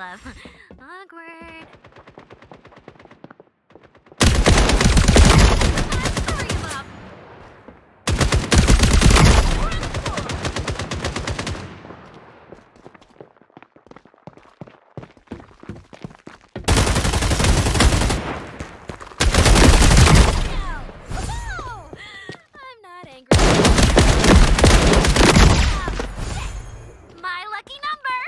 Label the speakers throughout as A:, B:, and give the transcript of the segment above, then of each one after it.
A: love. Awkward. Three of them. I'm not angry. My lucky number.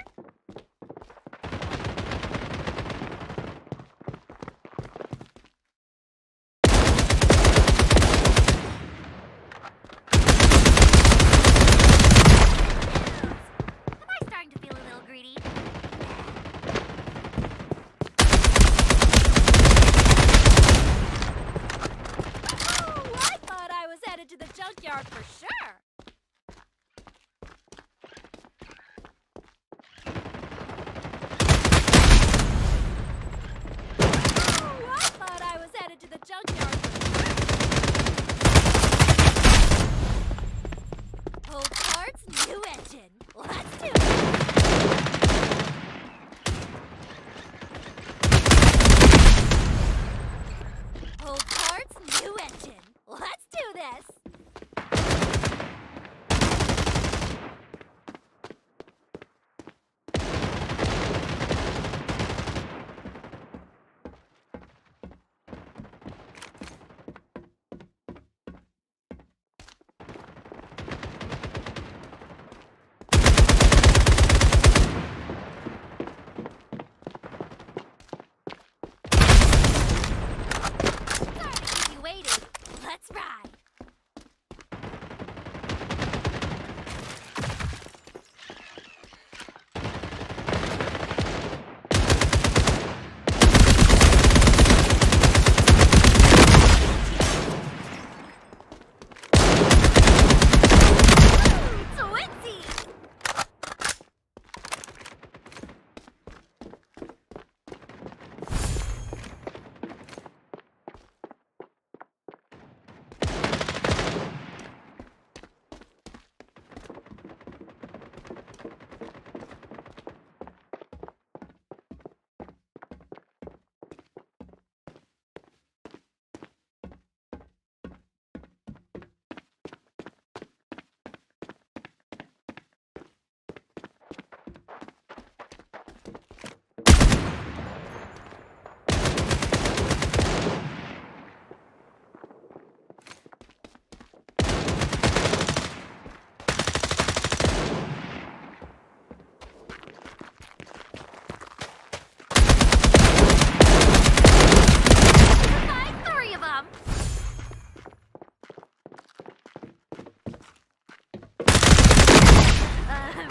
A: Am I starting to feel a little greedy? Ooh, I thought I was headed to the junkyard for sure. Ooh, I thought I was headed to the junkyard for sure. Old parts, new engine. Let's do it. Old parts, new engine. Let's do this. Sorry to keep you waiting. Let's ride. Twinsies! Three of them.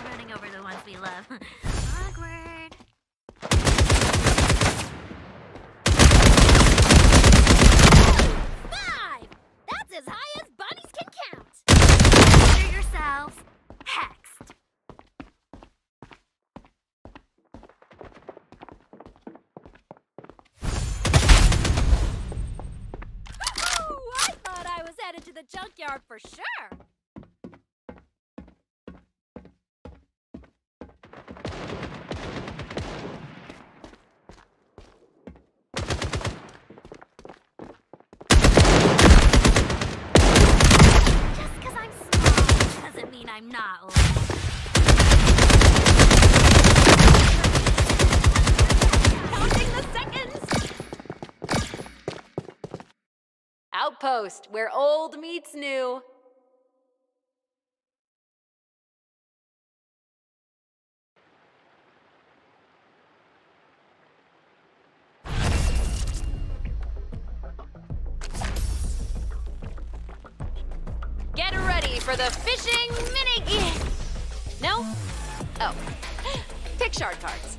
A: Running over the ones we love. Awkward. 5! That's as high as bunnies can count. Consider yourselves hexed. Ooh, I thought I was headed to the junkyard for sure. Just 'cause I'm small doesn't mean I'm not old. Counting the seconds.
B: Outpost, where old meets new. Get ready for the fishing mini. No? Oh. Pick shard cards.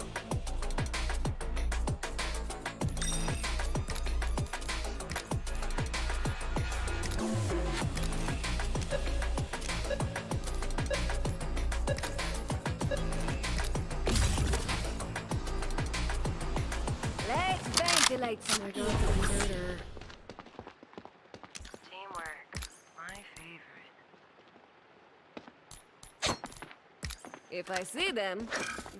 C: Let's ventilate some of those computer.
D: Teamwork, my favorite.
C: If I see them,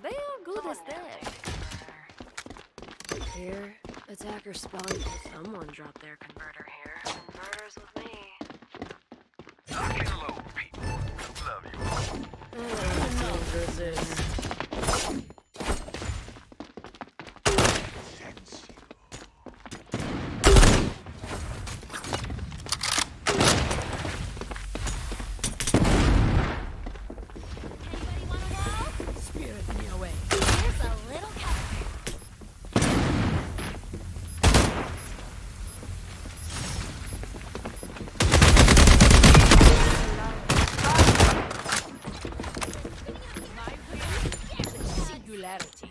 C: they are good as dead. Here, attacker spawn. Someone dropped their converter here. Converters with me.
D: Lock and load, people. Love you all.
C: Can't resist.
A: Anybody want a wall?
C: Spirit me away.
A: Here's a little cover.
C: Singularity.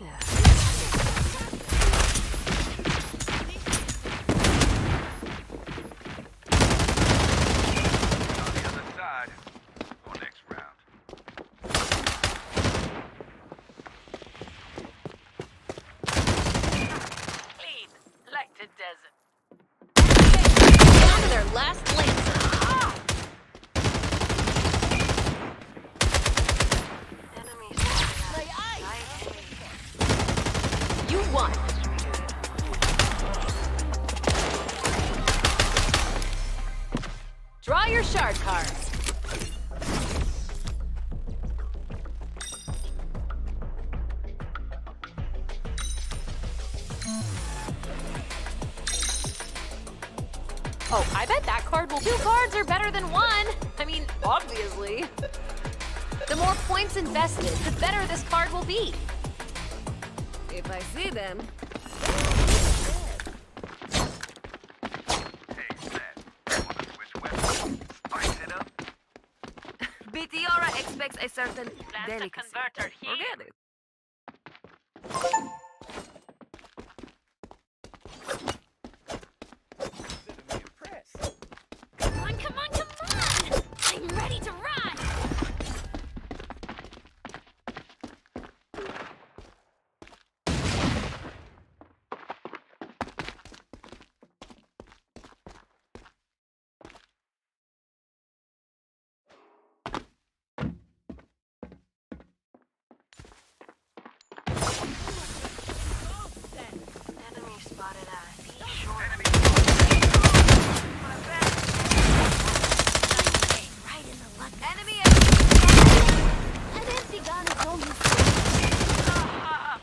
D: On the other side. Or next round.
C: Clean, like the desert.
B: Down to their last lancer.
C: Enemies.
B: You won. Draw your shard cards. Oh, I bet that card will. 2 cards are better than 1. I mean, obviously. The more points invested, the better this card will be.
C: If I see them,
D: Hey, Seth. Wanna switch weapons? Spice it up?
C: Bitiora expects a certain delicacy. Forget it.
A: Come on, come on, come on! I'm ready to ride!
C: Enemy spotted at the shore.
A: Right in the luck.
C: Enemy.
A: An empty gun is only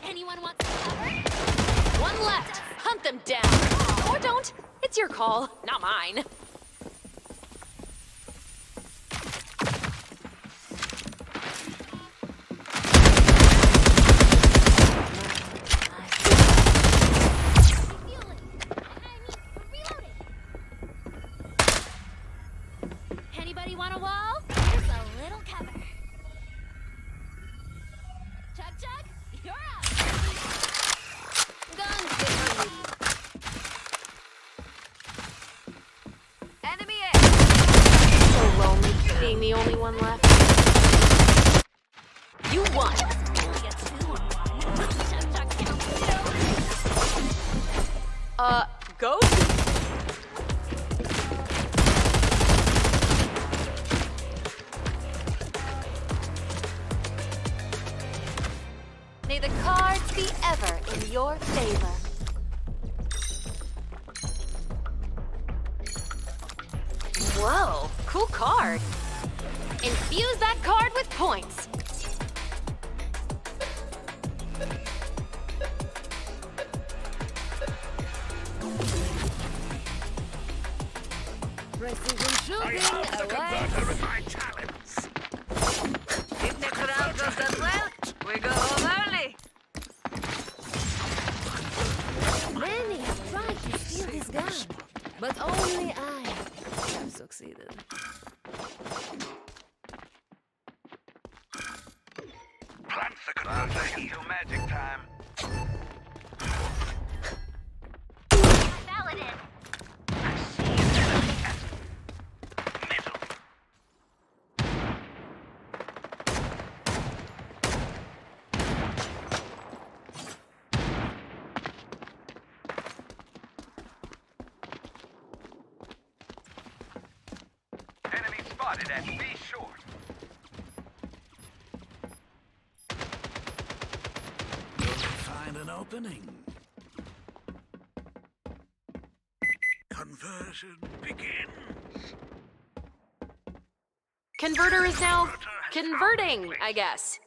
A: Anyone want some cover?
B: 1 left. Hunt them down. Or don't. It's your call, not mine.
A: Refueling. Reloading. Anybody want a wall? Here's a little cover. Chug Chug, you're up.
C: Guns behind you. Enemy A.
B: So lonely, being the only one left. You won.
A: Only a 2 on 1. Chug Chug counts too.
B: Go. May the cards be ever in your favor. Whoa, cool card. Infuse that card with points.
C: Precision shooting away.
D: in my talents.
C: If next round goes that well, we go home early. Many have tried to steal this gun, but only I have succeeded.
D: Plants the converter until magic time.
A: Valid in.
D: I see an enemy at middle. Enemy spotted at B short.
E: Find an opening.
D: Conversion begins.
B: Converter is now converting, I guess.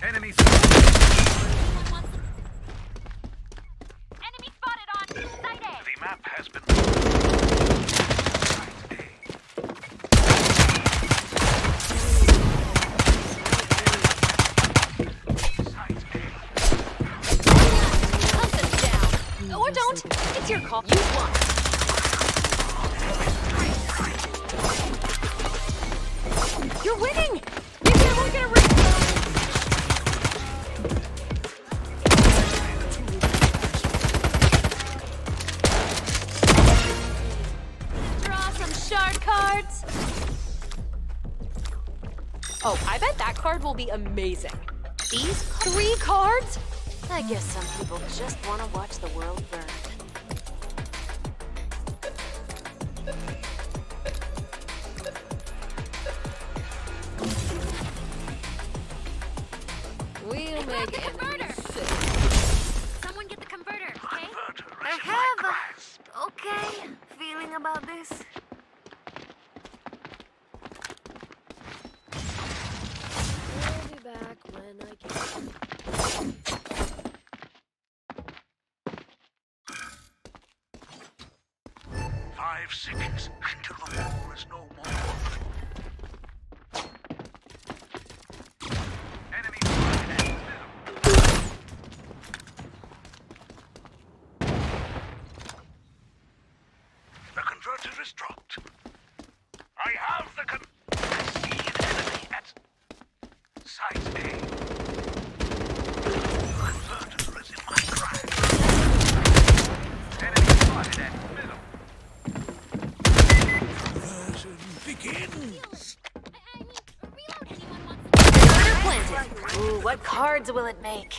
D: Enemy
A: Enemy spotted on site A.
D: The map has been.
B: Hunt them down. Or don't. It's your call. You won. You're winning. Maybe I won't get a ring. Draw some shard cards. Oh, I bet that card will be amazing. These 3 cards? I guess some people just want to watch the world burn.
C: We'll make
A: the converter.
C: enemies sick.
A: Someone get the converter, okay?
C: I have a okay feeling about this. I'll be back when I can.
D: 5 seconds until the wall is no more. Enemy spotted at the middle. The converter is dropped. I have the I see an enemy at site A. The converter is in my grasp. Enemy spotted at the middle. Conversion begins.
A: Reload anyone wants
B: Converter planted. Ooh, what cards will it make?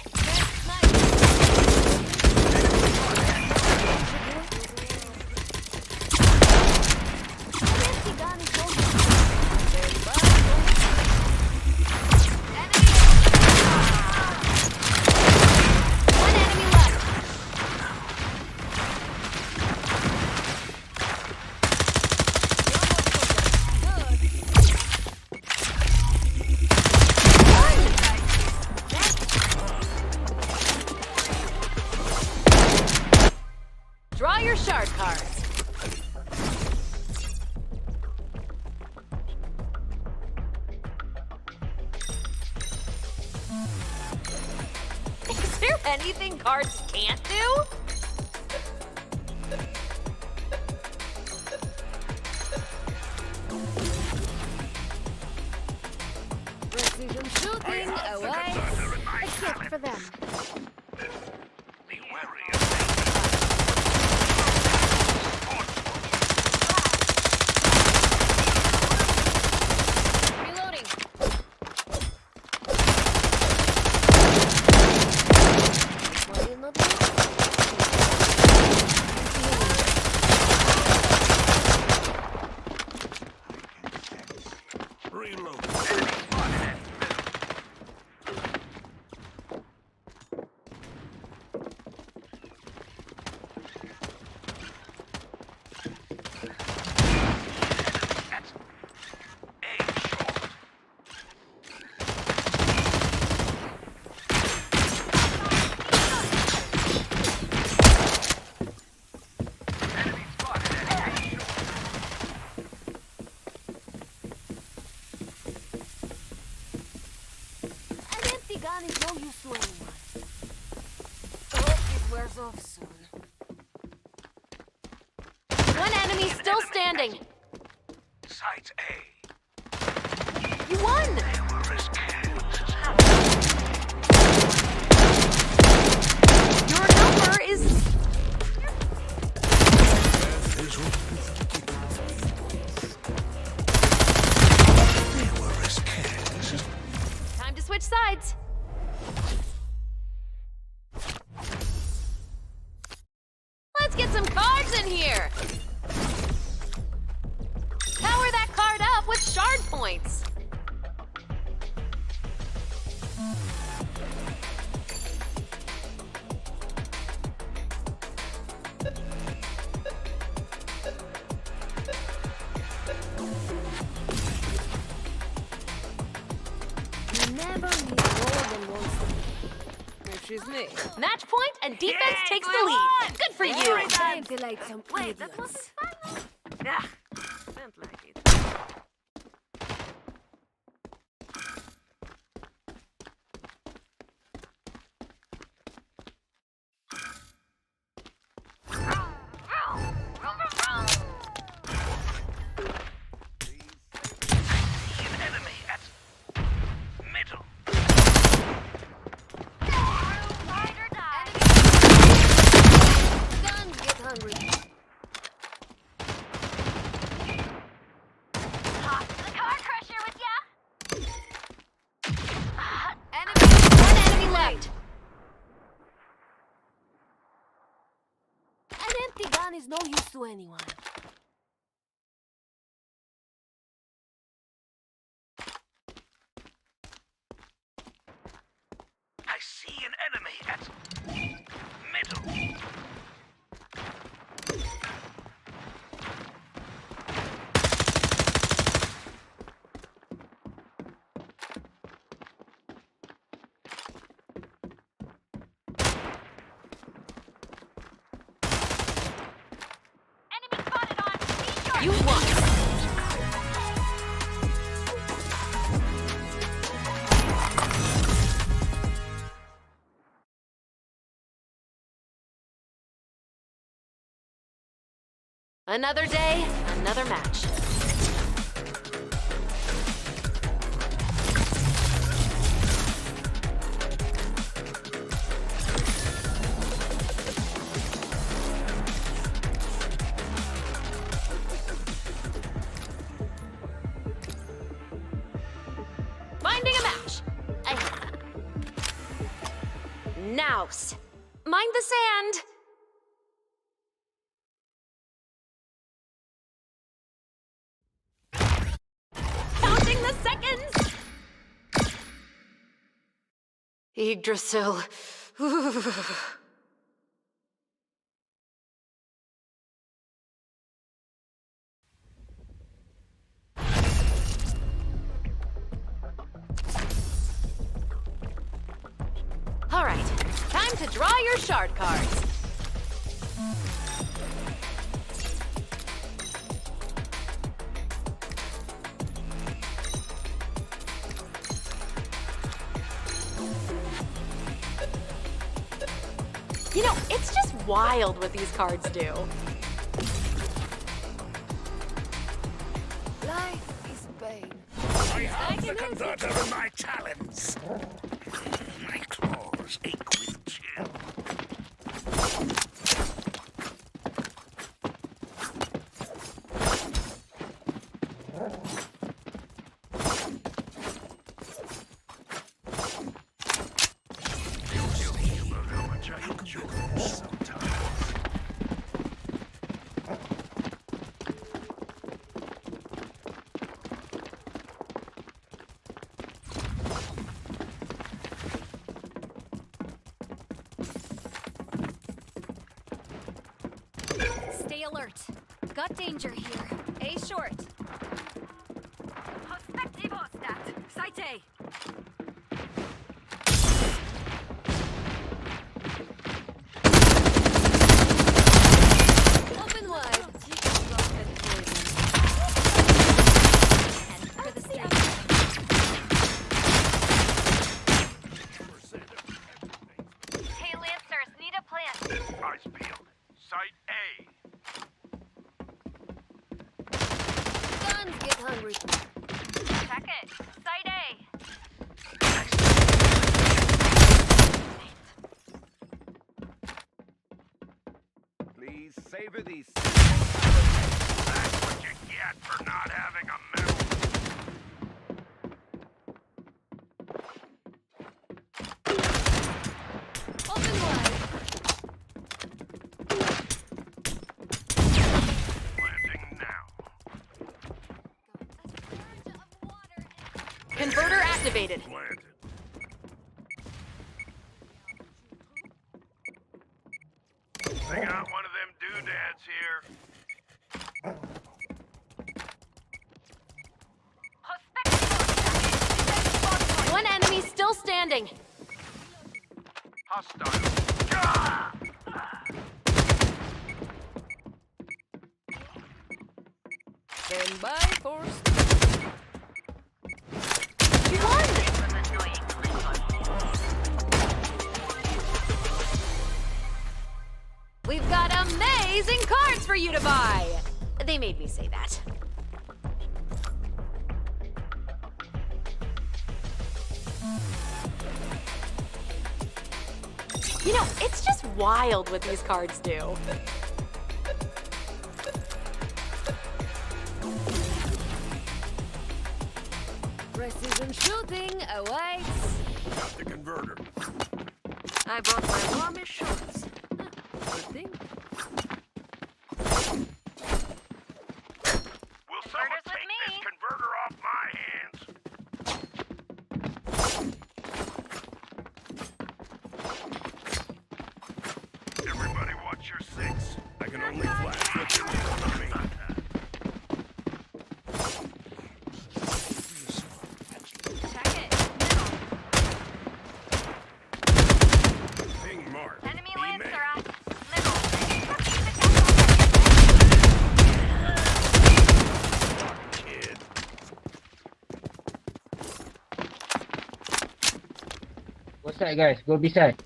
B: One enemy left. Draw your shard cards. Is there anything cards can't do?
C: Precision shooting away.
D: Converter in my
A: Except for them.
D: Be wary of
A: Reloading.
C: Why you not there?
D: reload. Enemy spotted at the middle. That's A short. Enemy spotted at A short.
C: An empty gun is no use to anyone. Hope it wears off soon.
B: One enemy still standing.
D: Site A.
B: You won!
D: They were as careless as hell.
B: Your number is...
D: They were as careless as
B: Time to switch sides. Let's get some cards in here. Power that card up with shard points. points.
C: You never need more than one thing. Excuse me.
B: Match point and defense takes the lead. Good for you.
C: Time to light some
A: Wait, that wasn't
C: idiots.
A: fun. Yeah, don't like it.
D: An enemy at middle.
A: Ride or die.
C: Guns get hungry.
A: Hop to the car crusher with ya.
B: One enemy left.
C: An empty gun is no use to anyone.
D: I see an enemy at middle.
A: Enemy spotted on. Be sure.
B: You won. Another day, another match. Finding a match. Nouse. Mind the sand. Counting the seconds. Yggdrasil. All right, time to draw your shard cards. You know, it's just wild what these cards do.
C: Life is pain.
D: I have the converter in my talons. My claws ache with chill. You will know what I enjoy sometimes.
A: Stay alert. Got danger here. A short. Perspectivo stat. Site A.
C: Open wide.
A: For the stage. Hey, Lancers, need a plan.
D: Eyes peeled. Site A.
C: Guns get hungry.
A: Check it. Site A.
E: Please savor these.
D: That's what you get for not having a medal.
C: Open wide.
D: Planting now.
A: A surge of
B: Converter activated.
D: Planted. They got one of them doodads here.
B: One enemy still standing.
D: Hostile. Gah!
C: Stand by for...
B: You won! We've got amazing cards for you to buy. They made me say that. You know, it's just wild what these cards do.
C: Precision shooting awaits.
D: Got the converter.
C: I brought my warmest shorts. Good thing.
D: Will someone take this converter off my hands? Everybody watch your six. I can only flash what you need on me.
A: Check it.
D: Ping mark.
A: Enemy
D: Be
A: lancer
D: made.
A: at middle.
D: Kid.
F: What's that, guys? Go beside.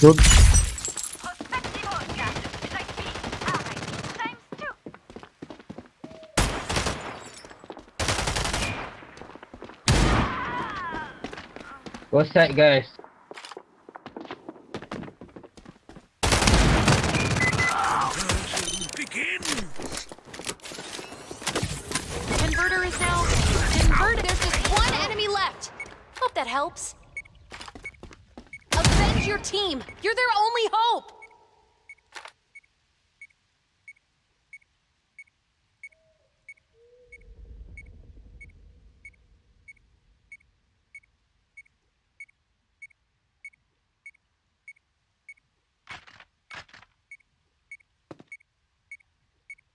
F: Good. What's that, guys?
D: Begin.
B: The converter is now converted. There's just one enemy left. Hope that helps. Avenge your team. You're their only hope.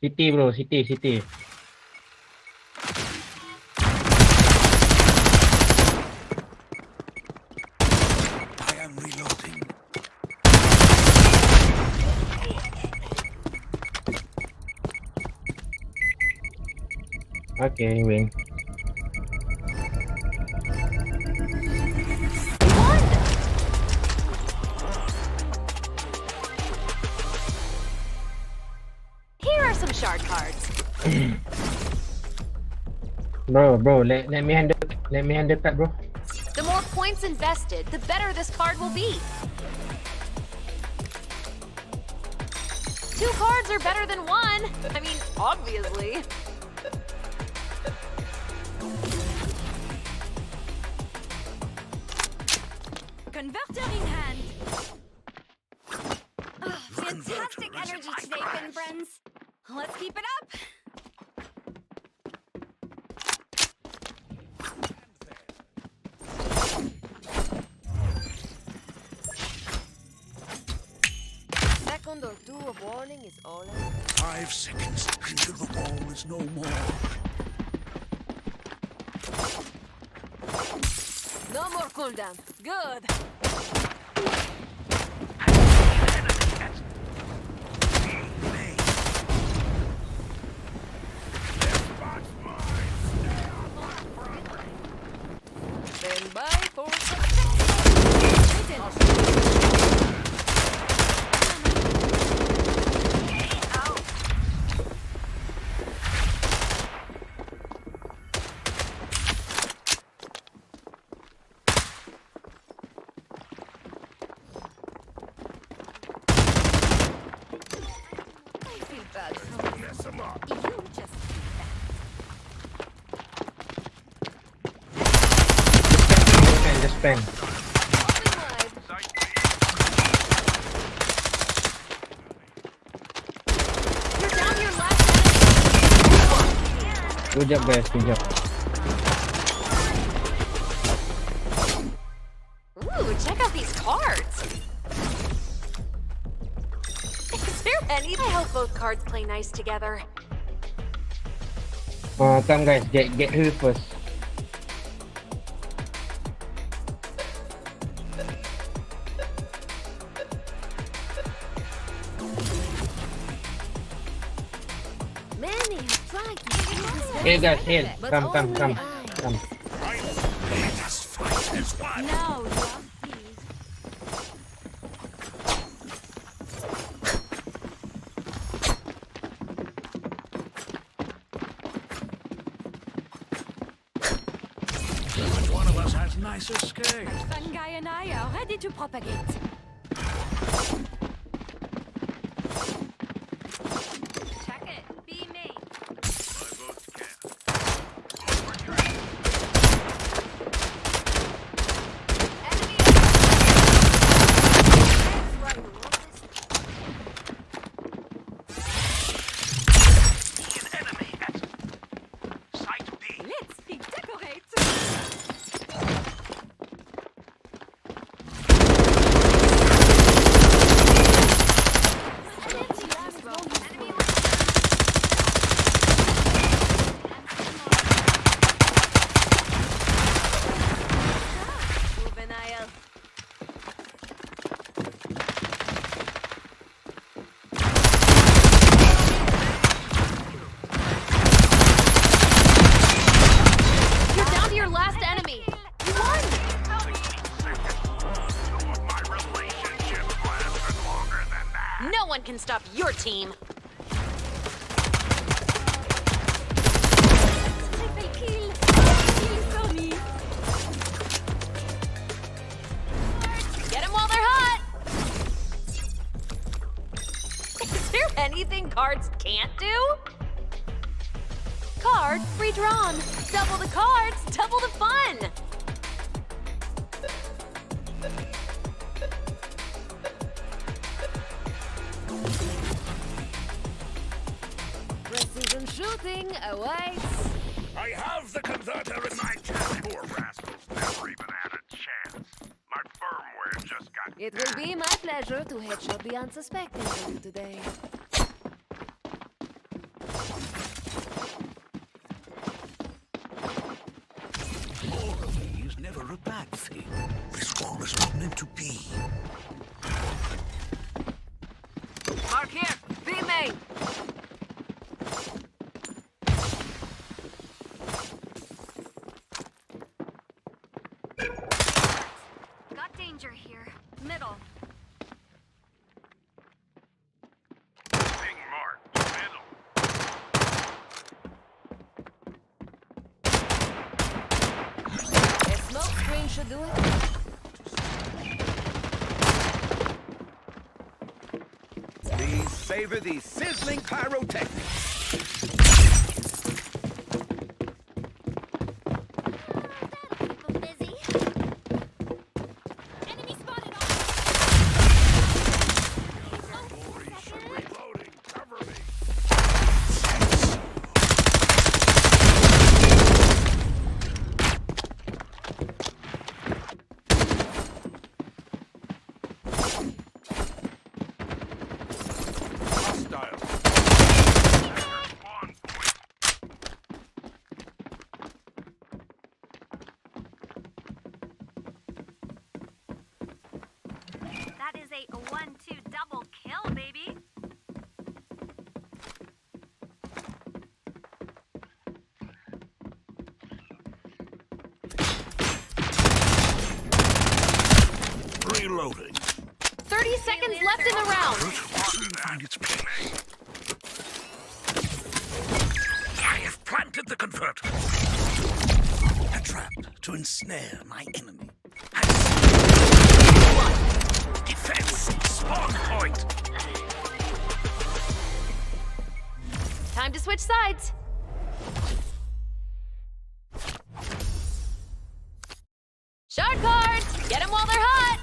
F: City, bro. City.
D: I am reloading.
F: Okay, win.
B: Here are some shard cards.
F: Bro, let me handle that, bro.
B: The more points invested, the better this card will be. 2 cards are better than 1. I mean, obviously.
A: Converter in hand. Fantastic energy today, Finn friends. Let's keep it up.
C: Second or two of warning is all I need.
D: 5 seconds until the wall is no more.
C: No more cooldown. Good. Stand by for
A: I feel bad for you.
D: Mess 'em up.
A: You just
F: Just spend.
D: Sight
B: You're down your last enemy.
F: Good job guys, good job.
B: Ooh, check out these cards. Is there any? I hope both cards play nice together.
F: Come guys, get her first.
C: Many have tried to steal this gun,
F: Here guys, here.
C: but
F: Come.
C: only I.
D: Let us fight as one.
A: Now, young thief.
D: Which one of us has nicer scale?
A: Fun guy and I are ready to propagate. Check it. Be me.
D: My vote's cast.
A: Enemy.
D: See an enemy at site B.
A: Let's redecorate.
C: Juvenile.
B: You're down to your last enemy. You won.
D: My relationship lasted longer than that.
B: No one can stop your team.
A: Triple kill. Kill for me.
B: Get them while they're hot. Is there anything cards can't do? Card redrawn. Double the cards, double the fun.
C: Precision shooting awaits.
D: I have the converter in my tab. Poor rascals never even had a chance. My firmware just got
C: It will be my pleasure to headshot the unsuspecting for you today.
D: All of these never a bad thing. This wall is not meant to be.
C: Mark here. B main.
A: Got danger here. Middle.
D: Thing marked. Middle.
C: A smoke screen should do it.
E: Please savor these sizzling pyrotechnics.
A: Keep 'em busy. Enemy spotted on.
D: Reloading. Cover me. Hostile. Spawn point.
A: That is a 1-2 double kill, baby.
D: Reloading.
B: 30 seconds left in the round.
D: Find its place. I have planted the converter. A trap to ensnare my enemy. Defense. Spawn point.
B: Time to switch sides. Shard cards! Get them while they're hot!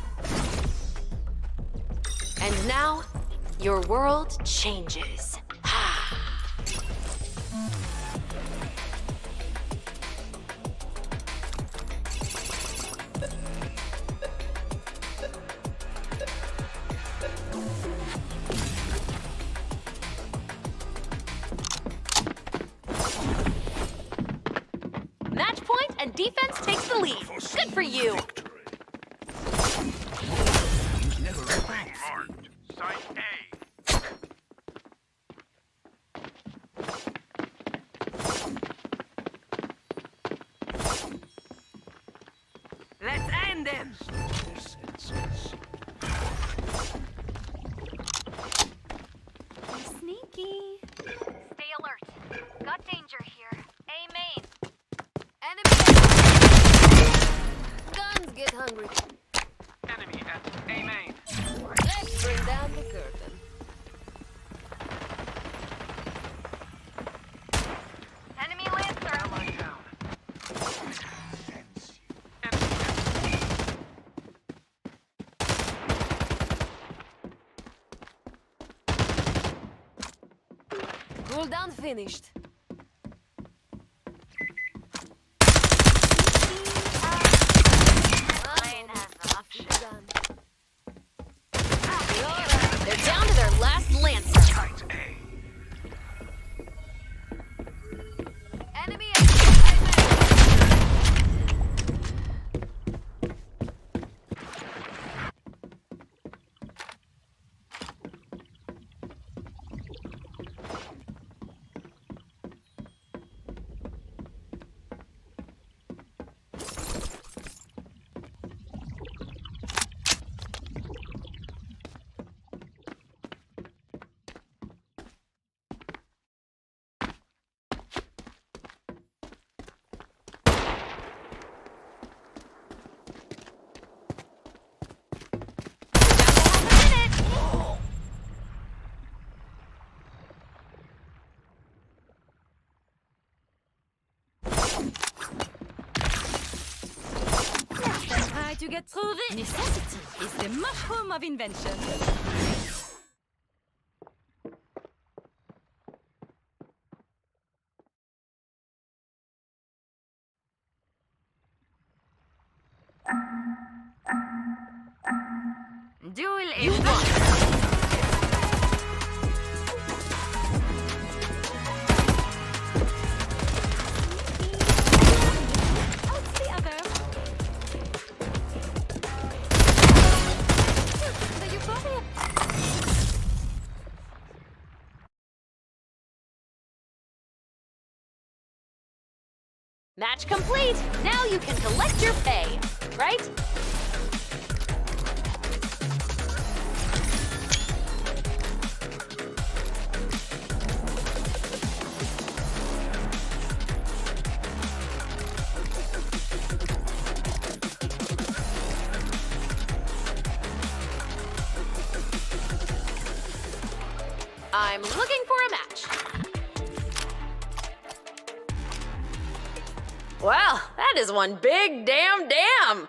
B: And now, your world changes. Good for you.
E: Never
D: Marked. Site A.
C: Let's end them.
A: Sneaky. Stay alert. Got danger here. A main.
C: Enemy. Guns get hungry.
D: Enemy at A main.
C: Let's bring down the curtain.
A: Enemy Lancer.
D: Ally down.
C: Cooldown finished.
A: Lane has the option.
C: Gun.
B: They're down to their last Lancer.
D: Site A.
C: Enemy.
G: Try to get through this. Necessity is the mushroom of invention.
C: Duel
B: You
C: is
B: won.
G: What's the other? The euphoria.
B: Match complete. Now you can collect your pay, right? I'm looking for a match. Wow, that is one big damn dam!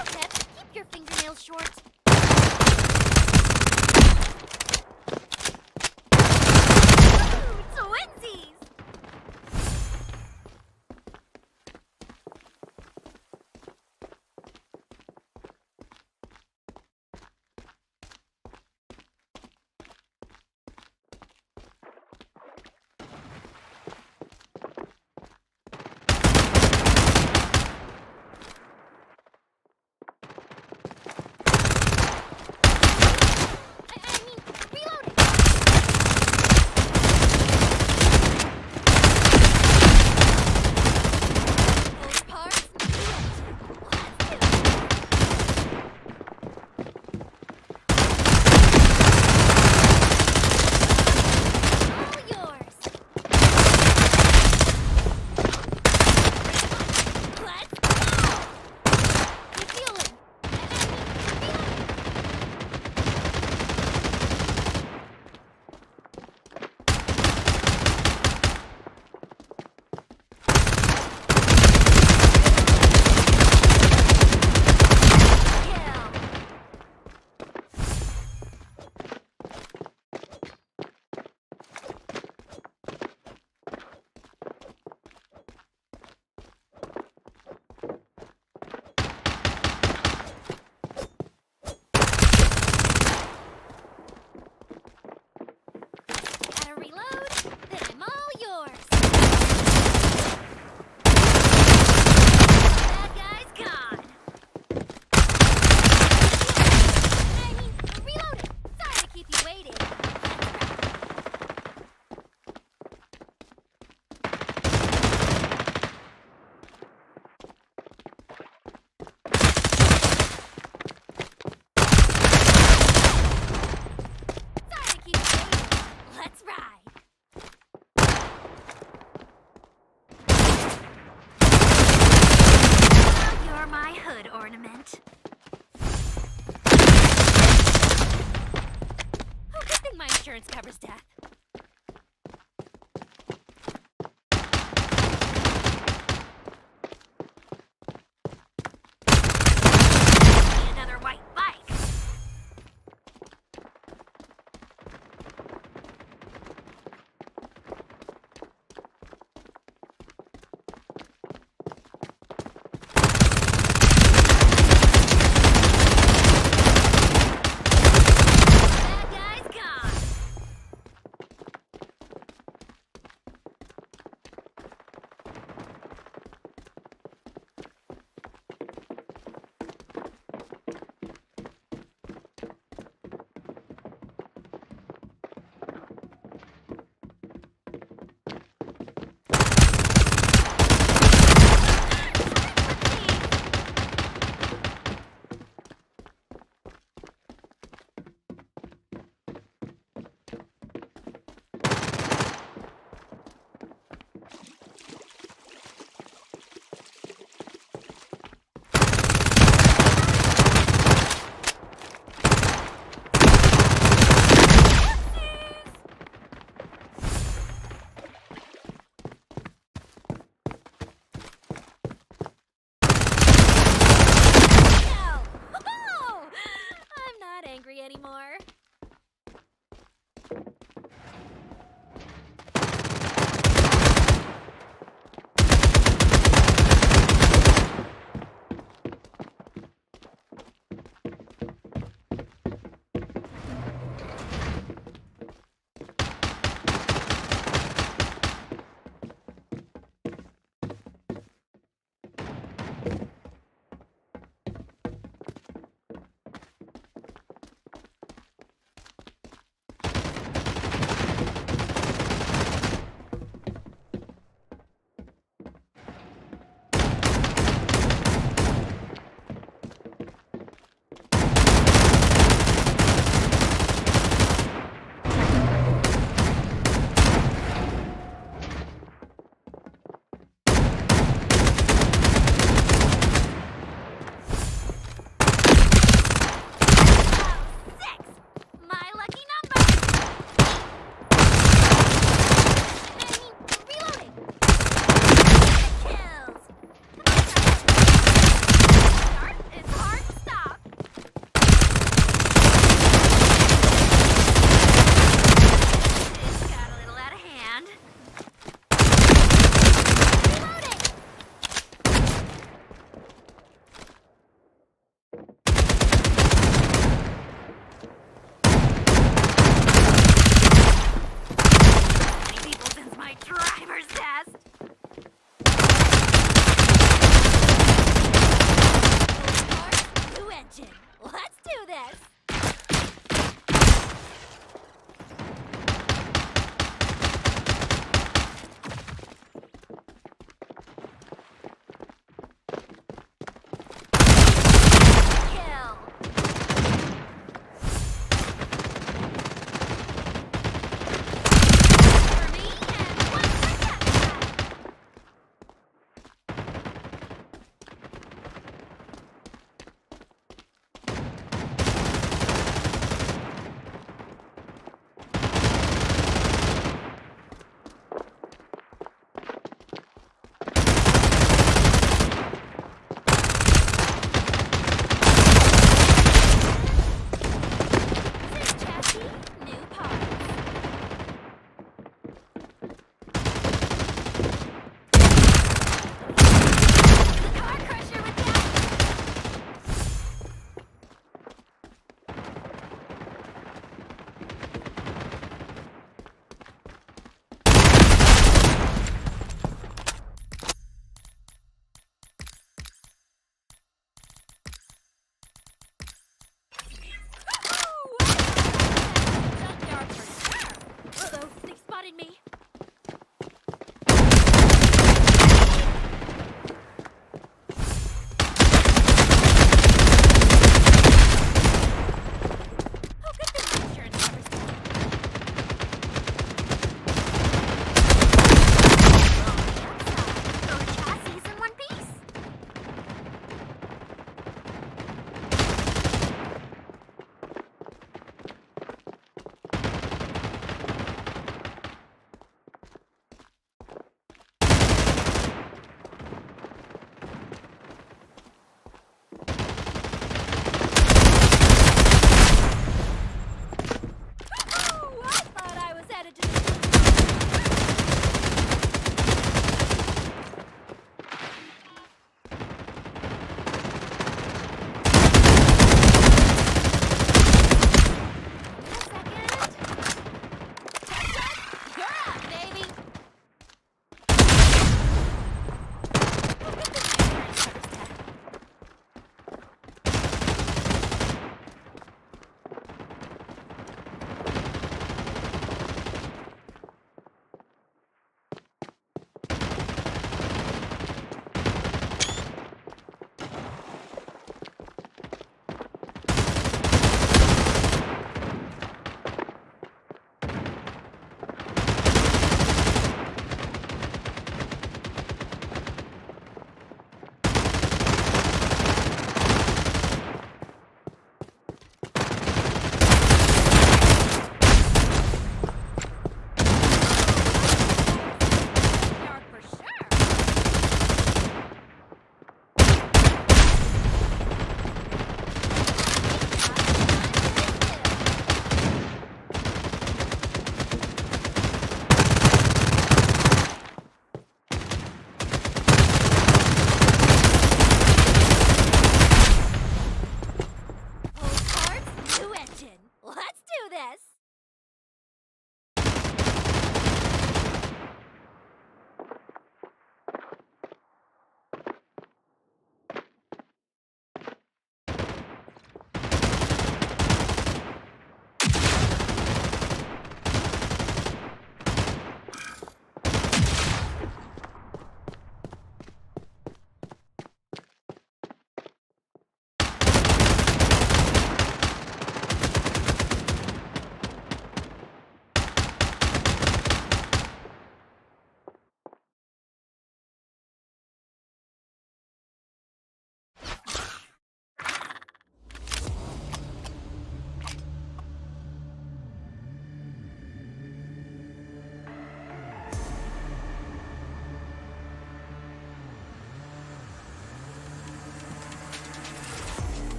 A: Okay, keep your fingernails short. Ooh, twinsies! insurance covers death. Another white bike. That guy's gone.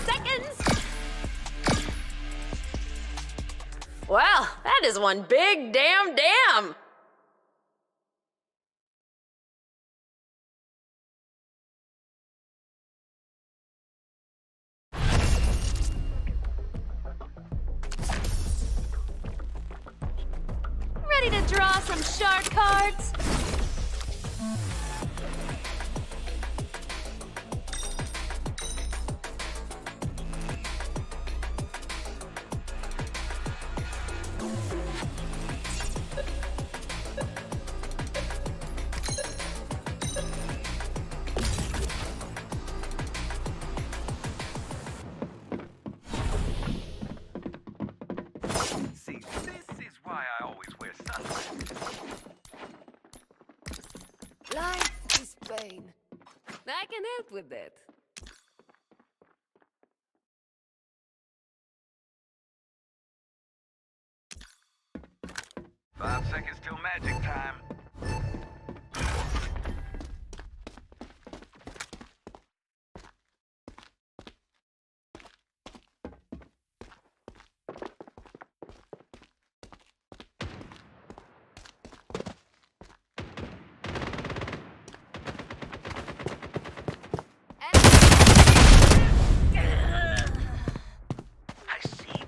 B: seconds! Wow, that is one big damn dam! Ready to draw some shark cards?
E: See, this is why I always wear sunglasses.
C: Life is pain. I can help with that.
E: Five seconds till magic time.
D: I see.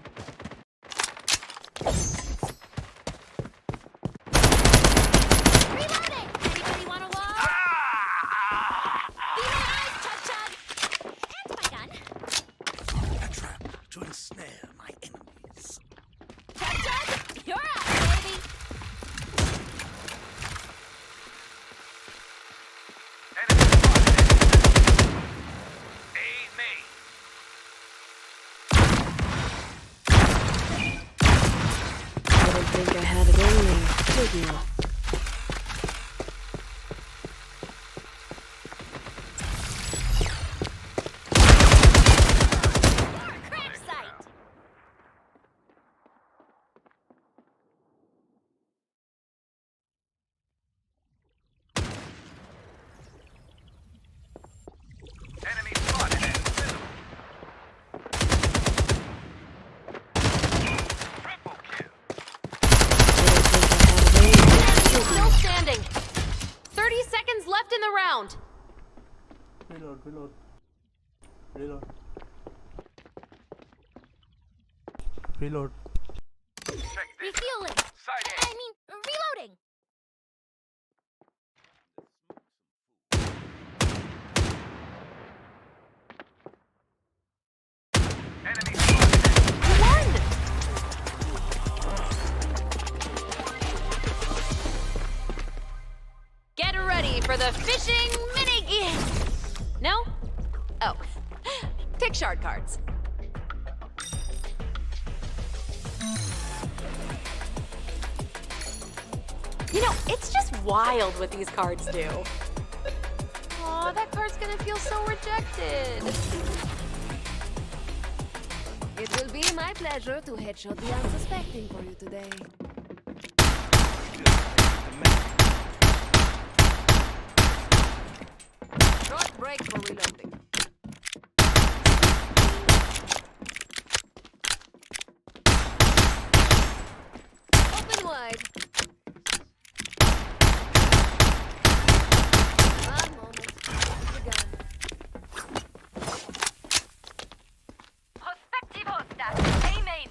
A: Reloading! Anybody want a wall? Be my eyes, Chug Chug! And my gun.
D: A trap to ensnare my enemies.
A: Chug Chug, you're up, baby!
E: Enemy spotted. Aid me.
C: I don't think I had it in me, did you?
A: You're a crack site!
E: Enemy spotted and visible. Triple kill.
B: Still standing. 30 seconds left in the round.
H: Reload.
E: Check this.
A: Refueling!
E: Sight
A: I mean, reloading!
E: Enemy spotted.
B: One! Get ready for the fishing mini game. No? Oh. Pick shard cards. You know, it's just wild what these cards do. Aw, that card's gonna feel so rejected.
C: It will be my pleasure to headshot the unsuspecting for you today. Short break for reloading. Open wide. One moment. The gun.
B: Prospectivo stat. Amen.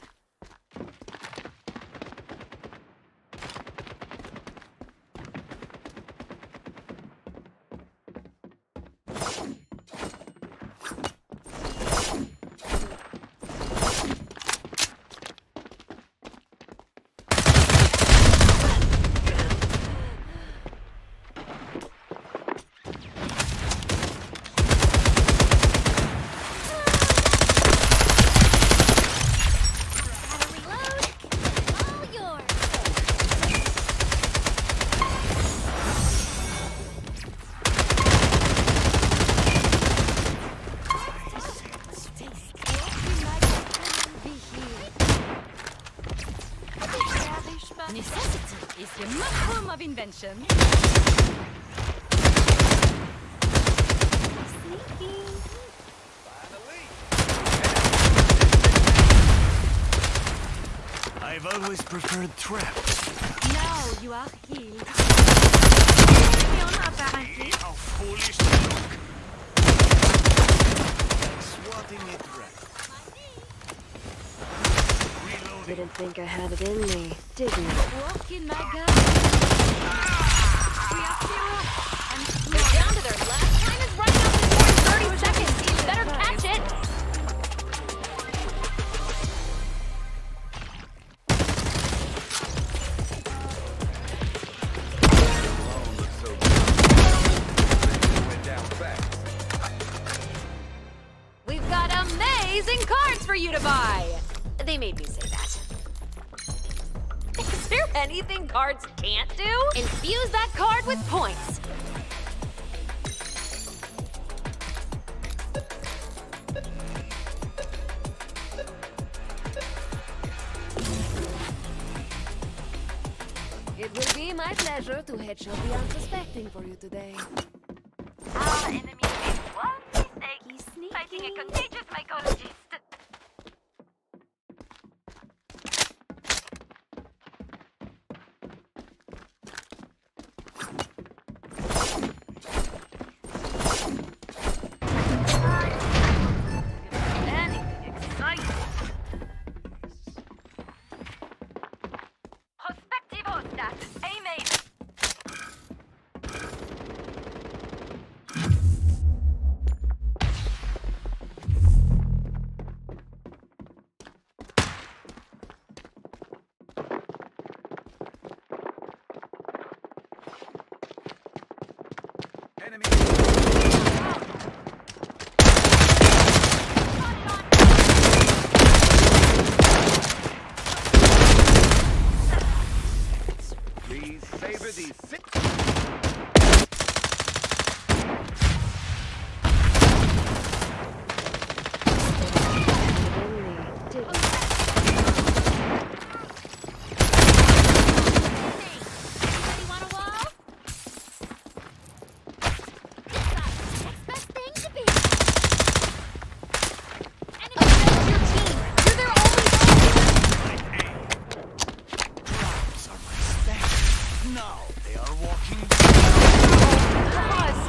A: Gotta reload. All yours.
G: Necessity is the mushroom of invention.
A: Sneaky.
E: Finally.
D: enemy's preferred trap.
G: Now you are healed.
D: See how foolish they look. Swatting it right. Reloading.
C: Didn't think I had it in me, did you?
G: Walk in my garden. We are fewer and
B: They're down to their last. Time is running out the door in 30 seconds. You better catch it.
E: Went down fast.
B: We've got amazing cards for you to buy. They made me say that. Is there anything cards can't do? Infuse that card with points.
C: It will be my pleasure to headshot the unsuspecting for you today.
A: Our enemy made one mistake. Fighting a contagious mycologist. Anything exciting. Prospectivo stat. Amen.
E: Enemy. Please savor these six.
C: Did you?
A: Anybody want a wall? Next best thing to be.
B: Avenge your team. You're their only
D: Drops are my stash. Now they are walking.
B: lost.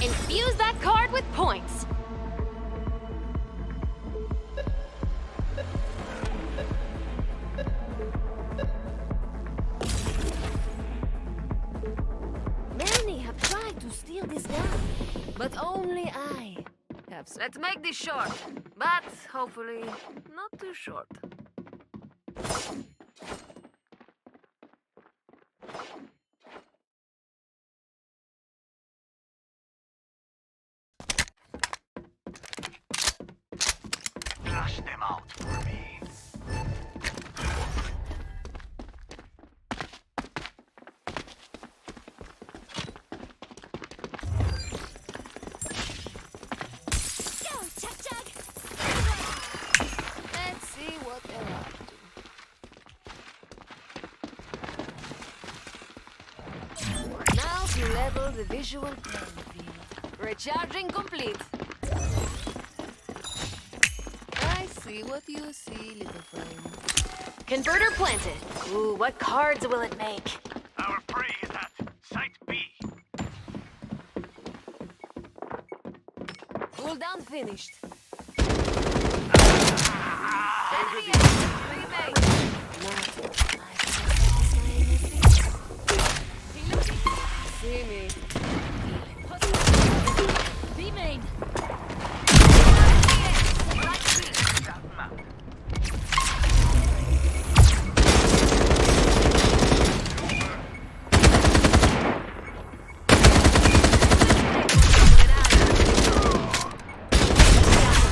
B: Infuse that card with points.
C: Many have tried to steal this gun, but only I have. Let's make this short, but hopefully not too short.
D: Flush them out for me.
A: Go, Chug Chug.
C: Let's see what they're up to. Now to level the visual playing field. Recharging complete. I see what you see, little friend.
B: Converter planted. Ooh, what cards will it make?
D: Our prey is at Site B.
C: Cooldown finished. See me.
G: B main.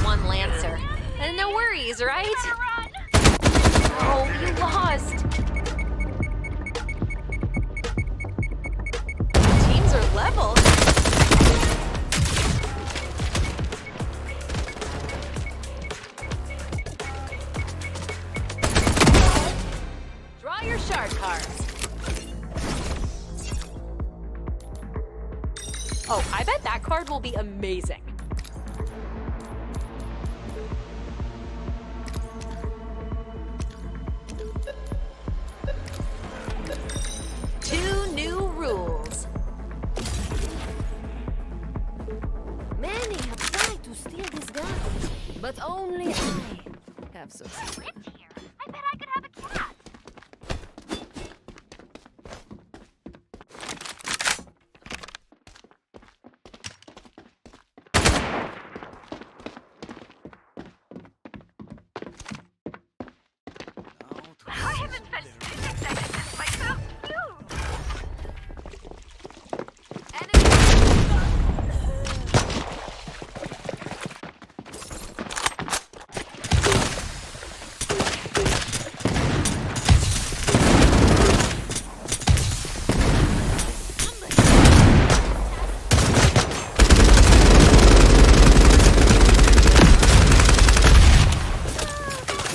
B: One Lancer. And no worries, right? Oh, you lost. Teams are level. Draw your shot. Oh, I bet that card will be amazing. Two new rules.
C: Many have tried to steal this gun, but only I have succeeded.
A: Lived here. I bet I could have a cat.
D: I haven't felt this excited since my first flu.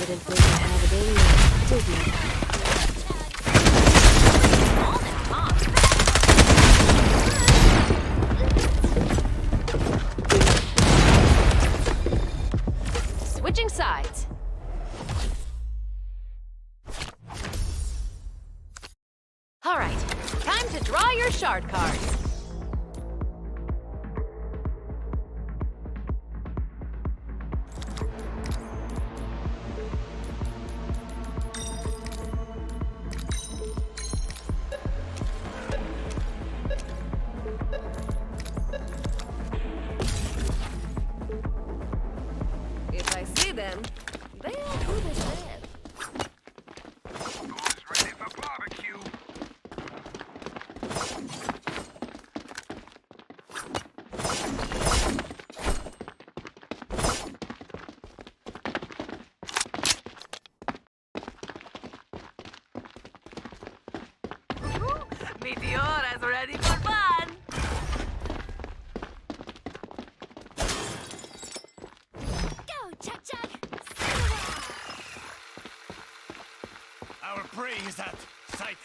C: Didn't think I have it in me, did you?
B: All now, huh? Switching sides. All right, time to draw your shard cards.
C: If I see them, they are good as dead.
D: Who's ready for barbecue?
C: Meteora's ready for fun!
A: Go, Chuck Chuck.
D: Our prey is at sight.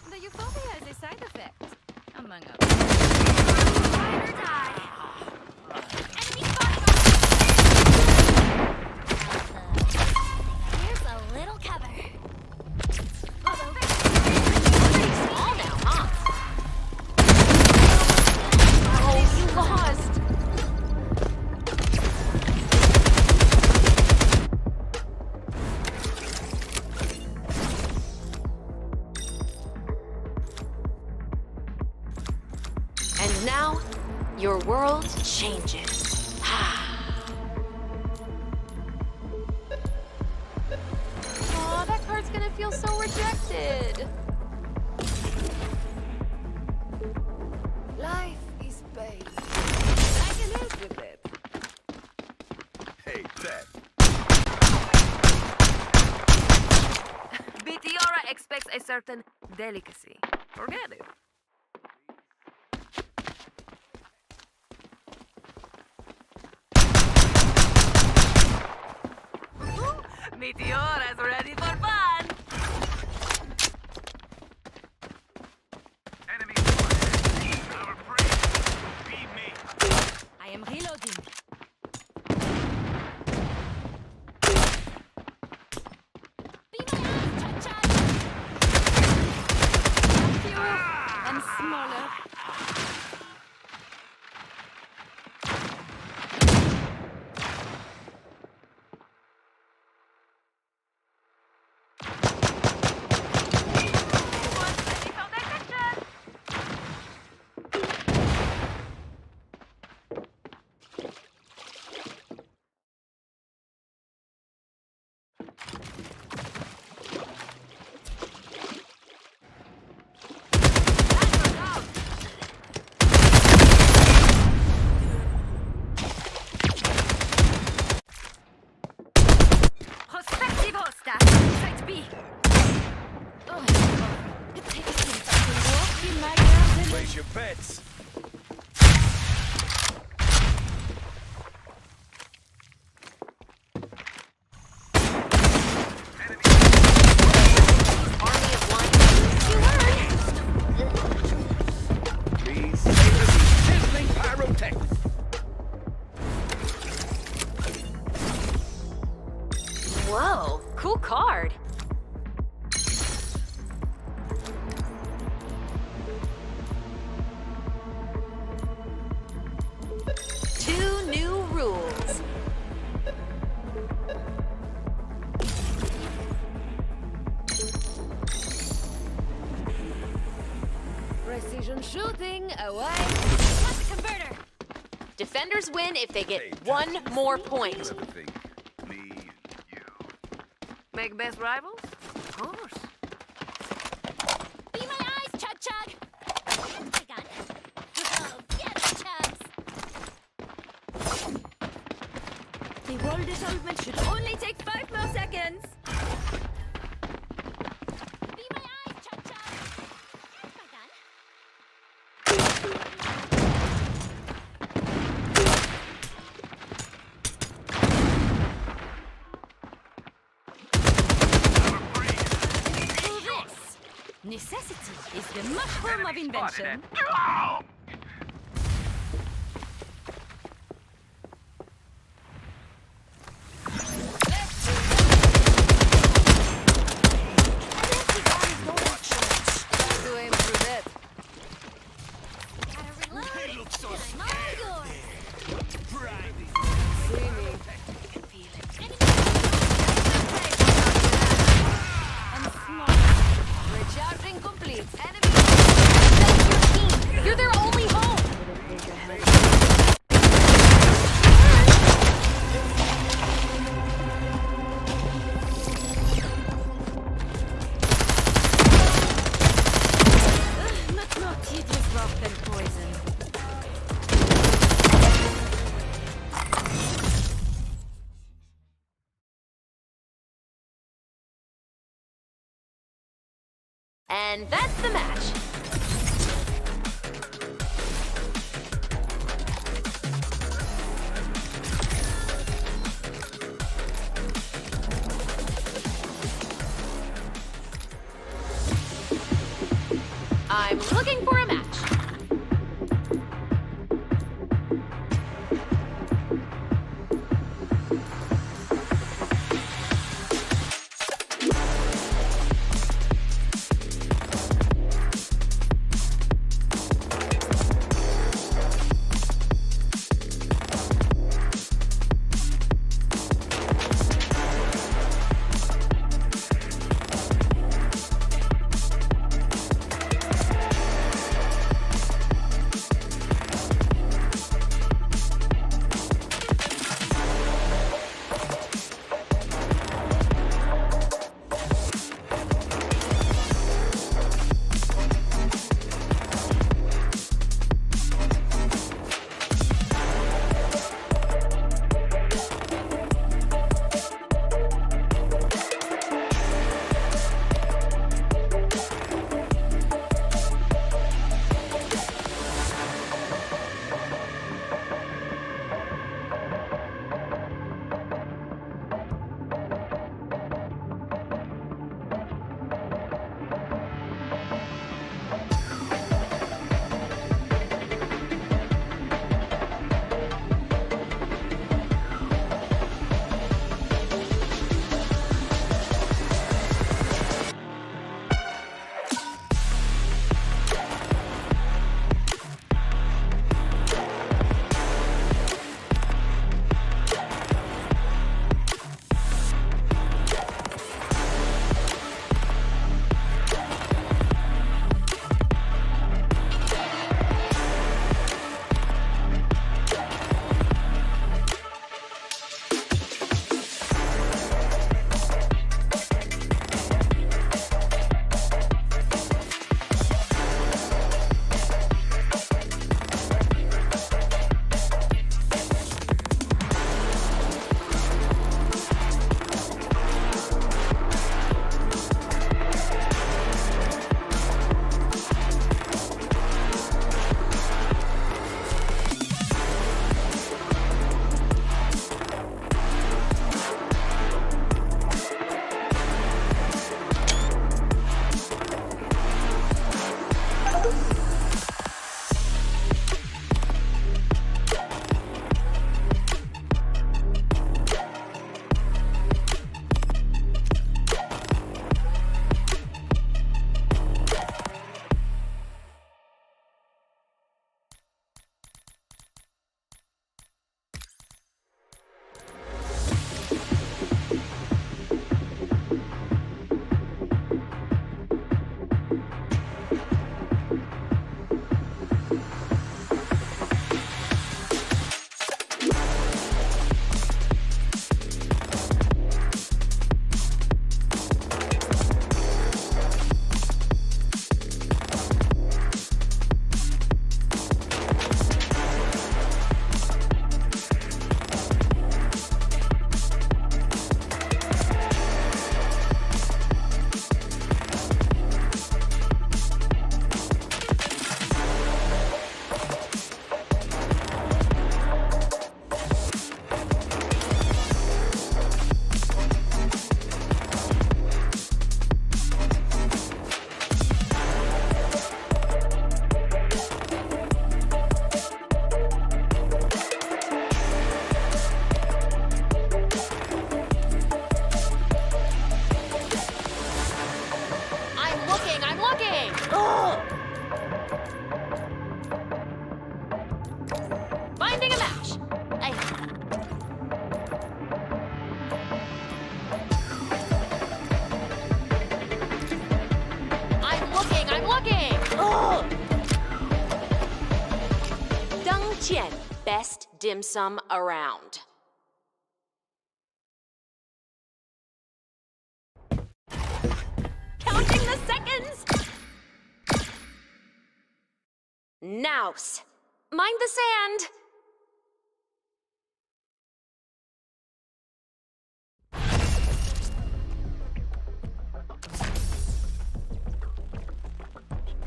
G: The euphoria is a side effect, among others.
A: Ride or die. Enemy spotted. Here's a little cover.
B: All now, huh? Oh, you lost. And now, your world changes. Aw, that card's gonna feel so rejected.
C: Life is pain. I can help with it.
E: Hey, Dad.
C: Meteora expects a certain delicacy. Forget it. Meteora's ready for fun!
D: Enemy spotted. Our prey. Be me.
G: I am reloading.
A: Be my ass, Chuck Chuck.
G: Fewer and smaller.
C: Prospective hosta! Site B!
G: Walk in my garden.
E: Place your bets.
B: Whoa, cool card. Two new rules.
C: Precision shooting away.
A: What's the converter?
B: Defenders win if they get
E: Hey,
B: one more
E: You
B: point.
E: ever think me and you?
C: Make best rivals? Of course.
A: Be my eyes, Chug Chug. That's my gun. Oh, get it, Chugs.
G: The wall dissolvement should only take 5 more seconds.
A: Be my eyes, Chug Chug. That's my gun.
G: Do this. Necessity is the mushroom of invention.
C: To aim through that.
A: Gotta reload. And I'm all yours.
C: See me. Recharging complete. Enemy.
B: That's your team. You're their only hope.
G: Much more tedious rock than poison.
B: And that's the match. I'm looking for a match. talking! Ugh. Dung Chien, best dim sum around. Counting the seconds! Nouse, mind the sand!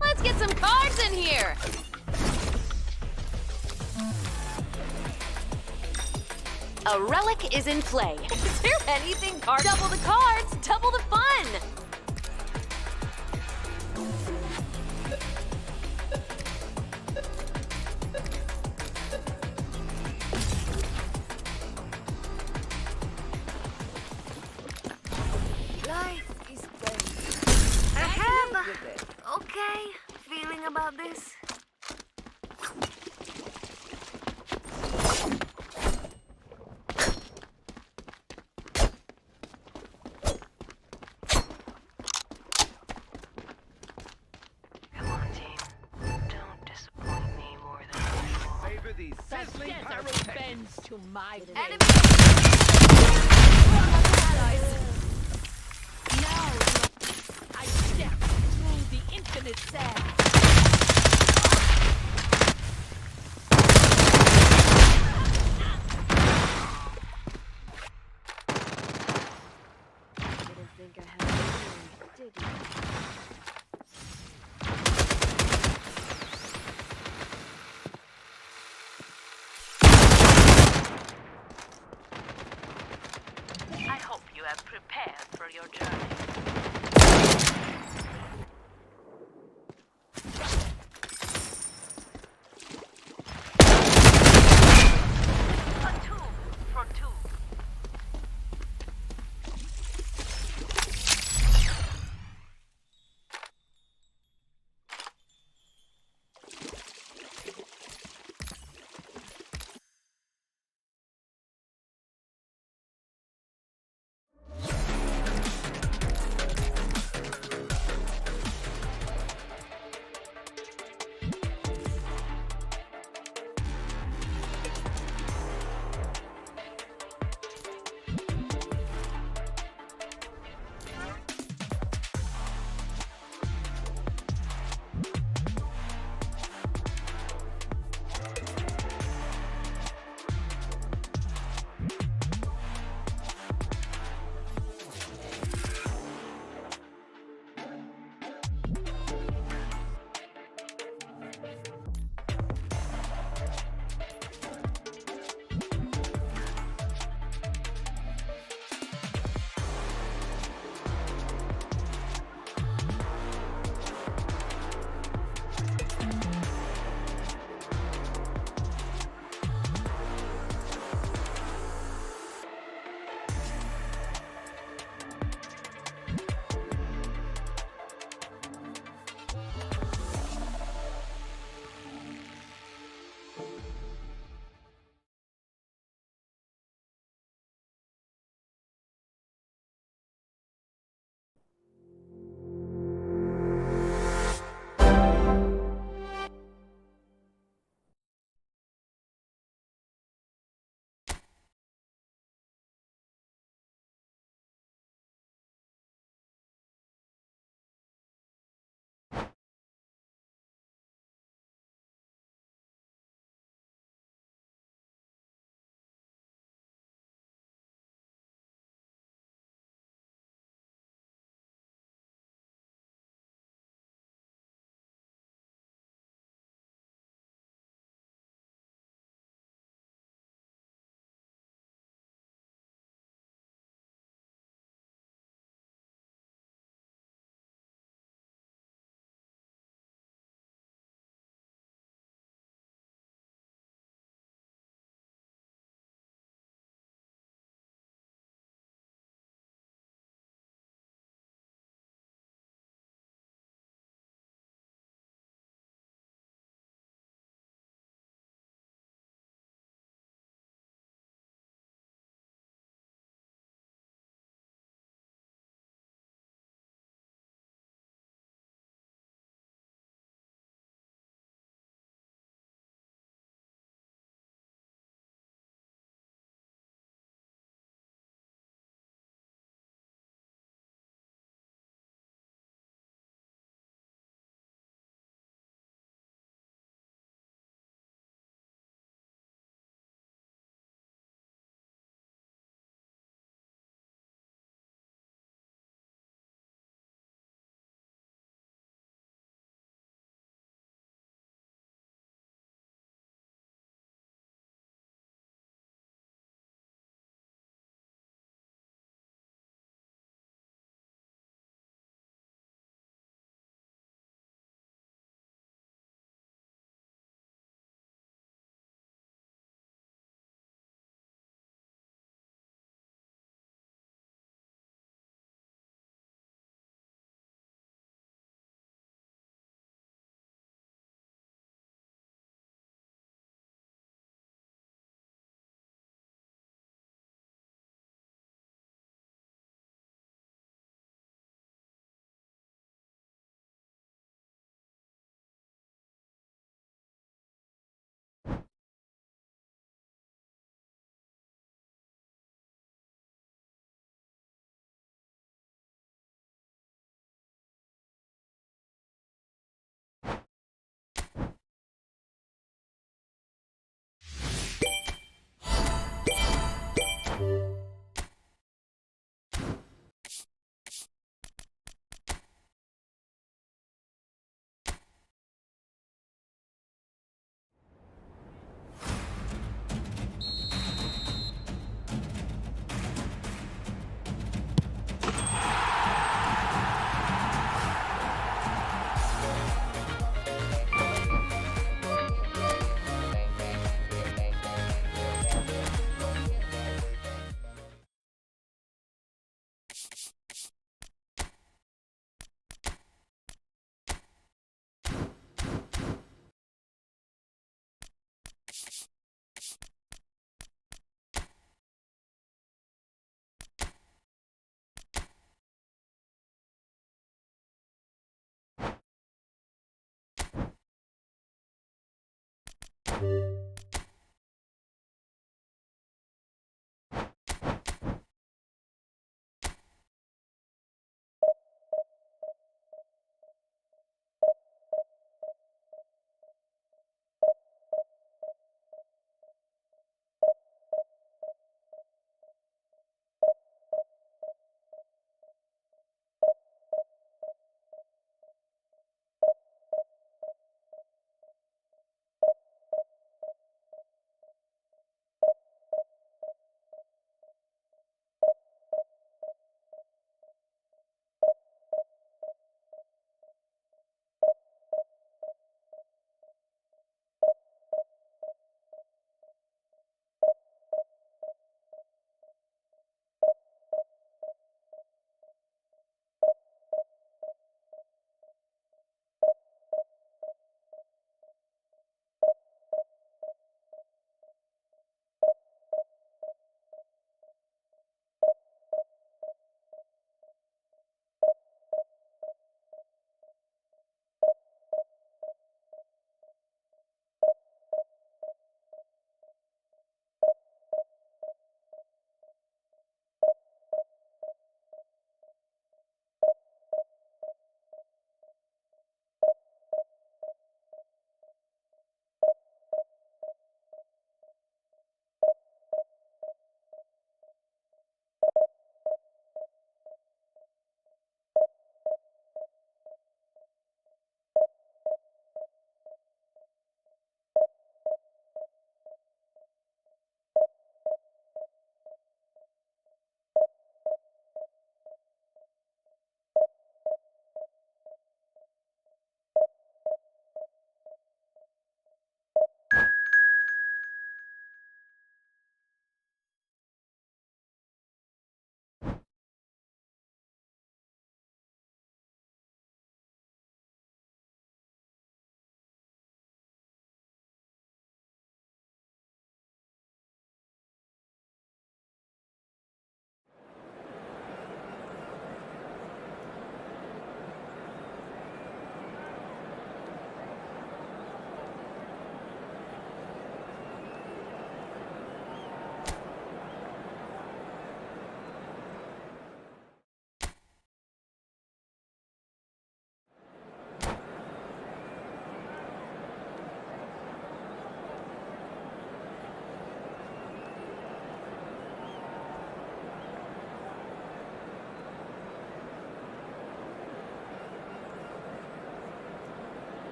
B: Let's get some cards in here! A relic is in play. Is there anything card? Double the cards, double the fun!
C: Life is dead. I have a okay feeling about this.
H: Come on, team. Don't disappoint me more than usual.
D: Favor these sizzling pyrotechnics.
G: To my
C: Enemy!
G: Now I step through the infinite sand.
C: Didn't think I had anything, did you?
H: I hope you have prepared for your journey.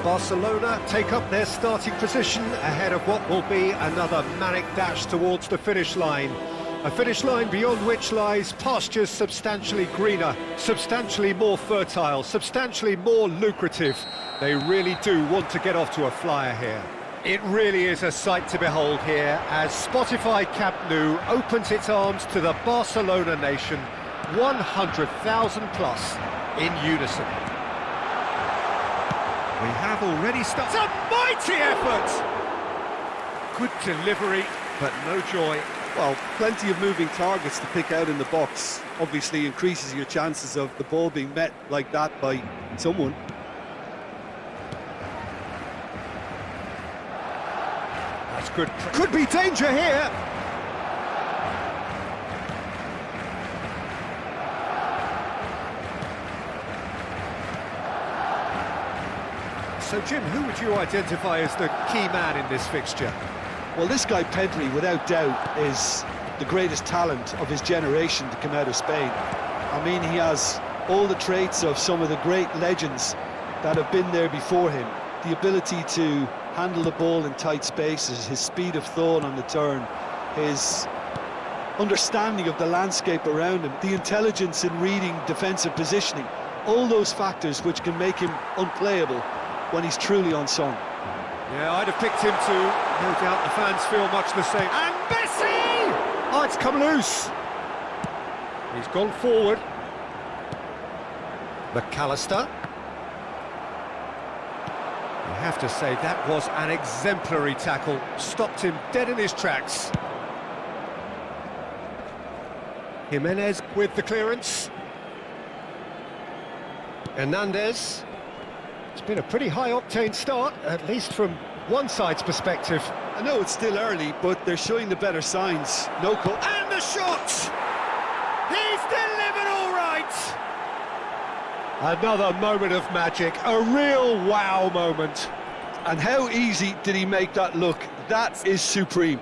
I: Barcelona take up their starting position ahead of what will be another manic dash towards the finish line. A finish line beyond which lies pastures substantially greener, substantially more fertile, substantially more lucrative. They really do want to get off to a flyer here. It really is a sight to behold here as Spotify Camp Nou opens its arms to the Barcelona nation, 100,000 plus in unison. We have already started. A mighty effort! Good delivery, but no joy.
J: Well, plenty of moving targets to pick out in the box. Obviously increases your chances of the ball being met like that by someone.
I: That's good. Could be danger here! So, Jim, who would you identify as the key man in this fixture?
J: Well, this guy Pedri, without doubt, is the greatest talent of his generation to come out of Spain. I mean, he has all the traits of some of the great legends that have been there before him. The ability to handle the ball in tight spaces, his speed of thought on the turn, his understanding of the landscape around him, the intelligence in reading defensive positioning, all those factors which can make him unplayable when he's truly on song.
I: Yeah, I'd have picked him too. No doubt the fans feel much the same. And Messi! Oh, it's come loose. He's gone forward. McAllister. You have to say that was an exemplary tackle. Stopped him dead in his tracks. Jimenez with the clearance. Hernandez. It's been a pretty high-octane start, at least from one side's perspective.
J: I know it's still early, but they're showing the better signs. No goal.
I: And the shot! He's delivered all right! Another moment of magic, a real wow moment.
J: And how easy did he make that look? That is supreme.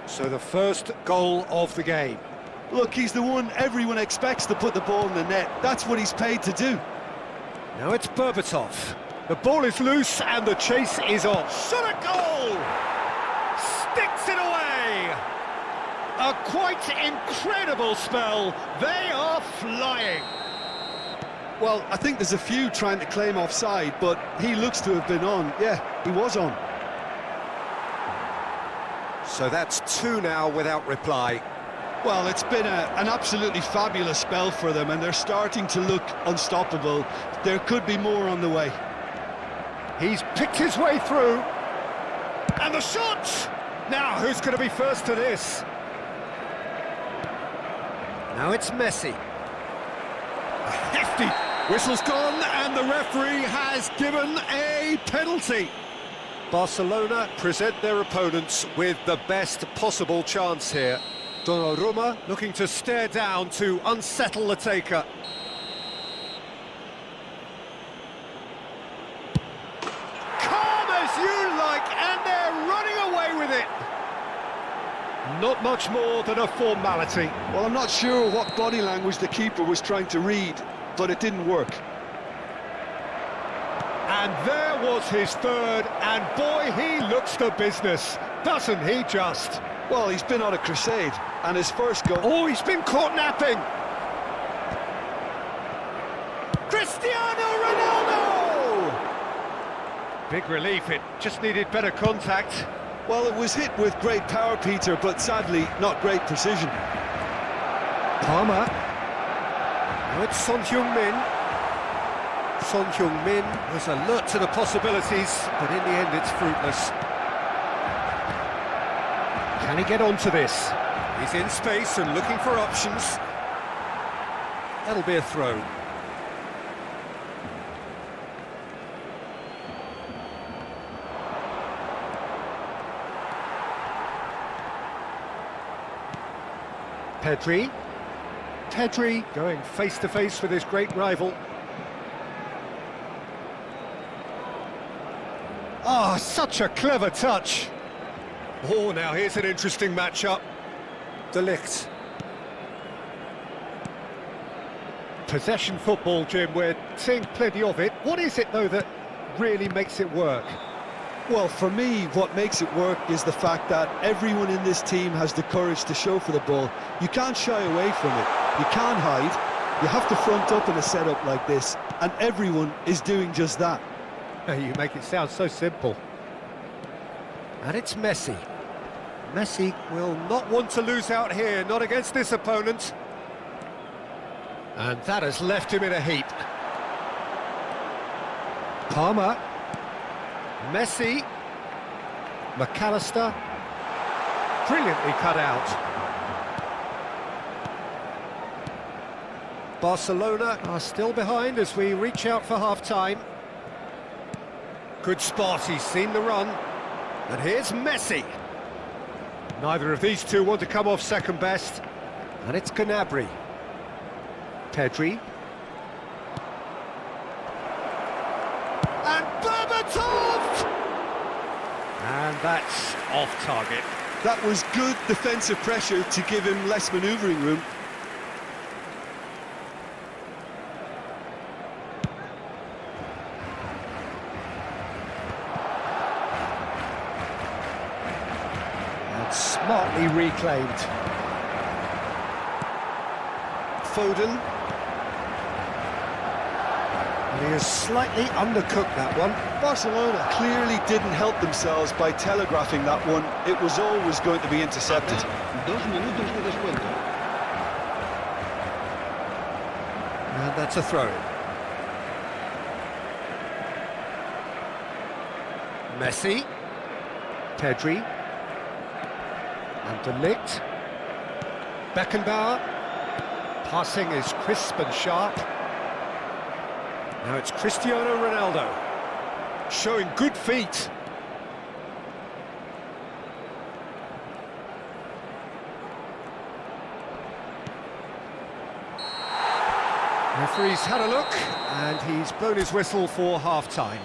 I: So the first goal of the game.
J: Look, he's the one everyone expects to put the ball in the net. That's what he's paid to do.
I: Now it's Berbatov. The ball is loose and the chase is on. Shot a goal! Sticks it away! A quite incredible spell. They are flying.
J: Well, I think there's a few trying to claim offside, but he looks to have been on. Yeah, he was on.
I: So that's two now without reply.
J: Well, it's been an absolutely fabulous spell for them, and they're starting to look unstoppable. There could be more on the way.
I: He's picked his way through. And the shot! Now, who's going to be first to this? Now it's Messi. A hefty whistle's gone, and the referee has given a penalty. Barcelona present their opponents with the best possible chance here. Donnarumma looking to stare down to unsettle the taker. Calm as you like, and they're running away with it. Not much more than a formality.
J: Well, I'm not sure what body language the keeper was trying to read, but it didn't work.
I: And there was his third, and boy, he looks the business, doesn't he just?
J: Well, he's been on a crusade, and his first goal...
I: Oh, he's been caught napping! Cristiano Ronaldo! Big relief, it just needed better contact.
J: Well, it was hit with great power, Peter, but sadly, not great precision.
I: Palmer. Now it's Son Heung-min. Son Heung-min was alert to the possibilities, but in the end it's fruitless. Can he get onto this? He's in space and looking for options. That'll be a throw. Pedri. Pedri going face-to-face with his great rival. Ah, such a clever touch. Oh, now here's an interesting matchup. De Ligt. Possession football, Jim, we're seeing plenty of it. What is it, though, that really makes it work?
J: Well, for me, what makes it work is the fact that everyone in this team has the courage to show for the ball. You can't shy away from it. You can't hide. You have to front up in a setup like this, and everyone is doing just that.
I: You make it sound so simple. And it's Messi. Messi will not want to lose out here, not against this opponent. And that has left him in a heap. Palmer. Messi. McAllister. Brilliantly cut out. Barcelona are still behind as we reach out for half-time. Good spot, he's seen the run. And here's Messi. Neither of these two want to come off second best. And it's Gnabry. Pedri. And Berbatov! And that's off target.
J: That was good defensive pressure to give him less manoeuvring room.
I: And smartly reclaimed. Foden. And he has slightly undercooked that one.
J: Barcelona clearly didn't help themselves by telegraphing that one. It was always going to be intercepted.
K: 2 minutos de descuento.
I: And that's a throw-in. Messi. Pedri. And De Ligt. Beckenbauer. Passing is crisp and sharp. Now it's Cristiano Ronaldo. Showing good feet. Referee's had a look, and he's blown his whistle for half-time.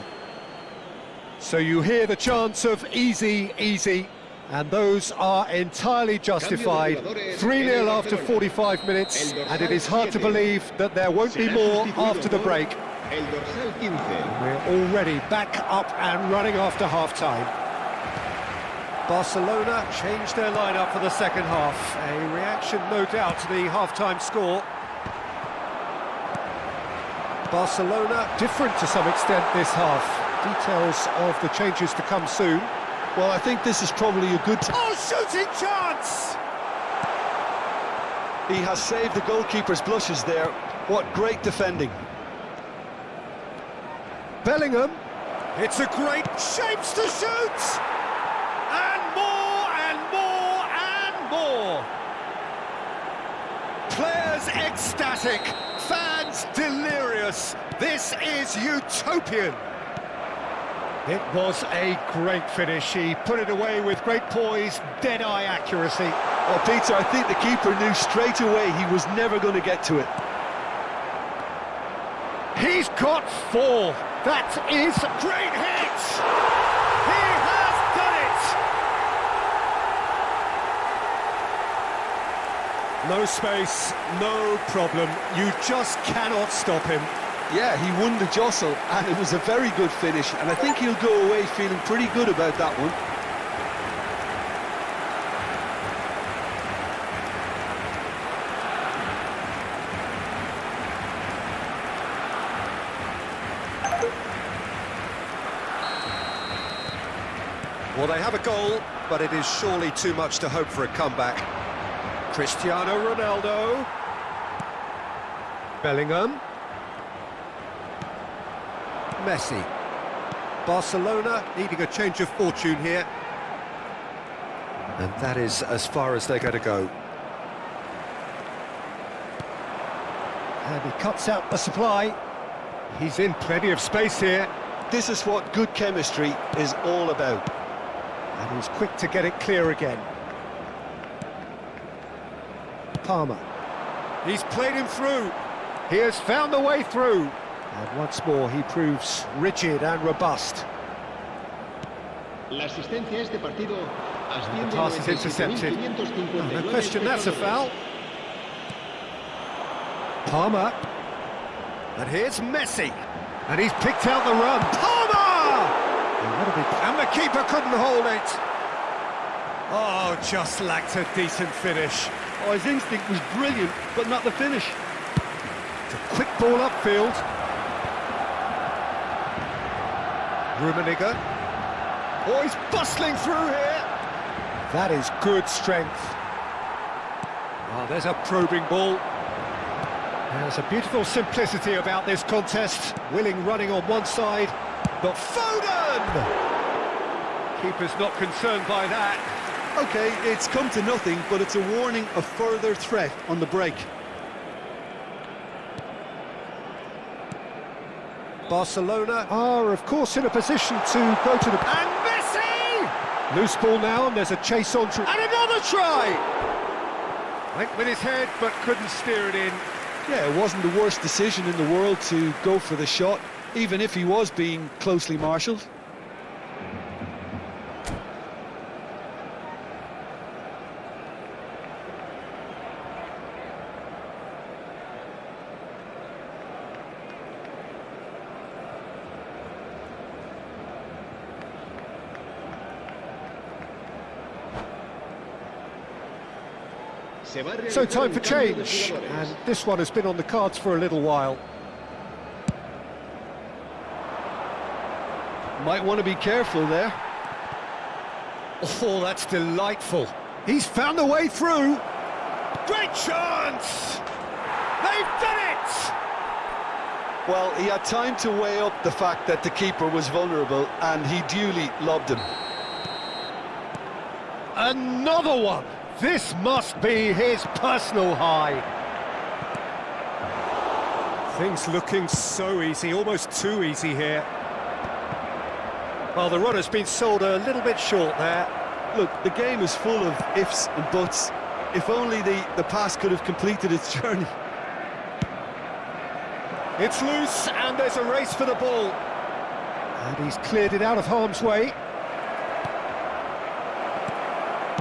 I: So you hear the chants of easy, easy, and those are entirely justified. 3-0 after 45 minutes, and it is hard to believe that there won't be more after the break. We're already back up and running after half-time. Barcelona changed their lineup for the second half. A reaction, no doubt, to the half-time score. Barcelona different to some extent this half. Details of the changes to come soon.
J: Well, I think this is probably a good...
I: Oh, shooting chance!
J: He has saved the goalkeeper's blushes there. What great defending.
I: Bellingham, it's a great shapes to shoot! And more, and more, and more! Players ecstatic, fans delirious. This is utopian. It was a great finish. He put it away with great poise, dead-eye accuracy.
J: Well, Peter, I think the keeper knew straight away he was never going to get to it.
I: He's got 4. That is a great hit! He has done it! No space, no problem. You just cannot stop him.
J: Yeah, he won the jostle, and it was a very good finish, and I think he'll go away feeling pretty good about that one.
I: Well, they have a goal, but it is surely too much to hope for a comeback. Cristiano Ronaldo. Bellingham. Messi. Barcelona needing a change of fortune here. And that is as far as they're going to go. And he cuts out the supply. He's in plenty of space here.
J: This is what good chemistry is all about.
I: And he's quick to get it clear again. Palmer. He's played him through. He has found the way through. And once more, he proves rigid and robust.
K: La asistencia a este partido
I: The pass is intercepted. Oh, no question, that's a foul. Palmer. And here's Messi. And he's picked out the run. Palmer! And the keeper couldn't hold it. Oh, just lacked a decent finish.
J: Oh, his instinct was brilliant, but not the finish.
I: It's a quick ball upfield. Rummenigge. Oh, he's bustling through here. That is good strength. Oh, there's a probing ball. There's a beautiful simplicity about this contest. Willing running on one side, but Foden! Keeper's not concerned by that.
J: Okay, it's come to nothing, but it's a warning of further threat on the break.
I: Barcelona are, of course, in a position to go to the... And Messi! Loose ball now, and there's a chase on through... And another try! Went with his head, but couldn't steer it in.
J: Yeah, it wasn't the worst decision in the world to go for the shot, even if he was being closely marshalled.
I: So time for change, and this one has been on the cards for a little while.
J: Might want to be careful there.
I: Oh, that's delightful. He's found a way through. Great chance! They've done it!
J: Well, he had time to weigh up the fact that the keeper was vulnerable, and he duly lobbed him.
I: Another one! This must be his personal high. Things looking so easy, almost too easy here. Well, the runner's been sold a little bit short there.
J: Look, the game is full of ifs and buts. If only the pass could have completed its journey.
I: It's loose, and there's a race for the ball. And he's cleared it out of harm's way.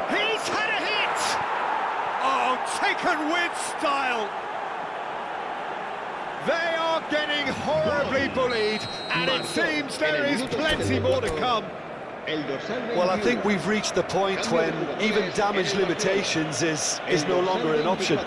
I: He's had a hit! Oh, taken with style! They are getting horribly bullied, and it seems there is plenty more to come.
J: Well, I think we've reached the point when even damage limitations is no longer an option.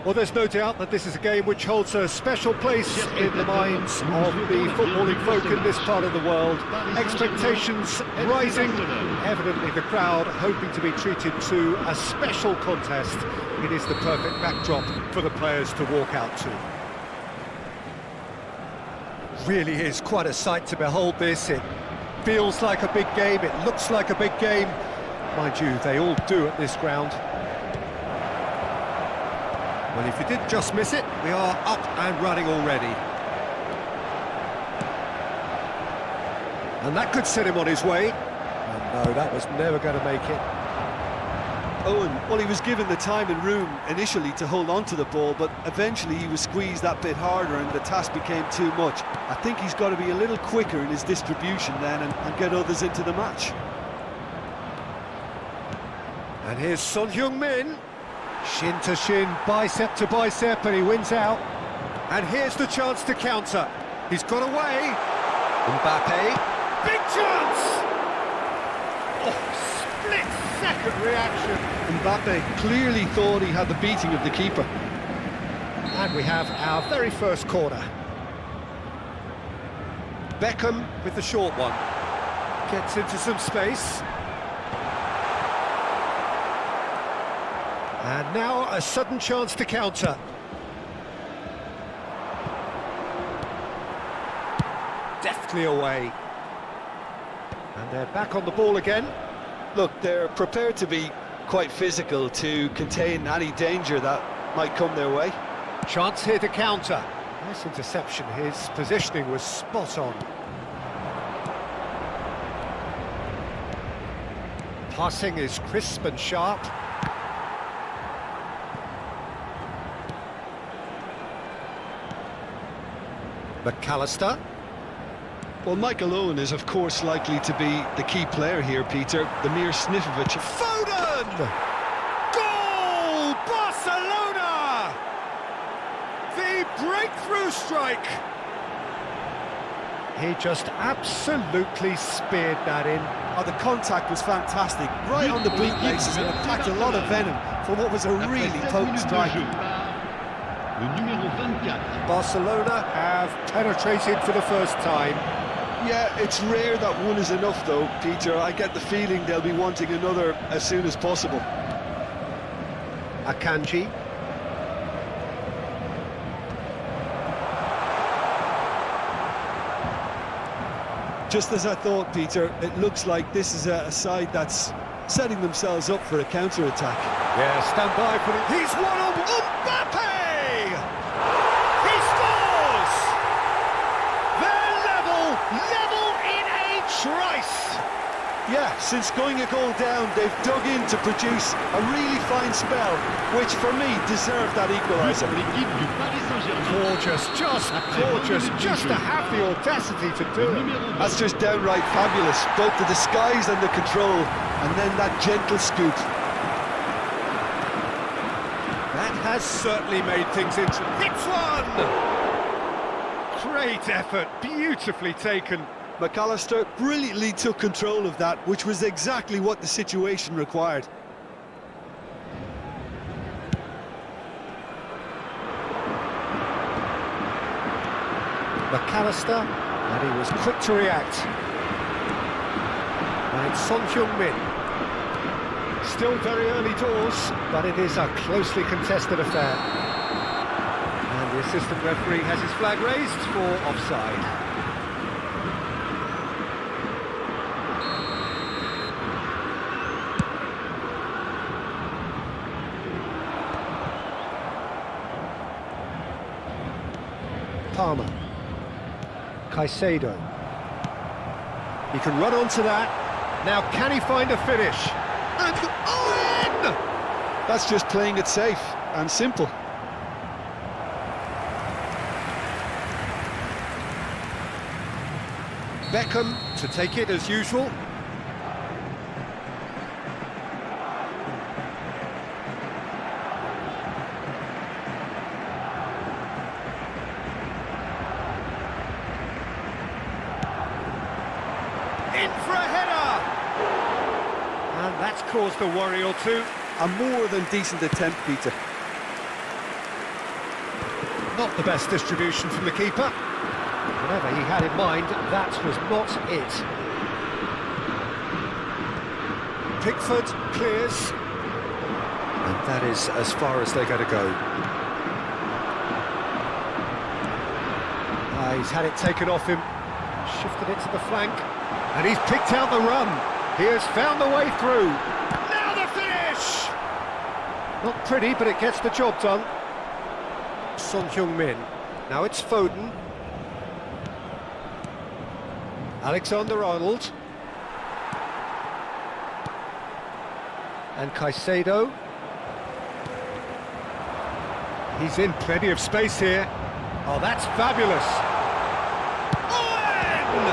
I: Well, there's no doubt that this is a game which holds a special place in the minds of the footballing folk in this part of the world. Expectations rising, evidently the crowd hoping to be treated to a special contest. It is the perfect backdrop for the players to walk out to. Really is quite a sight to behold this. It feels like a big game, it looks like a big game. Mind you, they all do at this ground. Well, if you did just miss it, we are up and running already. And that could set him on his way. And no, that was never going to make it.
J: Owen, well, he was given the time and room initially to hold on to the ball, but eventually he was squeezed that bit harder and the task became too much. I think he's got to be a little quicker in his distribution then and get others into the match.
I: And here's Son Heung-min. Shin to shin, bicep to bicep, and he wins out. And here's the chance to counter. He's got away. Mbappe. Big chance! Oh, split-second reaction.
J: Mbappe clearly thought he had the beating of the keeper.
I: And we have our very first corner. Beckham with the short one. Gets into some space. And now a sudden chance to counter. Deftly away. And they're back on the ball again.
J: Look, they're prepared to be quite physical to contain any danger that might come their way.
I: Chance here to counter. Nice interception. His positioning was spot on. Passing is crisp and sharp. McAllister.
J: Well, Michael Owen is, of course, likely to be the key player here, Peter. The mere sniff of it.
I: Foden! Goal! Barcelona! The breakthrough strike! He just absolutely speared that in.
J: Oh, the contact was fantastic. Right on the bootlaces and it packed a lot of venom for what was a really potent strike.
I: Barcelona have penetrated for the first time.
J: Yeah, it's rare that one is enough though, Peter. I get the feeling they'll be wanting another as soon as possible.
I: Akanji.
J: Just as I thought, Peter, it looks like this is a side that's setting themselves up for a counter-attack.
I: Yeah, stand by for it. He's one on Mbappe! He scores! They're level in a trice!
J: Yeah, since going a goal down, they've dug in to produce a really fine spell, which for me deserved that equaliser.
I: Gorgeous, just gorgeous, just to have the audacity to do it.
J: That's just downright fabulous, both the disguise and the control, and then that gentle scoop.
I: That has certainly made things interesting. Hits one! Great effort, beautifully taken.
J: McAllister brilliantly took control of that, which was exactly what the situation required.
I: McAllister, and he was quick to react. And it's Son Heung-min. Still very early doors, but it is a closely contested affair. And the assistant referee has his flag raised for offside. Palmer. Caicedo. He can run onto that. Now can he find a finish? And Owen!
J: That's just playing it safe and simple.
I: Beckham to take it as usual. In for a header! And that's caused a worry or two.
J: A more than decent attempt, Peter.
I: Not the best distribution from the keeper. Whatever he had in mind, that was not it. Pickford clears. And that is as far as they're going to go. He's had it taken off him. Shifted it to the flank. And he's picked out the run. He has found the way through. Now the finish! Not pretty, but it gets the job done. Son Heung-min. Now it's Foden. Alexander-Arnold. And Caicedo. He's in plenty of space here. Oh, that's fabulous. Owen!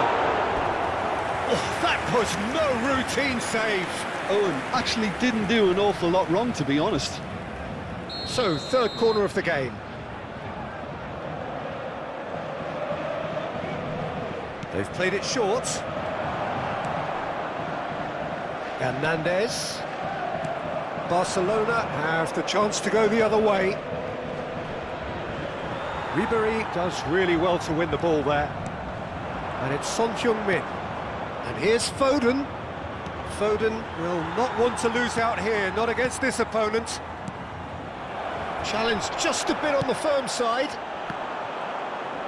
I: Oh, that was no routine save.
J: Owen actually didn't do an awful lot wrong, to be honest.
I: So, third corner of the game. They've played it short. Hernandez. Barcelona have the chance to go the other way. Ribéry does really well to win the ball there. And it's Son Heung-min. And here's Foden. Foden will not want to lose out here, not against this opponent. Challenge just a bit on the firm side.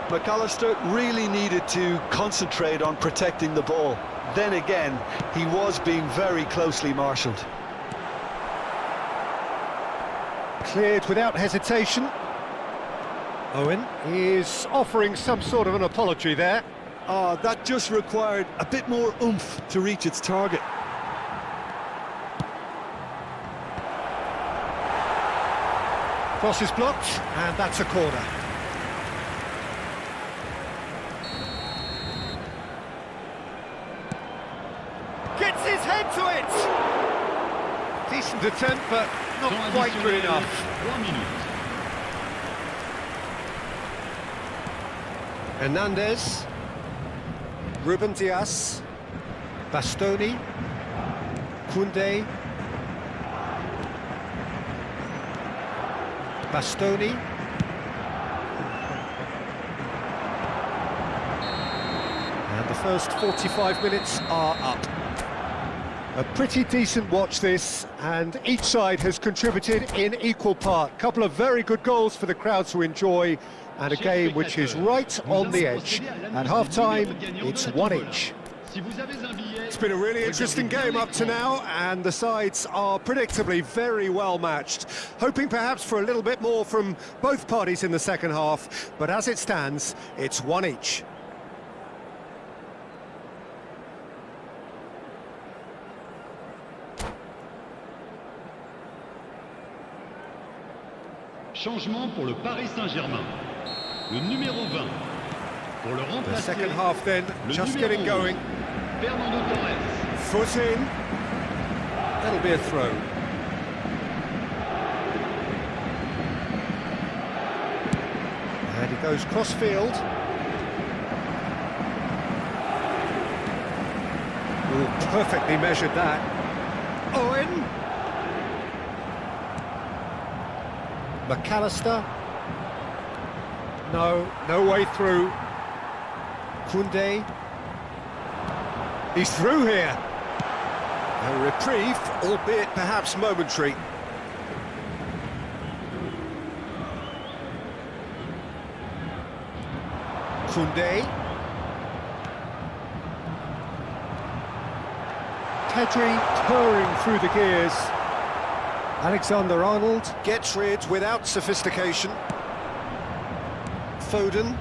J: McAllister really needed to concentrate on protecting the ball. Then again, he was being very closely marshalled.
I: Cleared without hesitation. Owen is offering some sort of an apology there.
J: That just required a bit more oomph to reach its target.
I: Cross is blocked, and that's a corner. Gets his head to it! Decent attempt, but not quite good enough.
K: 3 minutes.
I: Hernandez, Ruben Diaz, Bastoni, Koundé, Bastoni, and the first 45 minutes are up. A pretty decent watch this, and each side has contributed in equal part. Couple of very good goals for the crowd to enjoy, and a game which is right on the edge. At half-time, it's 1 each. It's been a really interesting game up to now, and the sides are predictably very well matched. Hoping perhaps for a little bit more from both parties in the second half, but as it stands, it's 1 each.
K: Changement pour le Paris Saint-Germain. Le numéro 20. Pour le
I: The
K: remplacer,
I: second half then,
K: le
I: just
K: numéro
I: getting
K: 11,
I: going.
K: Fernando Torres.
I: Foot in. That'll be a throw. And he goes cross-field. Oh, perfectly measured that. Owen. McAllister. No way through. Koundé. He's through here. A reprieve, albeit perhaps momentary. Koundé. Pedri purring through the gears. Alexander-Arnold gets rid without sophistication. Foden.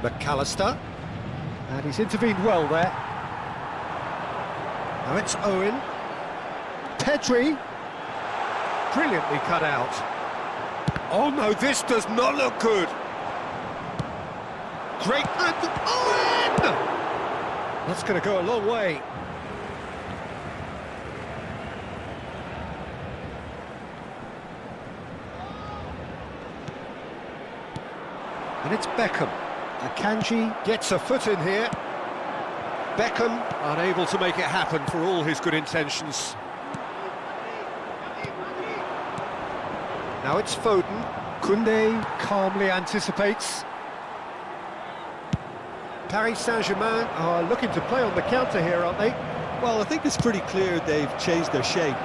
I: McAllister. And he's intervened well there. Now it's Owen. Pedri. Brilliantly cut out. Oh no, this does not look good. Great. And Owen! That's going to go a long way. And it's Beckham. Akanji gets a foot in here. Beckham unable to make it happen for all his good intentions. Now it's Foden. Koundé calmly anticipates. Paris Saint-Germain are looking to play on the counter here, aren't they?
J: Well, I think it's pretty clear they've changed their shape,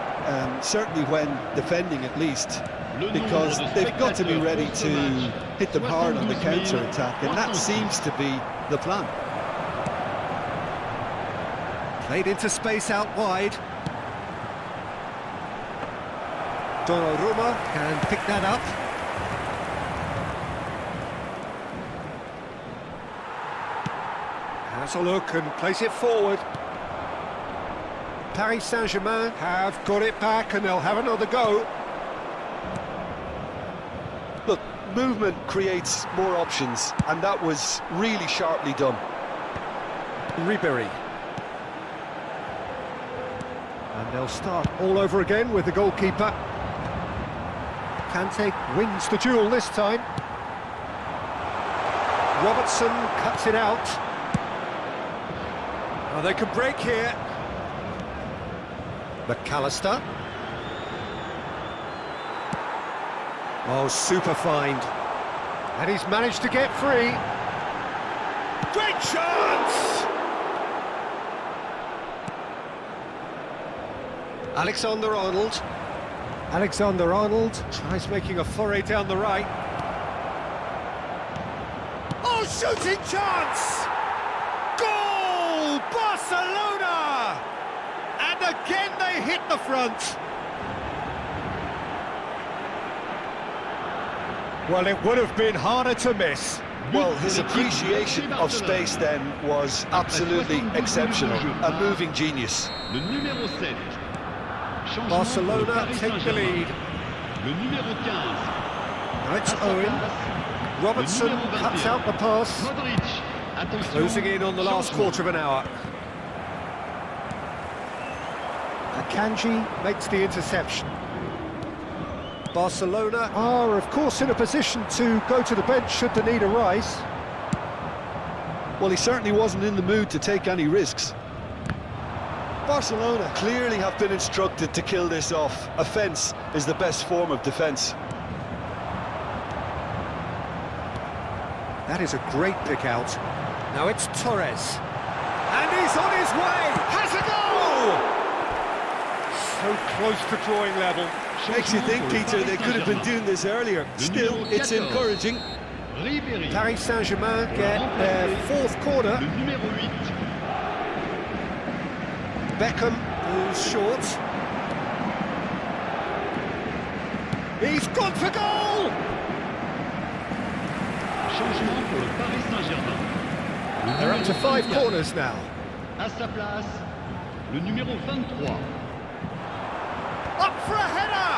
J: certainly when defending at least, because they've got to be ready to hit them hard on the counter-attack, and that seems to be the plan.
I: Played into space out wide. Donnarumma can pick that up. Has a look and place it forward. Paris Saint-Germain have got it back and they'll have another go.
J: Look, movement creates more options, and that was really sharply done.
I: Ribéry. And they'll start all over again with the goalkeeper. Kante wins the duel this time. Robertson cuts it out. Oh, they can break here. McAllister. Oh, super find. And he's managed to get free. Great chance! Alexander-Arnold. Alexander-Arnold tries making a foray down the right. Oh, shooting chance! Goal! Barcelona! And again they hit the front. Well, it would have been harder to miss.
J: Well, his appreciation of space then was absolutely exceptional. A moving genius.
K: Le numéro 7. Changement
I: Barcelona
K: pour le Paris
I: take the
K: Saint-Germain.
I: lead.
K: Le numéro 15.
I: Now it's
K: À sa
I: Owen.
K: place,
I: Robertson
K: le numéro
I: cuts
K: 21.
I: out the pass.
K: Modric. Attention.
I: Closing in on the last
K: Changement.
I: quarter of an hour. Akanji makes the interception. Barcelona are, of course, in a position to go to the bench should the need arise.
J: Well, he certainly wasn't in the mood to take any risks. Barcelona clearly have been instructed to kill this off. Offence is the best form of defence.
I: That is a great pick out. Now it's Torres. And he's on his way! Has a goal! So close to drawing level.
J: Makes you think, Peter, they could have been doing this earlier. Still, it's encouraging.
K: Ribéry.
I: Paris Saint-Germain get their fourth corner.
K: Le numéro 8.
I: Beckham, who's short. He's gone for goal!
K: Changement pour le Paris Saint-Germain. Le
I: They're up to
K: numéro
I: 5
K: 24.
I: corners now.
K: À sa place, le numéro 23.
I: Up for a header!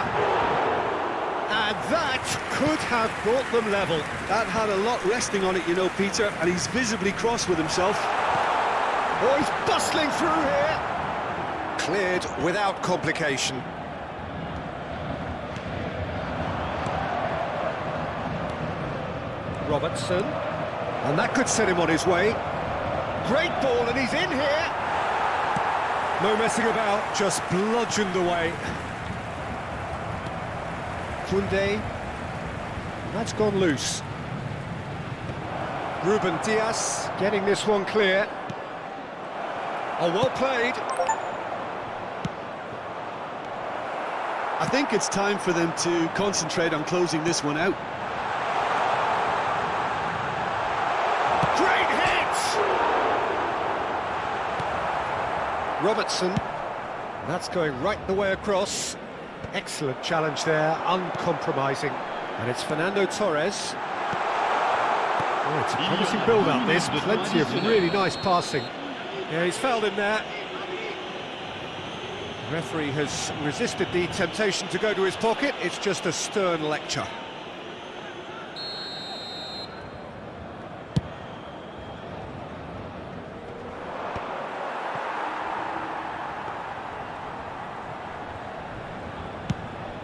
I: And that could have brought them level.
J: That had a lot resting on it, you know, Peter, and he's visibly cross with himself.
I: Oh, he's bustling through here. Cleared without complication. Robertson. And that could set him on his way. Great ball, and he's in here. No messing about, just bludgeoned away. Koundé. That's gone loose. Ruben Diaz getting this one clear. Oh, well played.
J: I think it's time for them to concentrate on closing this one out.
I: Great hit! Robertson. That's going right the way across. Excellent challenge there, uncompromising. And it's Fernando Torres. Oh, it's a promising build-up, this. Plenty of really nice passing. Yeah, he's fouled him there. The referee has resisted the temptation to go to his pocket. It's just a stern lecture.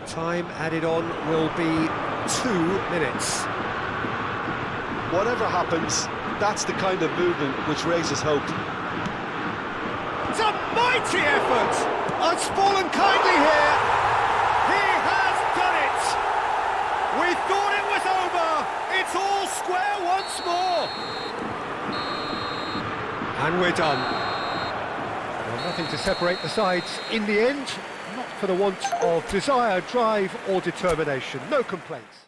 I: Time added on will be 2 minutes.
J: Whatever happens, that's the kind of movement which raises hope.
I: It's a mighty effort! It's fallen kindly here. He has done it! We thought it was over. It's all square once more. And we're done. Well, nothing to separate the sides in the end. Not for the want of desire, drive or determination. No complaints.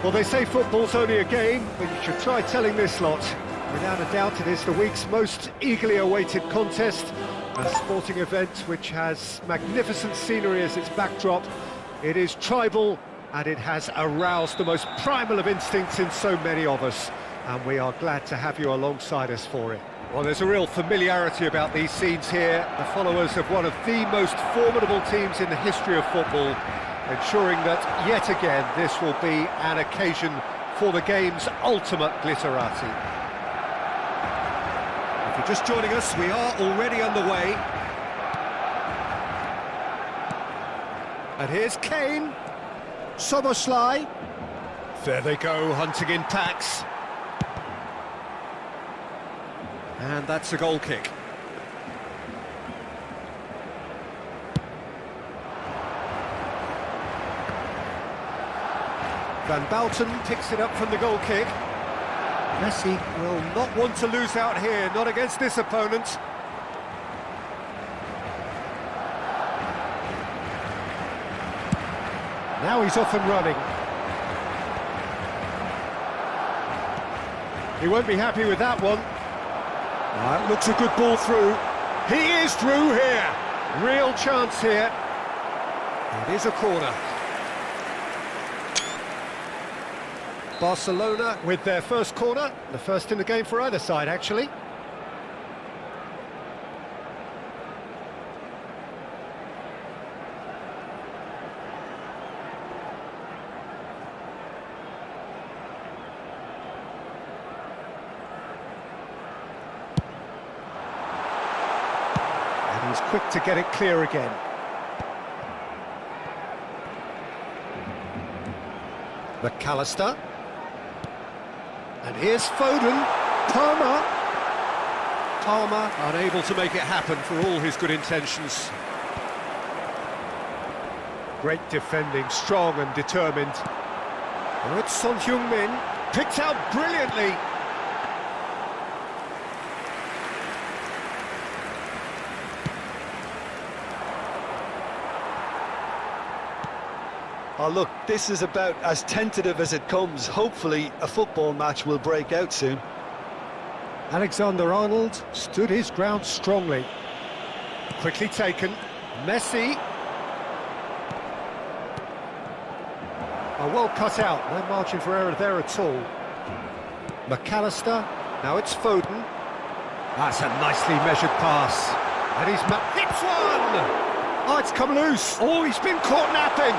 I: Well, they say football's only a game, but you should try telling this lot. Without a doubt, it is the week's most eagerly awaited contest, a sporting event which has magnificent scenery as its backdrop. It is tribal, and it has aroused the most primal of instincts in so many of us, and we are glad to have you alongside us for it. Well, there's a real familiarity about these scenes here, the followers of one of the most formidable teams in the history of football, ensuring that, yet again, this will be an occasion for the game's ultimate glitterati. If you're just joining us, we are already underway. And here's Kane. Soboslai. There they go, hunting in packs. And that's a goal kick. Van Bouten picks it up from the goal kick. Messi will not want to lose out here, not against this opponent. Now he's off and running. He won't be happy with that one. That looks a good ball through. He is through here. Real chance here. It is a corner. Barcelona with their first corner, the first in the game for either side, actually. And he's quick to get it clear again. McAllister. And here's Foden. Palmer unable to make it happen for all his good intentions. Great defending, strong and determined. Oh, it's Son Heung-min, picked out brilliantly.
J: Oh look, this is about as tentative as it comes. Hopefully a football match will break out soon.
I: Alexander-Arnold stood his ground strongly. Quickly taken. Messi. Oh, well cut out. No margin for error there at all. McAllister. Now it's Foden. That's a nicely measured pass. And he's hits one! Oh, it's come loose. Oh, he's been caught napping.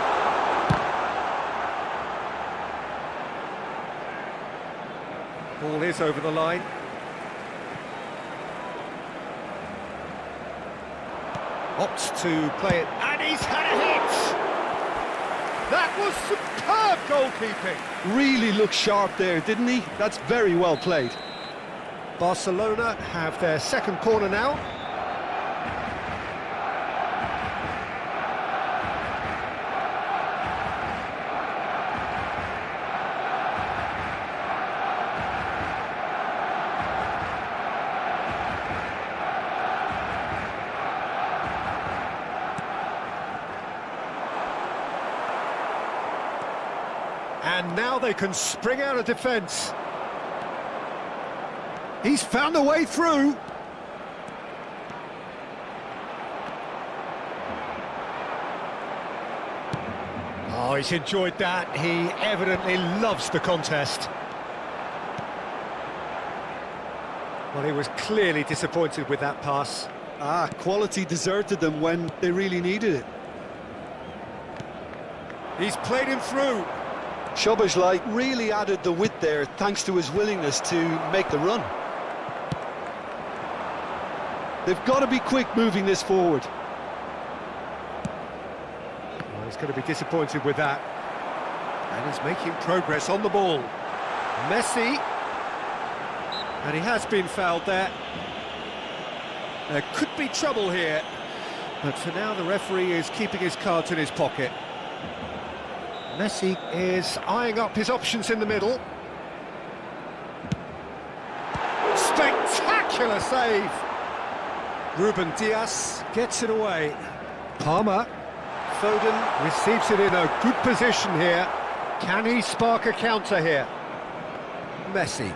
I: Ball is over the line. Opts to play it, and he's had a hit! That was superb goalkeeping!
J: Really looked sharp there, didn't he? That's very well played.
I: Barcelona have their second corner now. And now they can spring out of defence. He's found a way through. Oh, he's enjoyed that. He evidently loves the contest. Well, he was clearly disappointed with that pass.
J: Quality deserted them when they really needed it.
I: He's played him through.
J: Szoboszlai really added the width there thanks to his willingness to make the run. They've got to be quick moving this forward.
I: Well, he's going to be disappointed with that. And he's making progress on the ball. Messi. And he has been fouled there. There could be trouble here. But for now, the referee is keeping his cards in his pocket. Messi is eyeing up his options in the middle. Spectacular save! Ruben Dias gets it away. Palmer. Foden receives it in a good position here. Can he spark a counter here? Messi.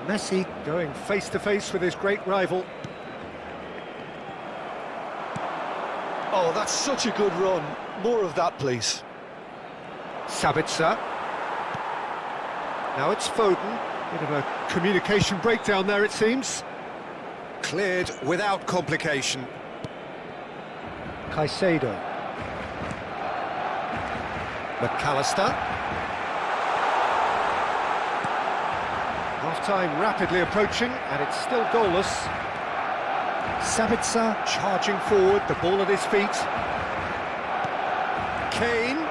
I: Messi going face-to-face with his great rival.
J: Oh, that's such a good run. More of that, please.
I: Sabitzer. Now it's Foden. Bit of a communication breakdown there, it seems. Cleared without complication. Caicedo. McAllister. Half-time rapidly approaching, and it's still goalless. Sabitzer charging forward, the ball at his feet. Kane.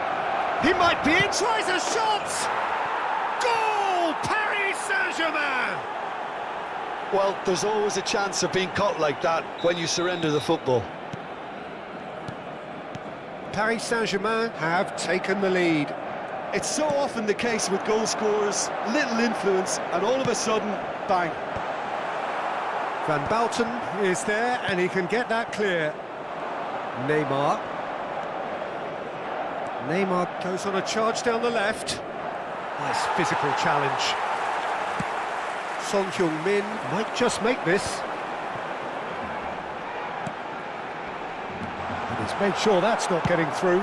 I: He might be in, tries a shot! Goal! Paris Saint-Germain!
J: Well, there's always a chance of being caught like that when you surrender the football.
I: Paris Saint-Germain have taken the lead.
J: It's so often the case with goal scorers, little influence, and all of a sudden, bang.
I: Van Bouten is there, and he can get that clear. Neymar. Neymar goes on a charge down the left. Nice physical challenge. Son Heung-min might just make this. And he's made sure that's not getting through.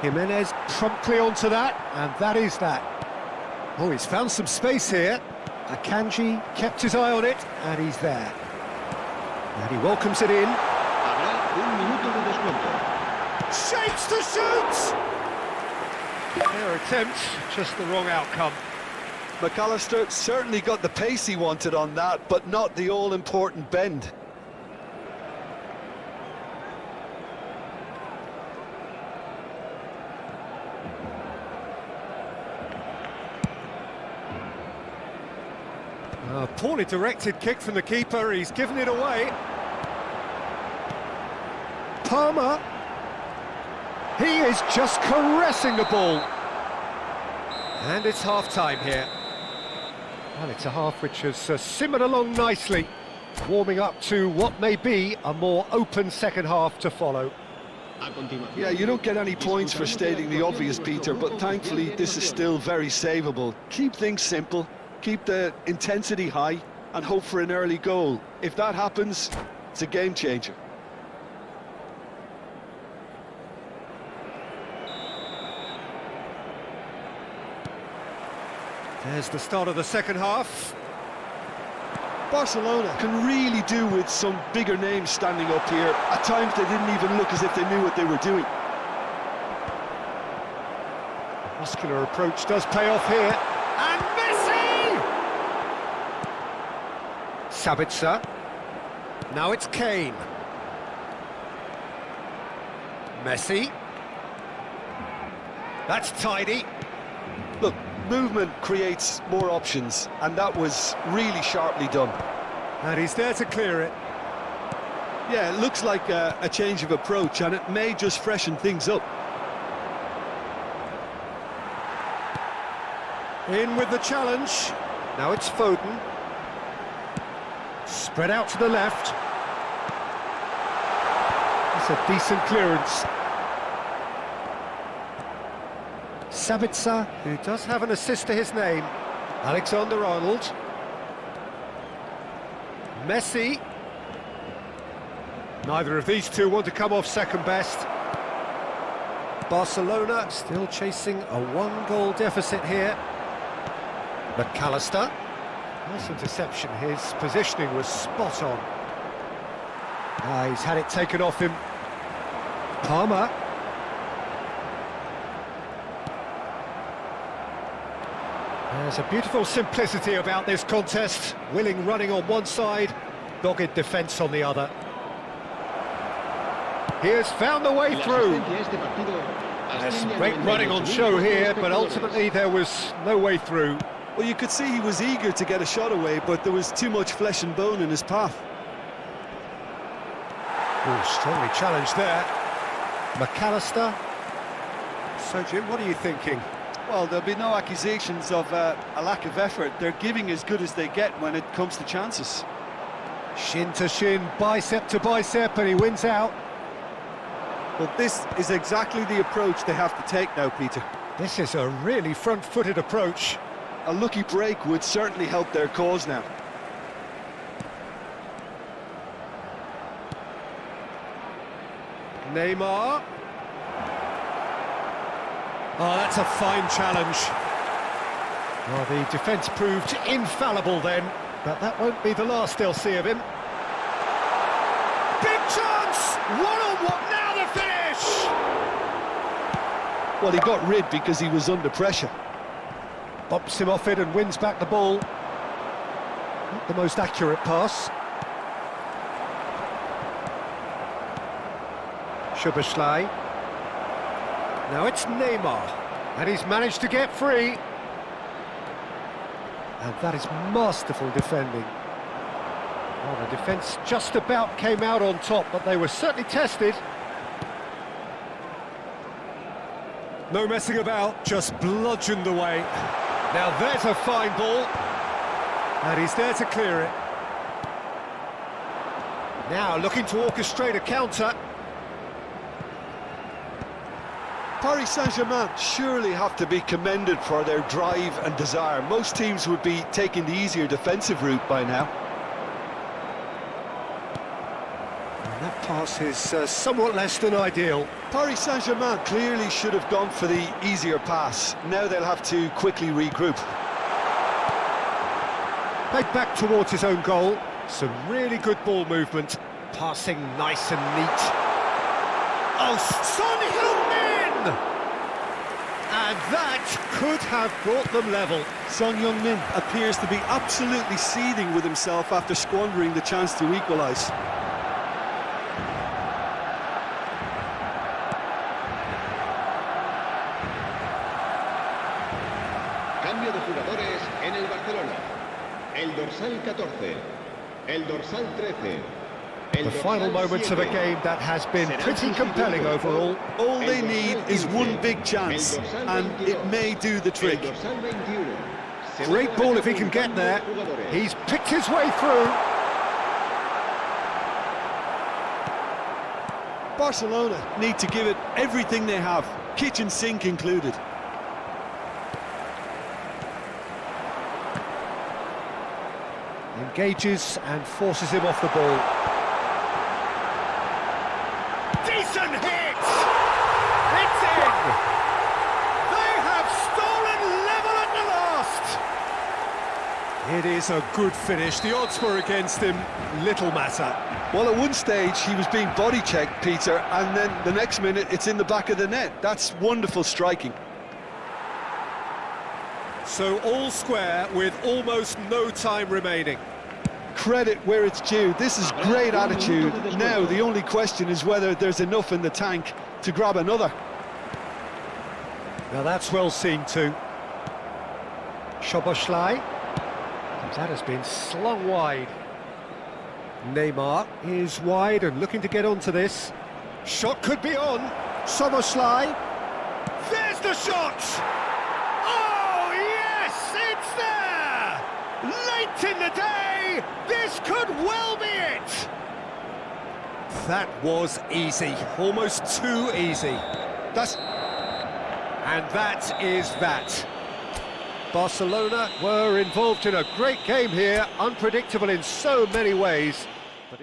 I: Jimenez promptly onto that, and that is that. Oh, he's found some space here. Akanji kept his eye on it, and he's there. And he welcomes it in.
K: Habrá un minuto de descuento.
I: Shapes to shoot! Their attempt, just the wrong outcome.
J: McAllister certainly got the pace he wanted on that, but not the all-important bend.
I: A poorly directed kick from the keeper, he's given it away. Palmer. He is just caressing the ball. And it's half-time here. Well, it's a half which has simmered along nicely, warming up to what may be a more open second half to follow.
J: Yeah, you don't get any points for stating the obvious, Peter, but thankfully this is still very savable. Keep things simple, keep the intensity high, and hope for an early goal. If that happens, it's a game changer.
I: There's the start of the second half.
J: Barcelona can really do with some bigger names standing up here. At times they didn't even look as if they knew what they were doing.
I: Muscular approach does pay off here. And Messi! Sabitzer. Now it's Kane. Messi. That's tidy.
J: Look, movement creates more options, and that was really sharply done.
I: And he's there to clear it.
J: Yeah, it looks like a change of approach, and it may just freshen things up.
I: In with the challenge. Now it's Foden. Spread out to the left. That's a decent clearance. Sabitzer, who does have an assist to his name. Alexander-Arnold. Messi. Neither of these two want to come off second best. Barcelona still chasing a one-goal deficit here. McAllister. Nice interception, his positioning was spot on. He's had it taken off him. Palmer. There's a beautiful simplicity about this contest. Willing running on one side, dogged defence on the other. He has found the way through. There's some great running on show here, but ultimately there was no way through.
J: Well, you could see he was eager to get a shot away, but there was too much flesh and bone in his path.
I: Oh, strongly challenged there. McAllister. So, Jim, what are you thinking?
J: Well, there'll be no accusations of a lack of effort. They're giving as good as they get when it comes to chances.
I: Shin to shin, bicep to bicep, and he wins out.
J: Well, this is exactly the approach they have to take now, Peter.
I: This is a really front-footed approach.
J: A lucky break would certainly help their cause now.
I: Neymar. Oh, that's a fine challenge. Well, the defence proved infallible then, but that won't be the last they'll see of him. Big chance! One-on-one, now the finish!
J: Well, he got rid because he was under pressure.
I: Bumps him off it and wins back the ball. Not the most accurate pass. Szoboszlai. Now it's Neymar, and he's managed to get free. And that is masterful defending. Well, the defence just about came out on top, but they were certainly tested. No messing about, just bludgeoned away. Now there's a fine ball. And he's there to clear it. Now looking to orchestrate a counter.
J: Paris Saint-Germain surely have to be commended for their drive and desire. Most teams would be taking the easier defensive route by now.
I: And that pass is somewhat less than ideal.
J: Paris Saint-Germain clearly should have gone for the easier pass. Now they'll have to quickly regroup.
I: Played back towards his own goal. Some really good ball movement. Passing nice and neat. Oh, Son Heung-min! And that could have brought them level.
J: Son Heung-min appears to be absolutely seething with himself after squandering the chance to equalise.
K: Cambio de jugadores en el Barcelona. El dorsal 14. El dorsal 13.
I: The final moments of a game that has been pretty compelling overall.
J: All they need is one big chance, and it may do the trick.
I: Great ball if he can get there. He's picked his way through.
J: Barcelona need to give it everything they have, kitchen sink included.
I: Engages and forces him off the ball. Decent hit! It's in! They have stolen level at the last! It is a good finish. The odds were against him. Little matter.
J: Well, at one stage he was being body checked, Peter, and then the next minute it's in the back of the net. That's wonderful striking.
I: So all square with almost no time remaining.
J: Credit where it's due. This is great attitude. Now the only question is whether there's enough in the tank to grab another.
I: Now that's well seen too. Szoboszlai. That has been slung wide. Neymar is wide and looking to get onto this. Shot could be on. Szoboszlai. There's the shot! Oh yes, it's there! Late in the day, this could well be it! That was easy, almost too easy. And that is that. Barcelona were involved in a great game here, unpredictable in so many ways. But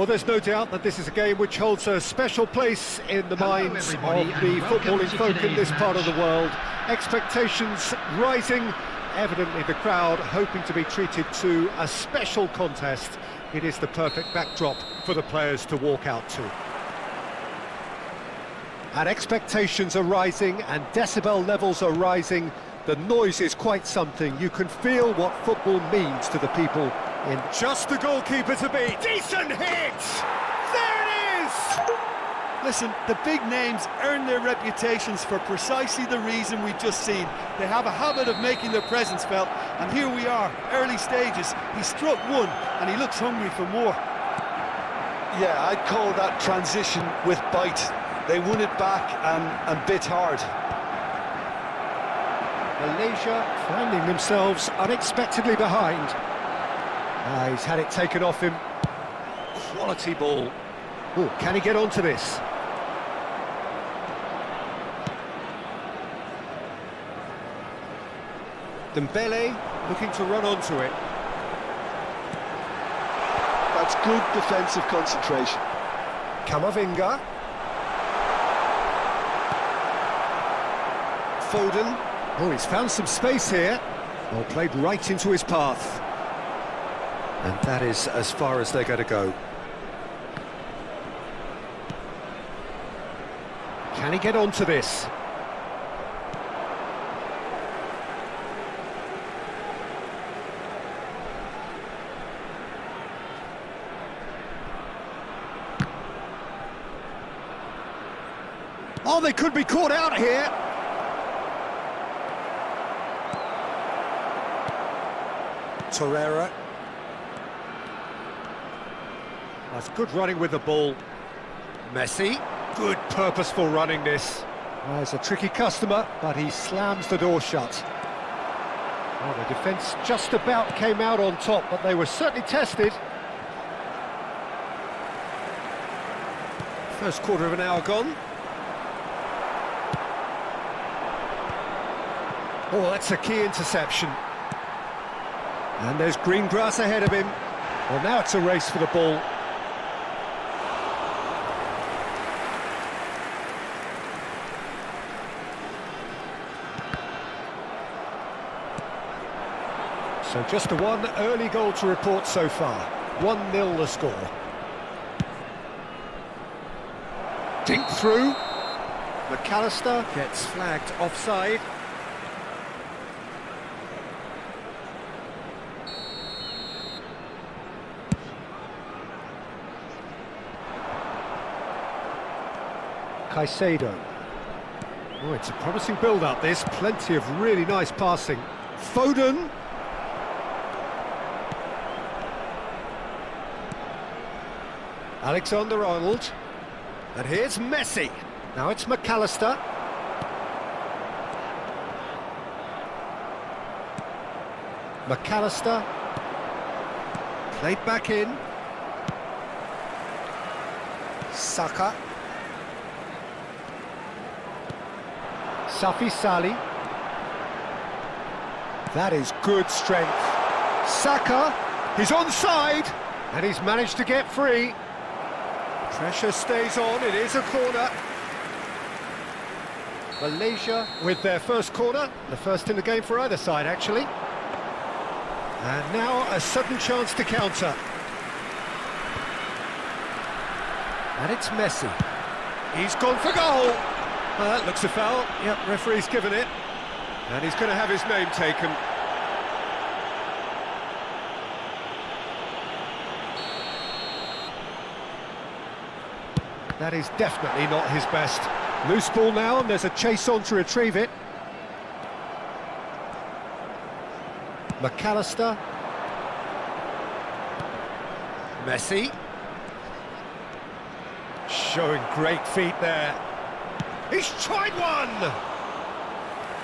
I: Well, there's no doubt that this is a game which holds a special place in the minds of the footballing folk in this part of the world. Expectations rising, evidently the crowd hoping to be treated to a special contest. It is the perfect backdrop for the players to walk out to. And expectations are rising and decibel levels are rising. The noise is quite something. You can feel what football means to the people in... Just the goalkeeper to beat. Decent hit! There it is!
J: Listen, the big names earn their reputations for precisely the reason we've just seen. They have a habit of making their presence felt, and here we are, early stages. He struck one, and he looks hungry for more. Yeah, I'd call that transition with bite. They won it back and bit hard.
I: Malaysia finding themselves unexpectedly behind. He's had it taken off him. Quality ball. Oh, can he get onto this? Dembele looking to run onto it.
J: That's good defensive concentration.
I: Camavinga. Foden. Oh, he's found some space here. Well, played right into his path. And that is as far as they're going to go. Can he get onto this? Oh, they could be caught out here. Torreira. That's good running with the ball. Messi. Good purposeful running this. Oh, he's a tricky customer, but he slams the door shut. Oh, the defence just about came out on top, but they were certainly tested. First quarter of an hour gone. Oh, that's a key interception. And there's green grass ahead of him. Well, now it's a race for the ball. So just the one early goal to report so far. 1-0 the score. Dink through. McAllister gets flagged offside. Caicedo. Oh, it's a promising build-up, this. Plenty of really nice passing. Foden. Alexander-Arnold. And here's Messi. Now it's McAllister. McAllister. Played back in. Saka. Safi Sali. That is good strength. Saka, he's onside, and he's managed to get free. Pressure stays on, it is a corner. Malaysia with their first corner, the first in the game for either side, actually. And now a sudden chance to counter. And it's Messi. He's gone for goal. Well, that looks a foul. Yep, referee's given it. And he's going to have his name taken. That is definitely not his best. Loose ball now, and there's a chase on to retrieve it. McAllister. Messi. Showing great feet there. He's tried one!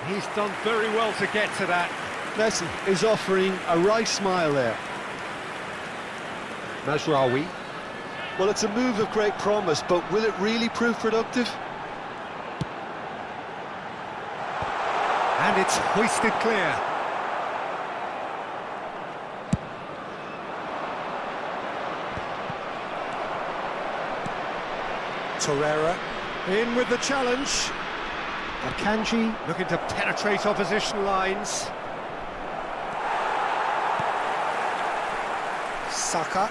I: He's done very well to get to that.
J: Messi is offering a right smile there.
I: Mazraoui.
J: Well, it's a move of great promise, but will it really prove productive?
I: And it's hoisted clear. Torreira in with the challenge. Akanji looking to penetrate opposition lines. Saka.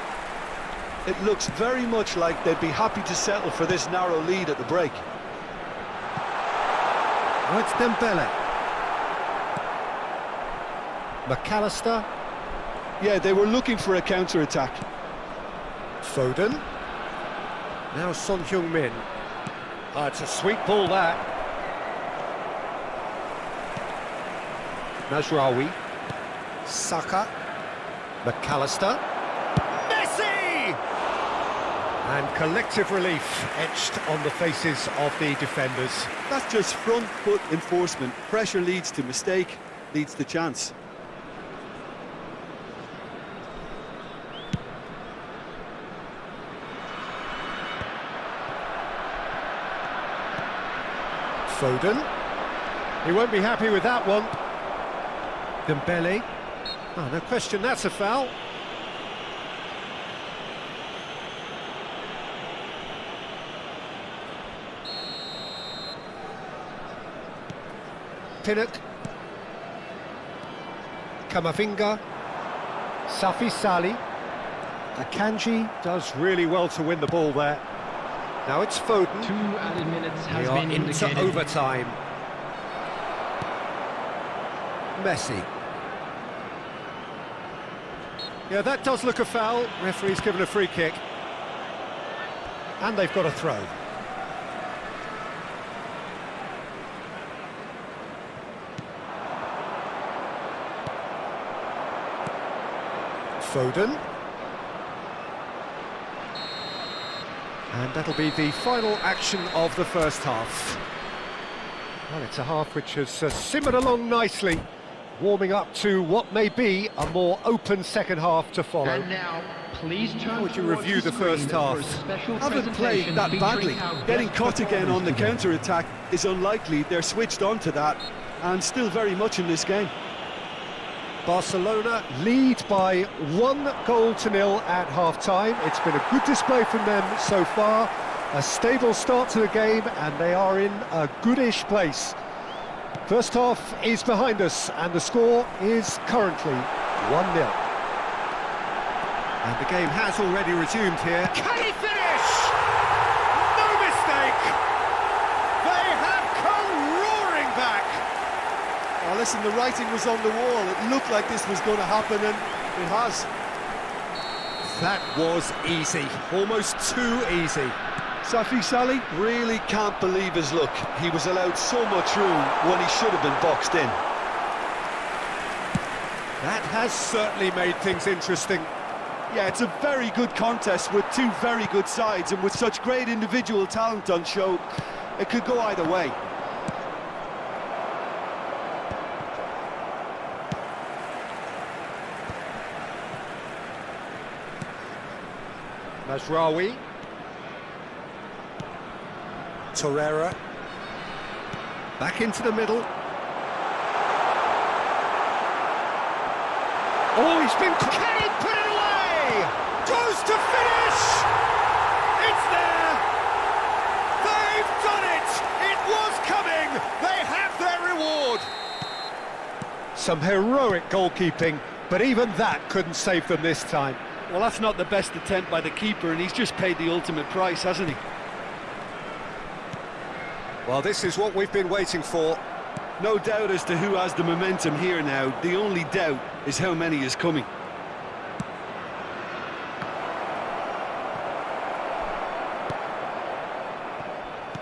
J: It looks very much like they'd be happy to settle for this narrow lead at the break.
I: Oh, it's Dembele. McAllister.
J: Yeah, they were looking for a counter-attack.
I: Foden. Now Son Heung-min. Oh, it's a sweet ball, that. Mazraoui. Saka. McAllister. Messi! And collective relief etched on the faces of the defenders.
J: That's just front foot enforcement. Pressure leads to mistake, leads to chance.
I: Foden. He won't be happy with that one. Dembele. Oh, no question, that's a foul. Pinnock. Kamavinga. Safi Sali. Akanji does really well to win the ball there. Now it's Foden.
F: 2 added minutes has
I: We are
F: been
I: into
F: indicated.
I: overtime. Messi. Yeah, that does look a foul. Referee's given a free kick. And they've got a throw. Foden. And that'll be the final action of the first half. Well, it's a half which has simmered along nicely, warming up to what may be a more open second half to follow.
F: And now, please turn
I: How would you
F: towards
I: review the first
F: screen for a
I: half?
F: special
J: Haven't played
F: presentation
J: that badly.
F: featuring our
J: Getting
F: best
J: caught again on the
F: performers today.
J: counter-attack is unlikely. They're switched on to that and still very much in this game.
I: Barcelona lead by 1-0 at half-time. It's been a good display from them so far. A stable start to the game, and they are in a goodish place. First half is behind us, and the score is currently 1-0. And the game has already resumed here. Can he finish? No mistake! They have come roaring back!
J: Oh, listen, the writing was on the wall. It looked like this was going to happen, and it has.
I: That was easy, almost too easy.
J: Safi Sali really can't believe his luck. He was allowed so much room when he should have been boxed in.
I: That has certainly made things interesting.
J: Yeah, it's a very good contest with two very good sides, and with such great individual talent on show, it could go either way.
I: Mazraoui. Torreira. Back into the middle. Oh, he's been... Can he put it away? Goes to finish! It's there! They've done it! It was coming! They have their reward! Some heroic goalkeeping, but even that couldn't save them this time.
J: Well, that's not the best attempt by the keeper, and he's just paid the ultimate price, hasn't he?
I: Well, this is what we've been waiting for.
J: No doubt as to who has the momentum here now. The only doubt is how many is coming.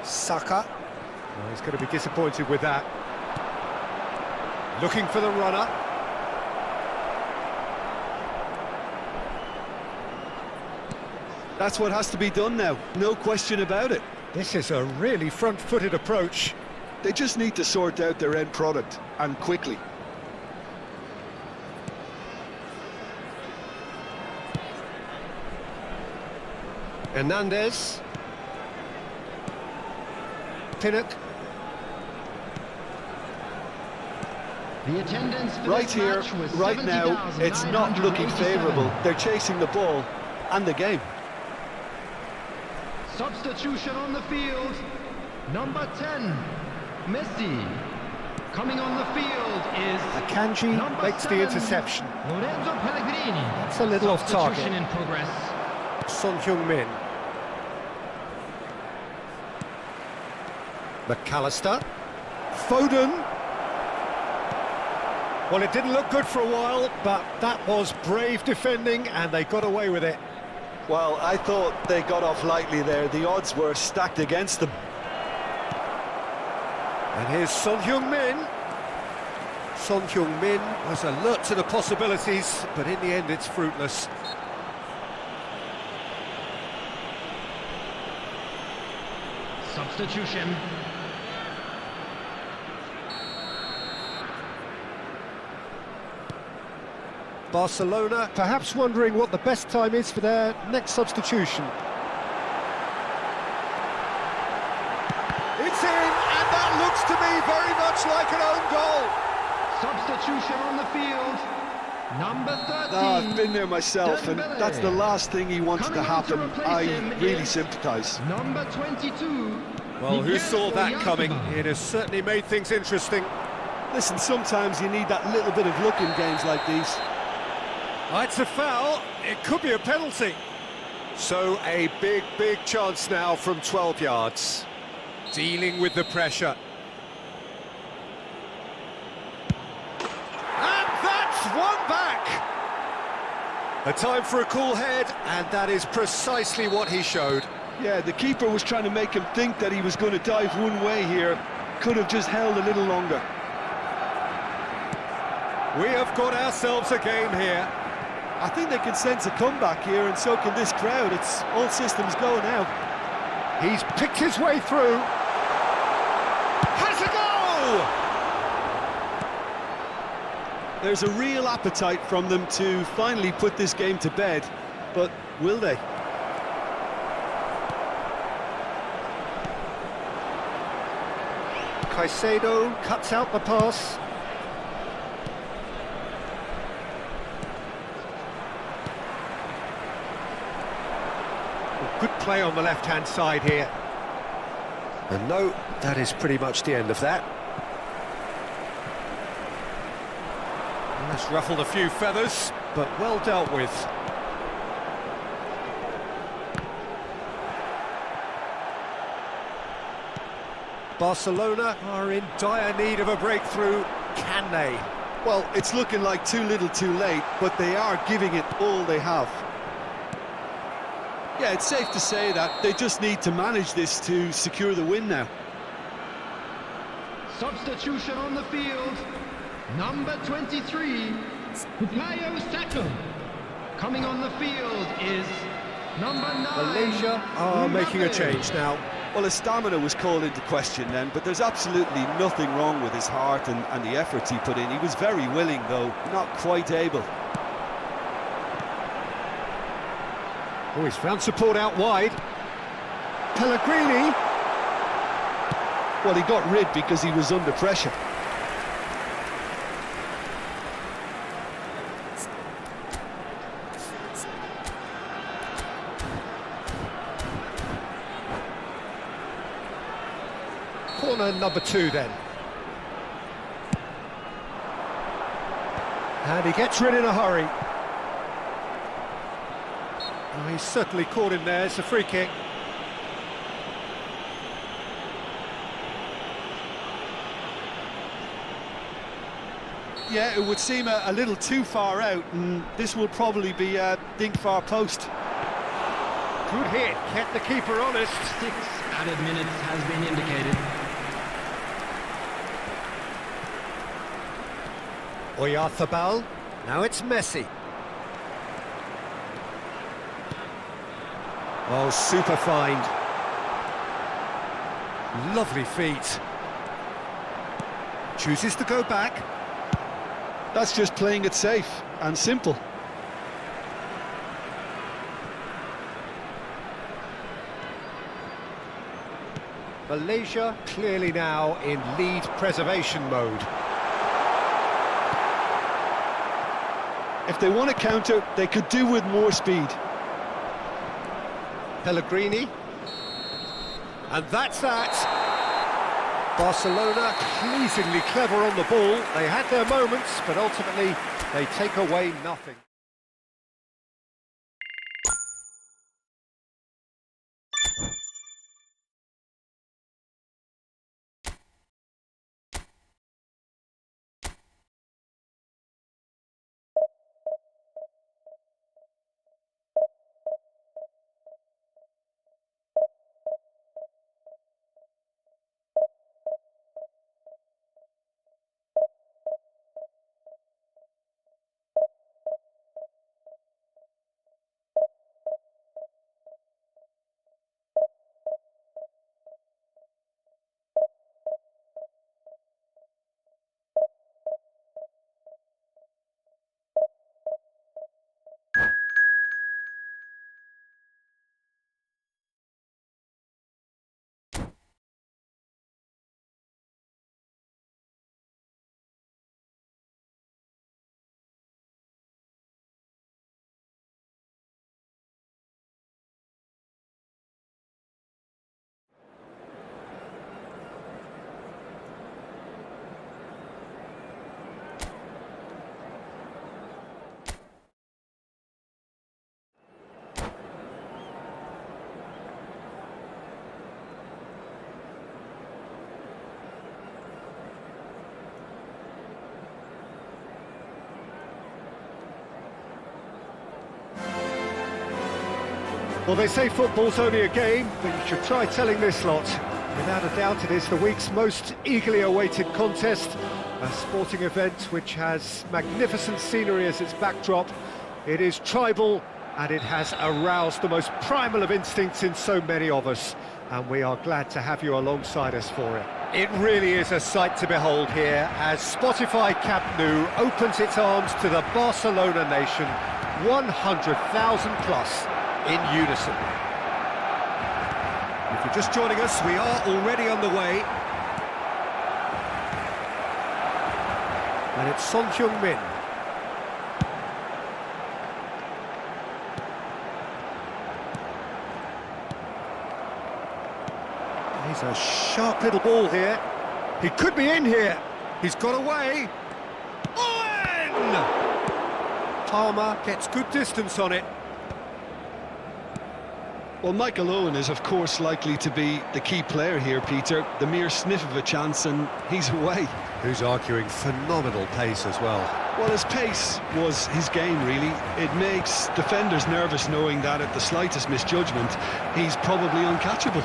I: Saka. Oh, he's going to be disappointed with that. Looking for the runner.
J: That's what has to be done now, no question about it.
I: This is a really front-footed approach.
J: They just need to sort out their end product, and quickly.
I: Hernandez. Pinnock.
F: The attendance for
J: Right
F: this
J: here,
F: match was
J: right now, it's not looking
F: 70,987.
J: favourable. They're chasing the ball and the game.
K: Substitution on the field. Number 10, Messi. Coming on the field is
I: Akanji makes the
K: 7,
I: interception.
K: Lorenzo Pellegrini.
I: It's a little off target.
K: Substitution in progress.
I: Son Heung-min. McAllister. Foden. Well, it didn't look good for a while, but that was brave defending, and they got away with it.
J: Well, I thought they got off lightly there. The odds were stacked against them.
I: And here's Son Heung-min. Son Heung-min was alert to the possibilities, but in the end it's fruitless.
K: Substitution.
I: Barcelona perhaps wondering what the best time is for their next substitution. It's in, and that looks to me very much like an own goal.
K: Substitution on the field. Number 13.
J: I've been there myself, and that's the last thing he wants to happen. I really sympathise.
K: Number 22.
I: Well, who saw that coming? It has certainly made things interesting.
J: Listen, sometimes you need that little bit of luck in games like these.
I: It's a foul. It could be a penalty. So a big chance now from 12 yards. Dealing with the pressure. And that's one back! A time for a cool head, and that is precisely what he showed.
J: Yeah, the keeper was trying to make him think that he was going to dive one way here. Could have just held a little longer.
I: We have got ourselves a game here.
J: I think they can sense a comeback here, and so can this crowd. It's all systems go now.
I: He's picked his way through. Has a goal!
J: There's a real appetite from them to finally put this game to bed, but will they?
I: Caicedo cuts out the pass. Good play on the left-hand side here. And no, that is pretty much the end of that. That's ruffled a few feathers, but well dealt with. Barcelona are in dire need of a breakthrough. Can they?
J: Well, it's looking like too little too late, but they are giving it all they have. Yeah, it's safe to say that they just need to manage this to secure the win now.
K: Substitution on the field. Number 23, Bukayo Saka. Coming on the field is number 9.
I: Malaysia are making a change now.
J: Well, his stamina was called into question then, but there's absolutely nothing wrong with his heart and the efforts he put in. He was very willing, though, not quite able.
I: Oh, he's found support out wide. Pellegrini.
J: Well, he got rid because he was under pressure.
I: Corner number 2 then. And he gets rid in a hurry. Oh, he's certainly caught him there. It's a free kick.
J: Yeah, it would seem a little too far out, and this will probably be a dink far post.
I: Good hit, kept the keeper honest.
K: 6 added minutes has been indicated.
I: Oyarzabal. Now it's Messi. Oh, super find. Lovely feet. Chooses to go back.
J: That's just playing it safe and simple.
I: Malaysia clearly now in lead preservation mode.
J: If they want to counter, they could do with more speed.
I: Pellegrini. And that's that. Barcelona pleasingly clever on the ball. They had their moments, but ultimately they take away nothing. Well, they say football's only a game, but you should try telling this lot. Without a doubt, it is the week's most eagerly awaited contest, a sporting event which has magnificent scenery as its backdrop. It is tribal, and it has aroused the most primal of instincts in so many of us, and we are glad to have you alongside us for it. It really is a sight to behold here as Spotify Camp Nou opens its arms to the Barcelona nation, 100,000 plus. In unison. If you're just joining us, we are already on the way. And it's Son Heung-min. He's a sharp little ball here. He could be in here. He's got away. Owen! Palmer gets good distance on it.
J: Well, Michael Owen is, of course, likely to be the key player here, Peter. The mere sniff of a chance and he's away.
I: Who's arguing phenomenal pace as well.
J: Well, his pace was his game, really. It makes defenders nervous knowing that at the slightest misjudgment, he's probably uncatchable.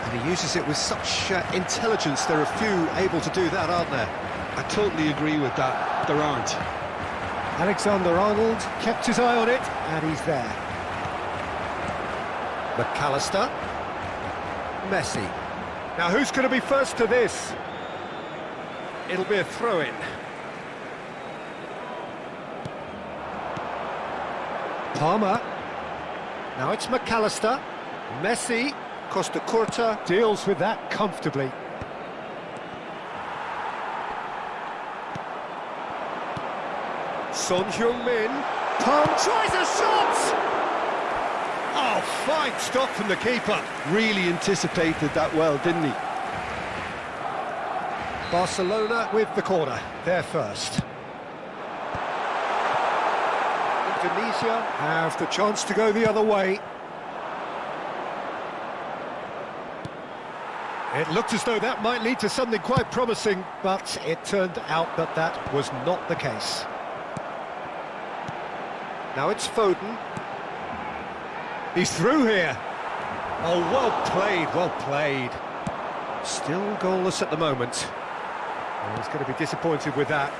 I: And he uses it with such intelligence. There are few able to do that, aren't there?
J: I totally agree with that. There aren't.
I: Alexander-Arnold kept his eye on it, and he's there. McAllister. Messi. Now who's going to be first to this? It'll be a throw-in. Palmer. Now it's McAllister. Messi. Costa Curta deals with that comfortably. Son Heung-min. Palm tries a shot! Oh, fine stop from the keeper.
J: Really anticipated that well, didn't he?
I: Barcelona with the corner. They're first. Indonesia have the chance to go the other way. It looked as though that might lead to something quite promising, but it turned out that that was not the case. Now it's Foden. He's through here. Oh, well played, well played. Still goalless at the moment. Oh, he's going to be disappointed with that.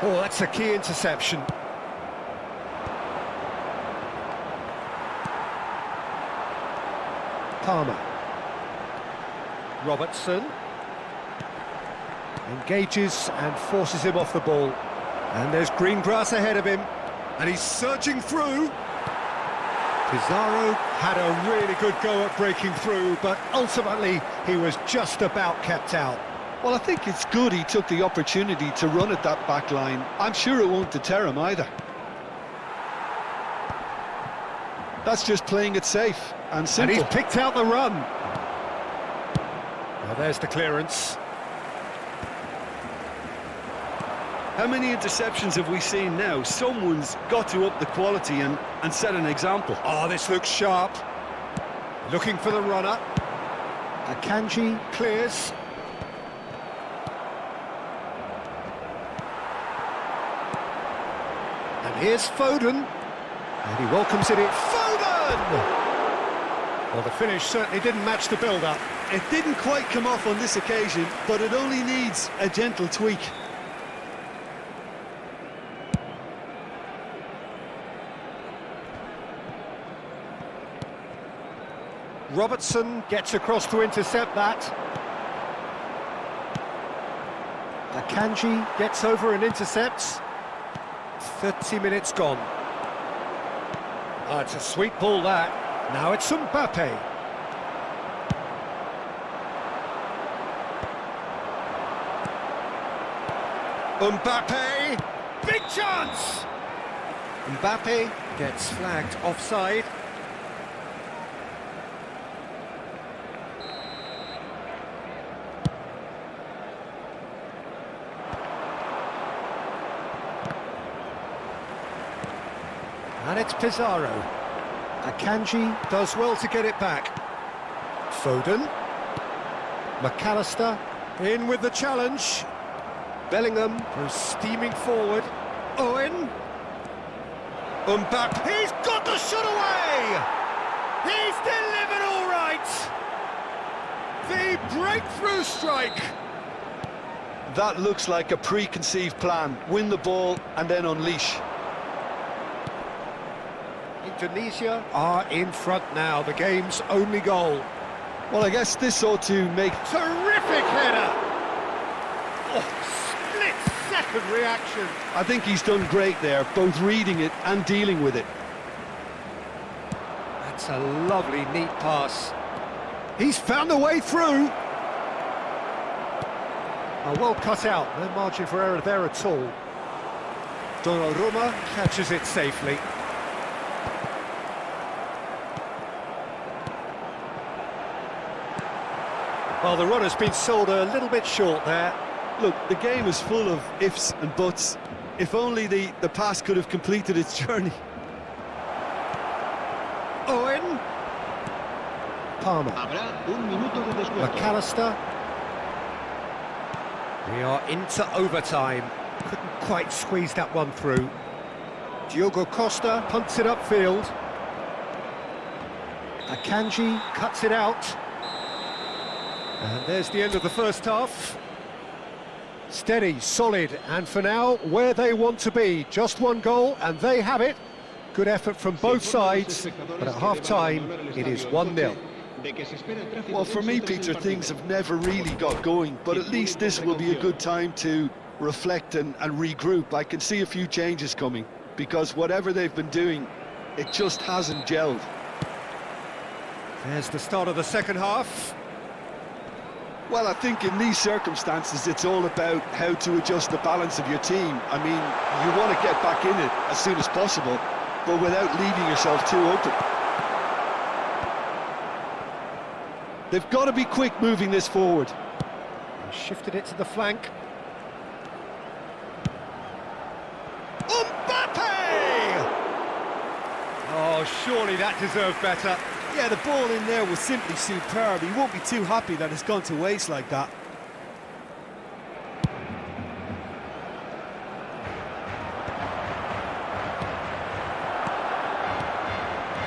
I: Oh, that's a key interception. Palmer. Robertson. Engages and forces him off the ball. And there's green grass ahead of him. And he's surging through. Pizarro had a really good go at breaking through, but ultimately he was just about kept out.
J: Well, I think it's good he took the opportunity to run at that back line. I'm sure it won't deter him either. That's just playing it safe and simple.
I: And he's picked out the run. Well, there's the clearance.
J: How many interceptions have we seen now? Someone's got to up the quality and set an example.
I: Oh, this looks sharp. Looking for the runner. Akanji clears. And here's Foden. And he welcomes it in. Foden! Well, the finish certainly didn't match the build-up.
J: It didn't quite come off on this occasion, but it only needs a gentle tweak.
I: Robertson gets across to intercept that. Akanji gets over and intercepts. 30 minutes gone. Oh, it's a sweet ball, that. Now it's Mbappe. Mbappe! Big chance! Mbappe gets flagged offside. And it's Pizarro. Akanji does well to get it back. Foden. McAllister in with the challenge. Bellingham goes steaming forward. Owen. Mbappe. He's got the shot away! He's delivered all right! The breakthrough strike!
J: That looks like a preconceived plan. Win the ball and then unleash.
I: Indonesia are in front now, the game's only goal.
J: Well, I guess this ought to make...
I: Terrific header! Oh, split-second reaction.
J: I think he's done great there, both reading it and dealing with it.
I: That's a lovely, neat pass. He's found a way through. Oh, well cut out, no margin for error there at all. Donnarumma catches it safely. Well, the runner's been sold a little bit short there.
J: Look, the game is full of ifs and buts. If only the pass could have completed its journey.
I: Owen. Palmer. McAllister. We are into overtime. Couldn't quite squeeze that one through. Diogo Costa punts it upfield. Akanji cuts it out. And there's the end of the first half. Steady, solid, and for now, where they want to be. Just one goal, and they have it. Good effort from both sides, but at half-time, it is 1-0.
J: Well, for me, Peter, things have never really got going, but at least this will be a good time to reflect and regroup. I can see a few changes coming, because whatever they've been doing, it just hasn't gelled.
I: There's the start of the second half.
J: Well, I think in these circumstances, it's all about how to adjust the balance of your team. I mean, you want to get back in it as soon as possible, but without leaving yourself too open. They've got to be quick moving this forward.
I: Shifted it to the flank. Mbappe! Oh, surely that deserved better.
J: Yeah, the ball in there was simply superb. He won't be too happy that it's gone to waste like that.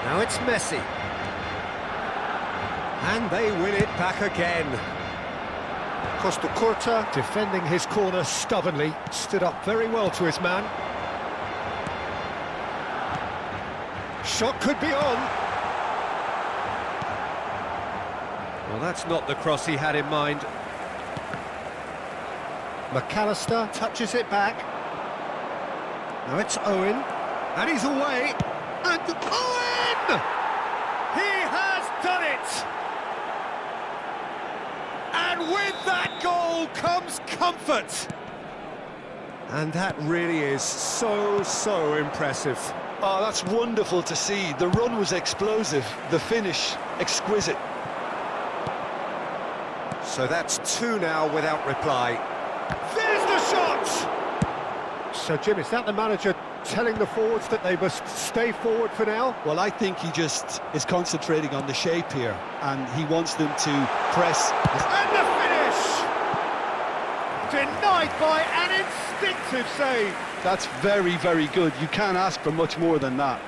I: Now it's Messi. And they win it back again. Costa Curta defending his corner stubbornly, stood up very well to his man. Shot could be on. Well, that's not the cross he had in mind. McAllister touches it back. Now it's Owen, and he's away. And Owen! He has done it! And with that goal comes comfort. And that really is so impressive.
J: Oh, that's wonderful to see. The run was explosive, the finish exquisite.
I: So that's 2 now without reply. There's the shot! So, Jim, is that the manager telling the forwards that they must stay forward for now?
J: Well, I think he just is concentrating on the shape here, and he wants them to press.
I: And the finish! Denied by an instinctive save.
J: That's very, very good. You can't ask for much more than that.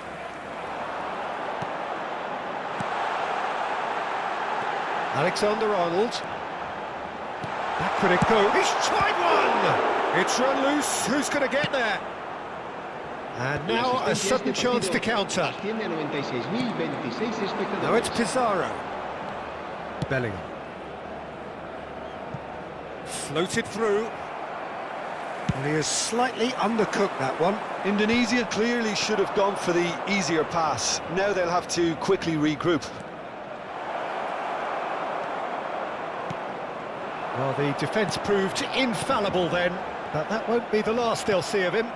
I: Alexander-Arnold. Back could it go? He's tried one! It's run loose. Who's going to get there? And now a sudden chance to counter. Now it's Pizarro. Bellingham. Floated through. And he has slightly undercooked that one.
J: Indonesia clearly should have gone for the easier pass. Now they'll have to quickly regroup.
I: Well, the defence proved infallible then, but that won't be the last they'll see of him.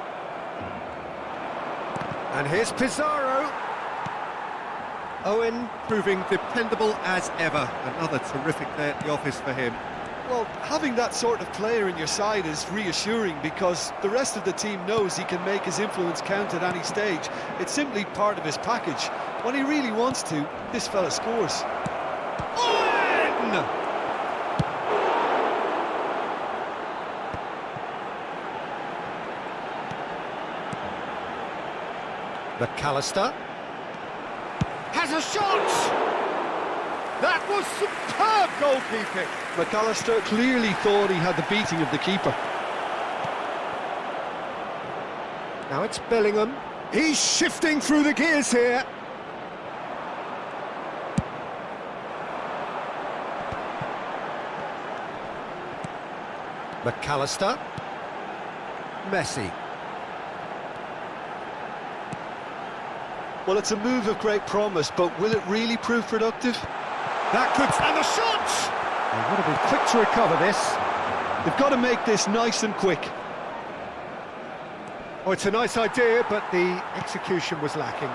I: And here's Pizarro. Owen proving dependable as ever. Another terrific day at the office for him.
J: Well, having that sort of player in your side is reassuring because the rest of the team knows he can make his influence count at any stage. It's simply part of his package. When he really wants to, this fella scores.
I: Owen! McAllister has a shot! That was superb goalkeeping!
J: McAllister clearly thought he had the beating of the keeper.
I: Now it's Bellingham. He's shifting through the gears here. McAllister. Messi.
J: Well, it's a move of great promise, but will it really prove productive?
I: That could... and the shot! They would have been quick to recover this.
J: They've got to make this nice and quick.
I: Oh, it's a nice idea, but the execution was lacking.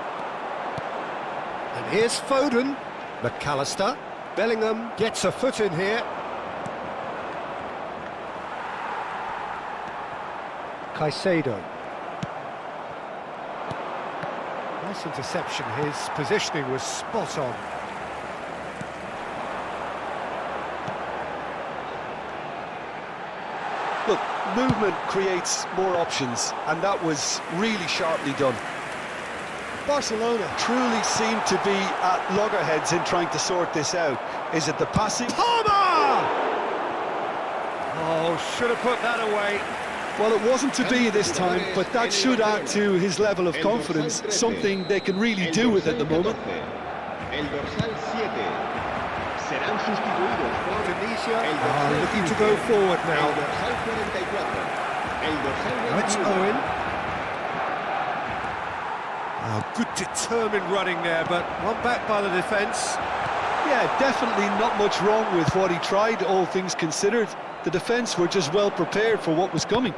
I: And here's Foden. McAllister. Bellingham gets a foot in here. Caicedo. Nice interception. His positioning was spot on.
J: Look, movement creates more options, and that was really sharply done. Barcelona truly seem to be at loggerheads in trying to sort this out. Is it the passing?
I: Palmer! Oh, should have put that away.
J: Well, it wasn't to be this time, but that should add to his level of confidence, something they can really do with at the moment.
I: Indonesia are looking to go forward now. Now it's Owen. Oh, good determined running there, but one back by the defence.
J: Yeah, definitely not much wrong with what he tried, all things considered. The defence were just well prepared for what was coming.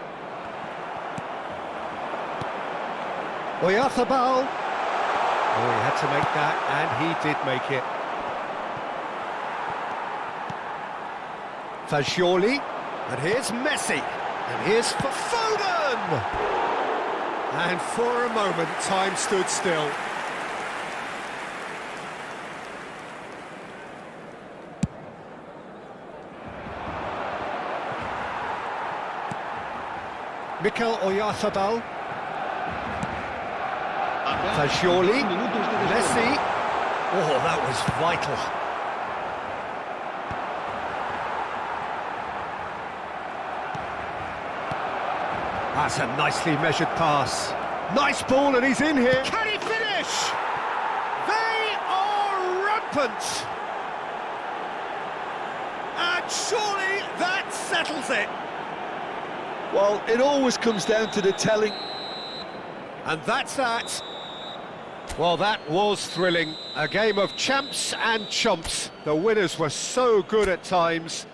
I: Oyarzabal. Oh, he had to make that, and he did make it. Fagioli. And here's Messi. And here's Foden! And for a moment, time stood still. Mikel Oyarzabal. Fagioli. Messi. Oh, that was vital. That's a nicely measured pass. Nice ball, and he's in here. Can he finish? They are rampant. And surely that settles it.
J: Well, it always comes down to the telling.
I: And that's that. Well, that was thrilling. A game of champs and chumps. The winners were so good at times.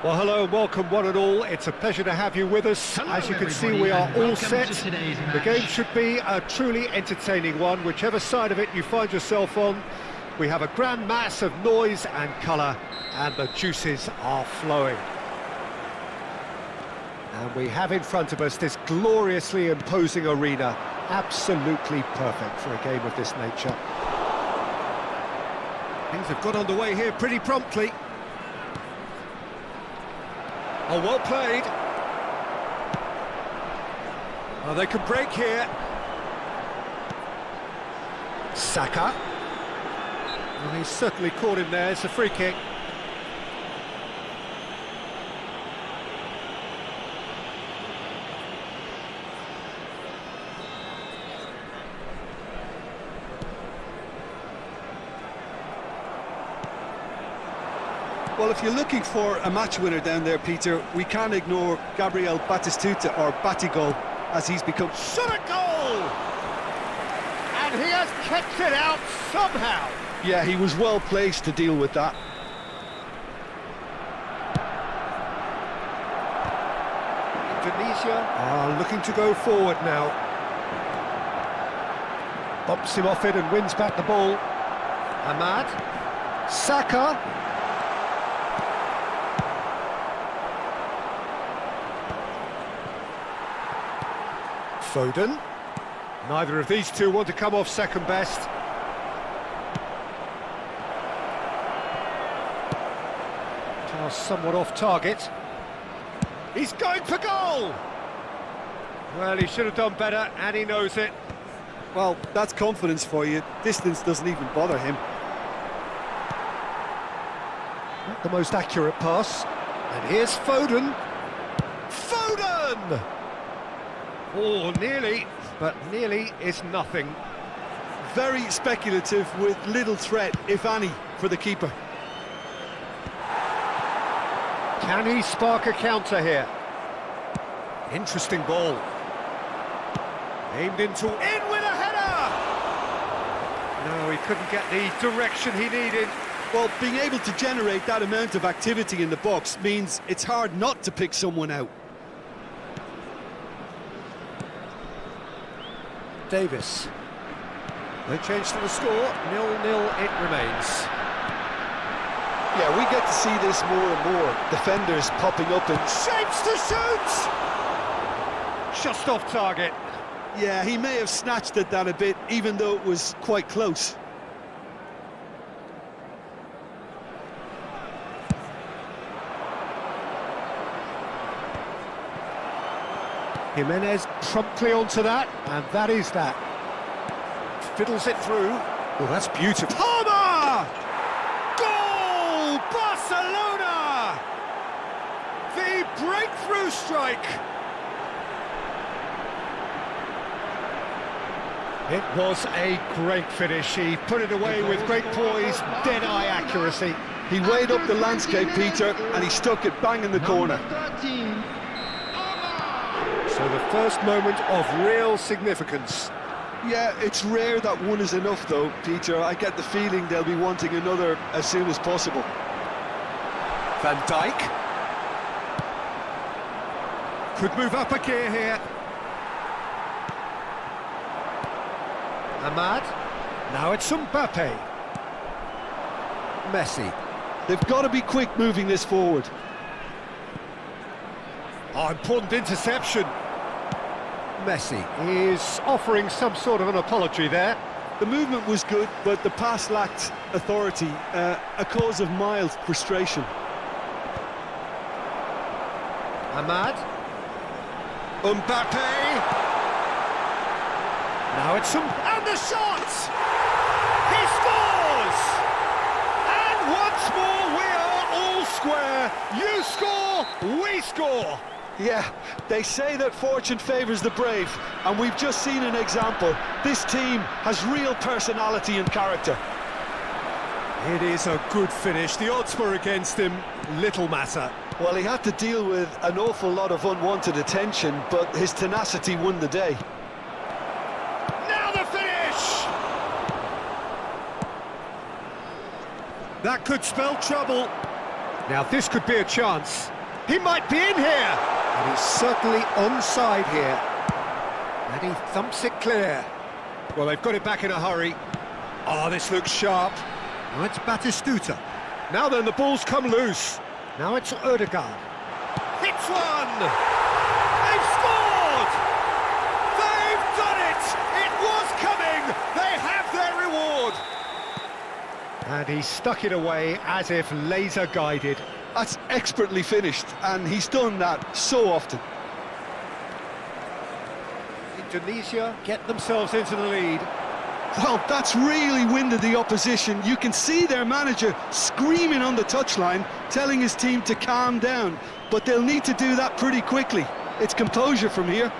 I: Well, hello and welcome one and all. It's a pleasure to have you with us.
K: Hello,
I: As you can see,
K: everybody,
I: we are
K: and
I: all
K: welcome
I: set.
K: to today's
I: The
K: match.
I: game should be a truly entertaining one, whichever side of it you find yourself on. We have a grand mass of noise and colour, and the juices are flowing. And we have in front of us this gloriously imposing arena, absolutely perfect for a game of this nature. Things have got underway here pretty promptly. Oh, well played. Oh, they can break here. Saka. Well, he's certainly caught him there. It's a free kick.
J: Well, if you're looking for a match winner down there, Peter, we can't ignore Gabriel Batistuta, or Batigol, as he's become.
I: Shot a goal! And he has kept it out somehow.
J: Yeah, he was well placed to deal with that.
I: Indonesia are looking to go forward now. Bumps him off it and wins back the ball. Ahmad. Saka. Foden. Neither of these two want to come off second best. Pass somewhat off target. He's going for goal! Well, he should have done better, and he knows it.
J: Well, that's confidence for you. Distance doesn't even bother him.
I: Not the most accurate pass. And here's Foden. Foden! Oh, nearly, but nearly is nothing.
J: Very speculative with little threat, if any, for the keeper.
I: Can he spark a counter here? Interesting ball. Aimed in with a header! No, he couldn't get the direction he needed.
J: Well, being able to generate that amount of activity in the box means it's hard not to pick someone out.
I: Davis. No change to the score, 0-0 it remains.
J: Yeah, we get to see this more and more. Defenders popping up in
I: Shapes to shoot! Just off target.
J: Yeah, he may have snatched at that a bit, even though it was quite close.
I: Jimenez promptly onto that, and that is that. Fiddles it through. Oh, that's beautiful. Palmer! Goal! Barcelona! The breakthrough strike! It was a great finish. He put it away with great poise, dead-eye accuracy.
J: He weighed up the landscape, Peter, and he stuck it bang in the corner.
K: Number 13.
I: So the first moment of real significance.
J: Yeah, it's rare that one is enough, though, Peter. I get the feeling they'll be wanting another as soon as possible.
I: Van Dijk. Could move up a gear here. Ahmad. Now it's Mbappe. Messi.
J: They've got to be quick moving this forward.
I: Oh, important interception. Messi is offering some sort of an apology there.
J: The movement was good, but the pass lacked authority, a cause of mild frustration.
I: Ahmad. Mbappe. Now it's and the shot! He scores! And once more we are all square. You score, we score.
J: Yeah, they say that fortune favours the brave, and we've just seen an example. This team has real personality and character.
I: It is a good finish. The odds were against him, little matter.
J: Well, he had to deal with an awful lot of unwanted attention, but his tenacity won the day.
I: Now the finish! That could spell trouble. Now this could be a chance. He might be in here! And he's certainly onside here. And he thumps it clear. Well, they've got it back in a hurry. Oh, this looks sharp. Now it's Batistuta. Now then, the ball's come loose. Now it's Ødegaard. Hits one! They've scored! They've done it! It was coming! They have their reward! And he stuck it away as if laser guided.
J: That's expertly finished, and he's done that so often.
I: Indonesia get themselves into the lead.
J: Well, that's really winded the opposition. You can see their manager screaming on the touchline, telling his team to calm down. But they'll need to do that pretty quickly. It's composure from here.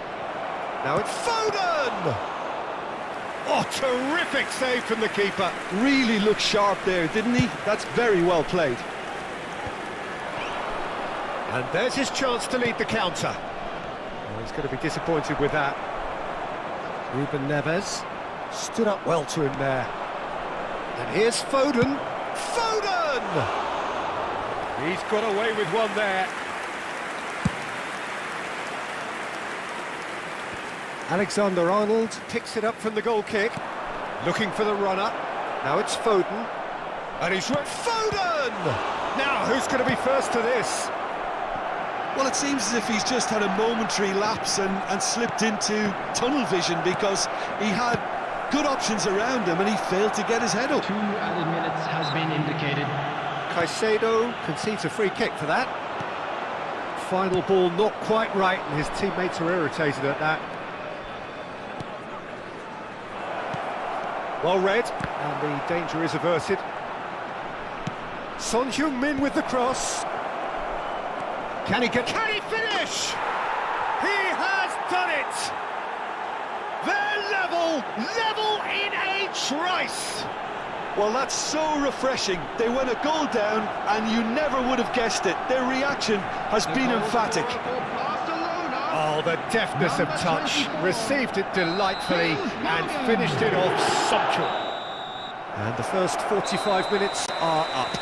I: Now it's Foden! Oh, terrific save from the keeper.
J: Really looked sharp there, didn't he? That's very well played.
I: And there's his chance to lead the counter. Oh, he's going to be disappointed with that. Ruben Neves stood up well to him there. And here's Foden. Foden! He's got away with one there. Alexander-Arnold picks it up from the goal kick. Looking for the runner. Now it's Foden. And he's right. Foden! Now, who's going to be first to this?
J: Well, it seems as if he's just had a momentary lapse and slipped into tunnel vision, because he had good options around him and he failed to get his head up.
K: 2 added minutes has been indicated.
I: Caicedo concedes a free kick for that. Final ball not quite right, and his teammates are irritated at that. Well read, and the danger is averted. Son Heung-min with the cross. Can he finish? He has done it! They're level in a trice!
J: Well, that's so refreshing. They went a goal down and you never would have guessed it. Their reaction has been emphatic.
I: Oh, the deftness of touch. Received it delightfully and finished it off sumptuous. And the first 45 minutes are up.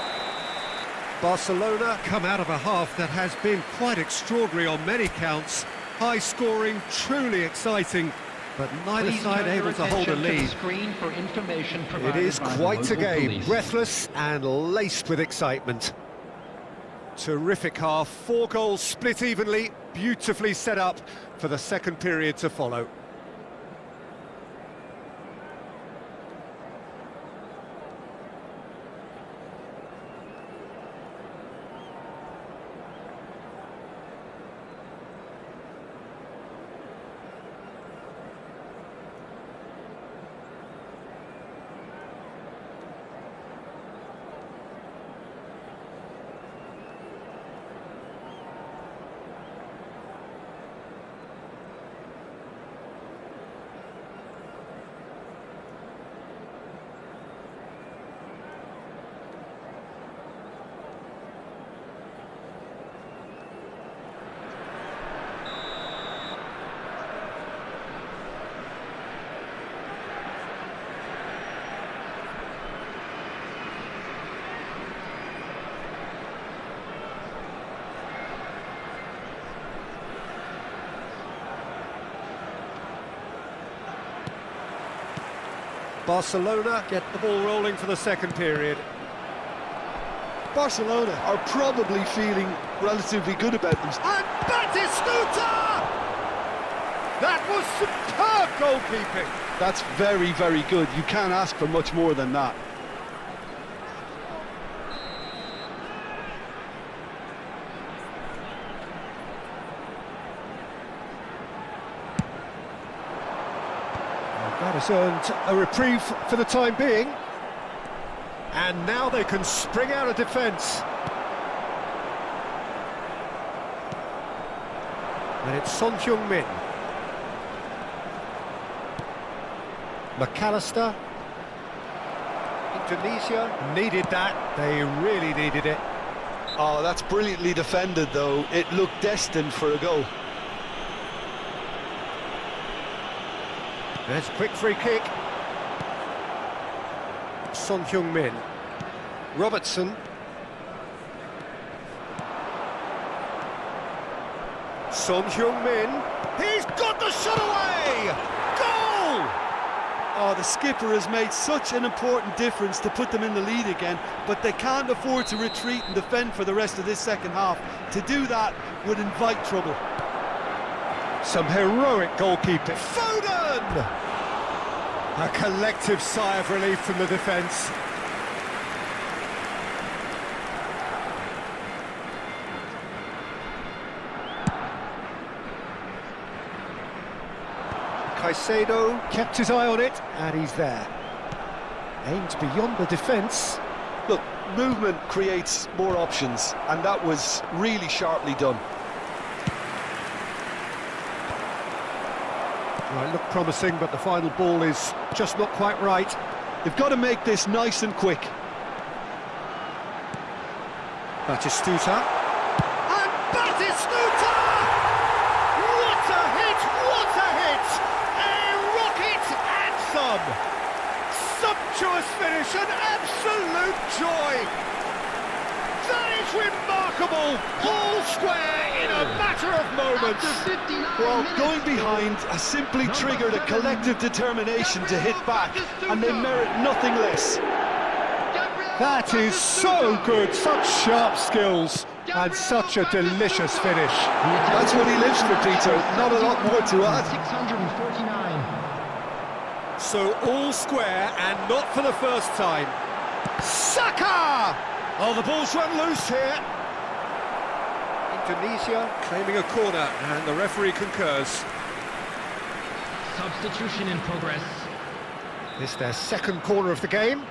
I: Barcelona come out of a half that has been quite extraordinary on many counts. High scoring, truly exciting, but neither side able to hold a lead. It is quite a game, breathless and laced with excitement. Terrific half, 4 goals split evenly, beautifully set up for the second period to follow. Barcelona get the ball rolling for the second period.
J: Barcelona are probably feeling relatively good about themselves.
I: And Batistuta! That was superb goalkeeping.
J: That's very, very good. You can't ask for much more than that.
I: That has earned a reprieve for the time being. And now they can spring out of defence. And it's Son Heung-min. McAllister. Indonesia needed that. They really needed it.
J: Oh, that's brilliantly defended, though. It looked destined for a goal.
I: There's a quick free kick. Son Heung-min. Robertson. Son Heung-min, he's got the shot away! Goal!
J: Oh, the skipper has made such an important difference to put them in the lead again, but they can't afford to retreat and defend for the rest of this second half. To do that would invite trouble.
I: Some heroic goalkeeping. Foden! A collective sigh of relief from the defence. Caicedo kept his eye on it, and he's there. Aimed beyond the defence.
J: Look, movement creates more options, and that was really sharply done.
I: Right, look promising, but the final ball is just not quite right.
J: They've got to make this nice and quick.
I: Batistuta. And Batistuta! What a hit! What a hit! A rocket anthem! Sumptuous finish, an absolute joy! That is remarkable! All square in a matter of moments!
J: Well, going behind has simply triggered a collective determination to hit back, and they merit nothing less.
I: That is so good, such sharp skills, and such a delicious finish.
J: That's what he lives for, Peter, not a lot more to add.
K: 649.
I: So all square, and not for the first time. Saka! Oh, the ball's run loose here. Indonesia claiming a corner, and the referee concurs.
K: Substitution in progress.
I: This their second corner of the game.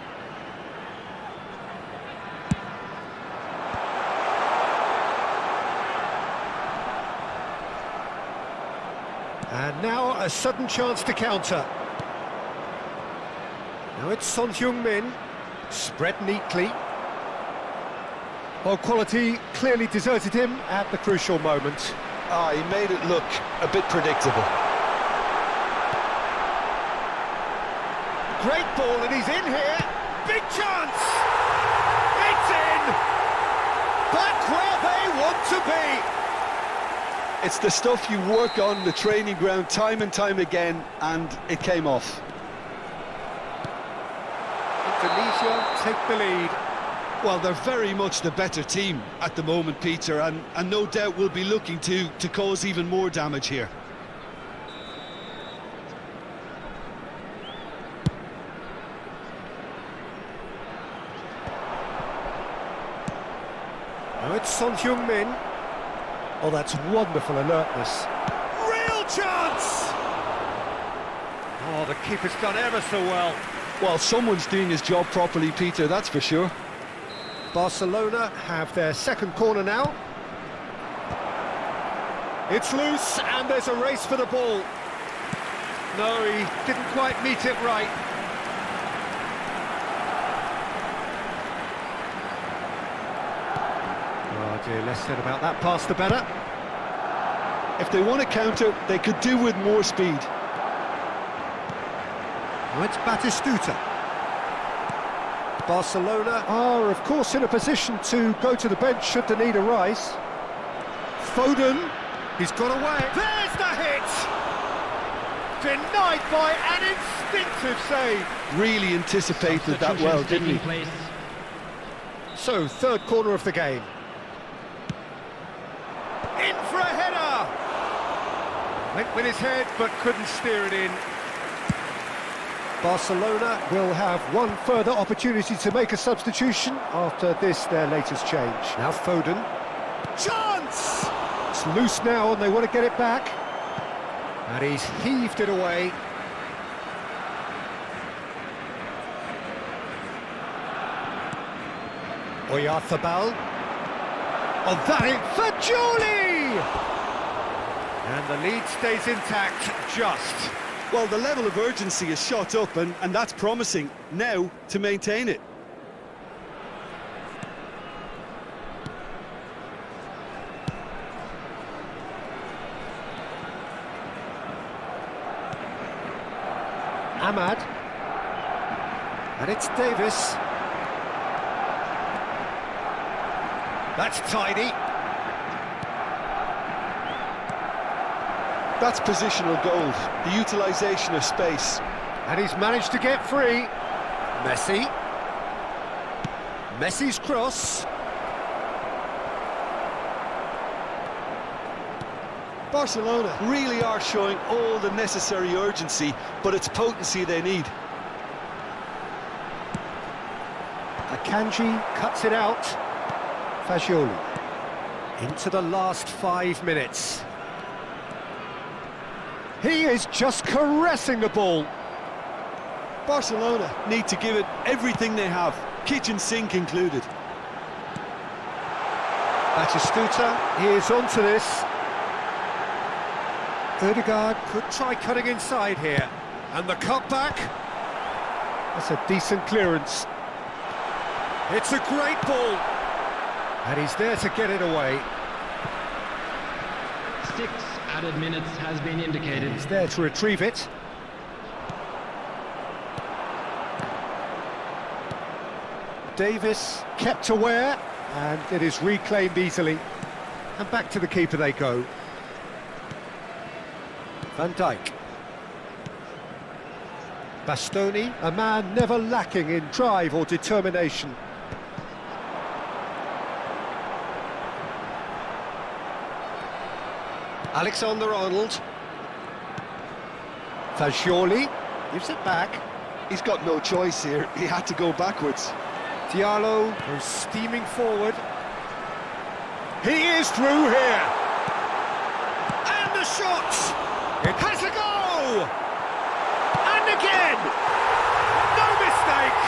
I: And now a sudden chance to counter. Now it's Son Heung-min, spread neatly. Well, quality clearly deserted him at the crucial moment.
J: Ah, he made it look a bit predictable.
I: Great ball, and he's in here. Big chance! It's in! Back where they want to be!
J: It's the stuff you work on the training ground time and time again, and it came off.
I: Indonesia take the lead.
J: Well, they're very much the better team at the moment, Peter, and no doubt will be looking to cause even more damage here.
I: Now it's Son Heung-min. Oh, that's wonderful alertness. Real chance! Oh, the keeper's done ever so well.
J: Well, someone's doing his job properly, Peter, that's for sure.
I: Barcelona have their second corner now. It's loose, and there's a race for the ball. No, he didn't quite meet it right. Oh dear, less said about that pass the better.
J: If they want to counter, they could do with more speed.
I: Now it's Batistuta. Barcelona are, of course, in a position to go to the bench should the need arise. Foden, he's got away. There's the hit! Denied by an instinctive save.
J: Really anticipated that well, didn't he?
I: So, third corner of the game. In for a header! Went with his head, but couldn't steer it in. Barcelona will have one further opportunity to make a substitution after this, their latest change. Now Foden. Chance! It's loose now and they want to get it back. And he's heaved it away. Oyarzabal. Oh, that hit for Jolie! And the lead stays intact, just.
J: Well, the level of urgency is shot up, and that's promising now to maintain it.
I: Ahmad. And it's Davis. That's tidy.
J: That's positional gold, the utilisation of space.
I: And he's managed to get free. Messi. Messi's cross.
J: Barcelona really are showing all the necessary urgency, but it's potency they need.
I: Akanji cuts it out. Fagioli. Into the last 5 minutes. He is just caressing the ball.
J: Barcelona need to give it everything they have, kitchen sink included.
I: Batistuta, he is onto this. Ødegaard could try cutting inside here. And the cutback. That's a decent clearance. It's a great ball. And he's there to get it away.
K: 6 added minutes has been indicated.
I: He's there to retrieve it. Davis kept aware, and it is reclaimed easily. And back to the keeper they go. Van Dijk. Bastoni, a man never lacking in drive or determination. Alexander-Arnold. Fagioli gives it back.
J: He's got no choice here, he had to go backwards.
I: Diallo goes steaming forward. He is through here. And the shot! It has a go! And again! No mistake!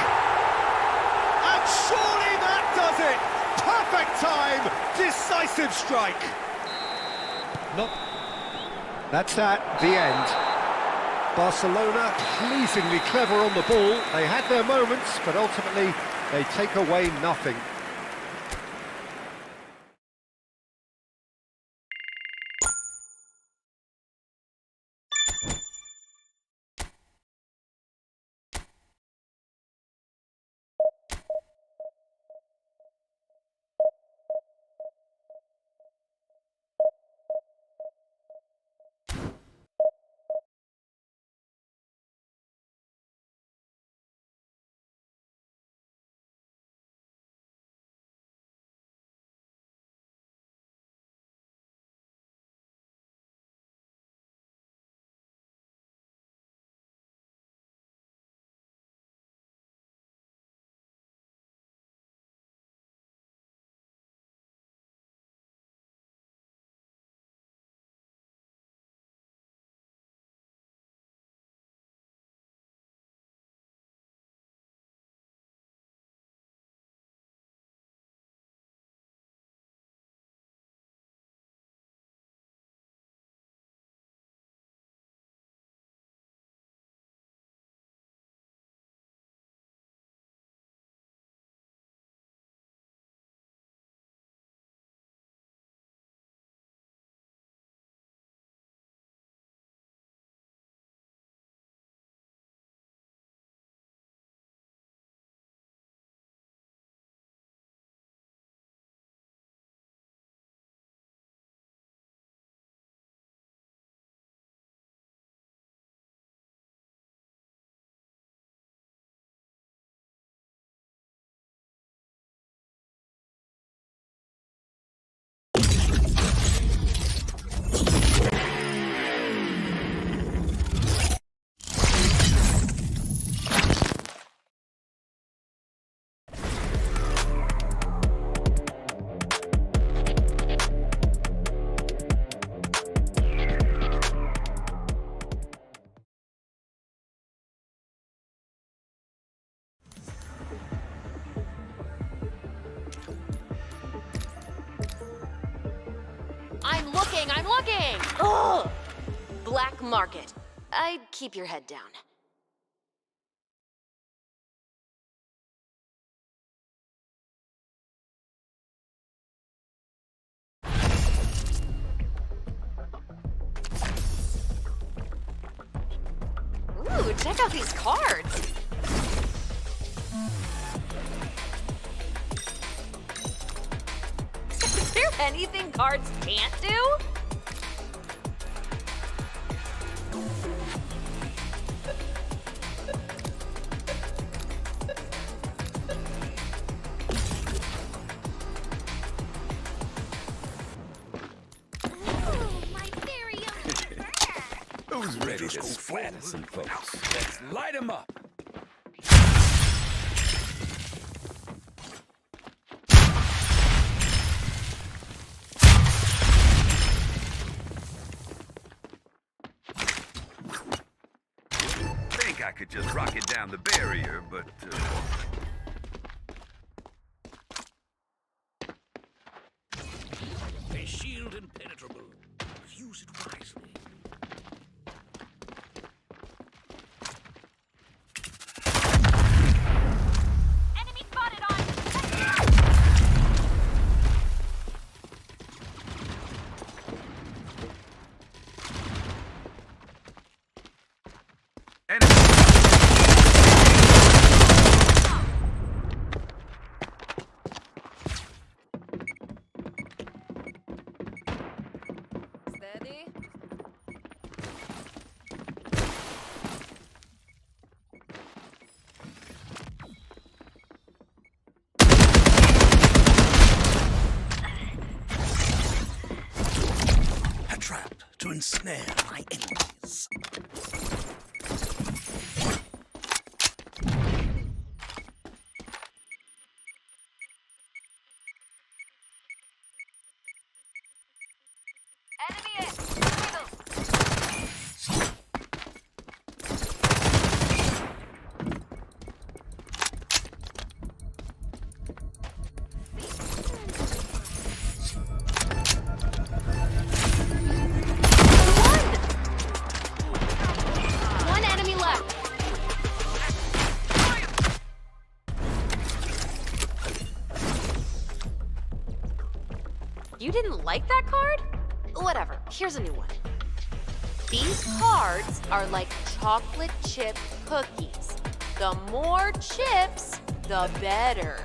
I: And surely that does it! Perfect time! Decisive strike! No. That's that, the end. Barcelona pleasingly clever on the ball. They had their moments, but ultimately they take away nothing.
B: I'm looking! Ugh! Black market. I'd keep your head down. Ooh, check out these cards! Is there anything cards can't do?
D: Who's ready to splatter some folks? Let's light them up. Think I could just rocket down the barrier, but a shield impenetrable. Use it wisely.
A: Enemy spotted on.
C: Steady.
D: A trap to ensnare my enemies.
C: Enemy in. Middle.
B: One enemy left. You didn't like that card? Whatever, here's a new one. These cards are like chocolate chip cookies. The more chips, the better.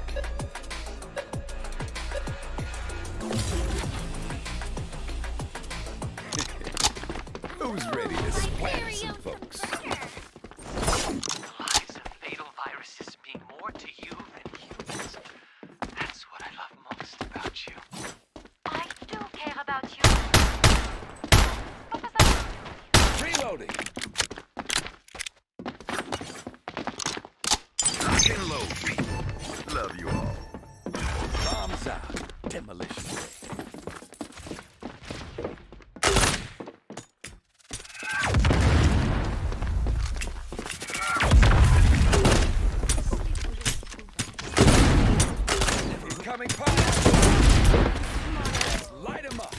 D: Who's ready to splatter some folks?
H: The lies of fatal viruses mean more to you than humans. That's what I love most about you.
C: I do care about you. What does that
D: Reloading. Lock and load, people. Love you all. Bombs out. Demolition. Incoming fire. Light 'em up.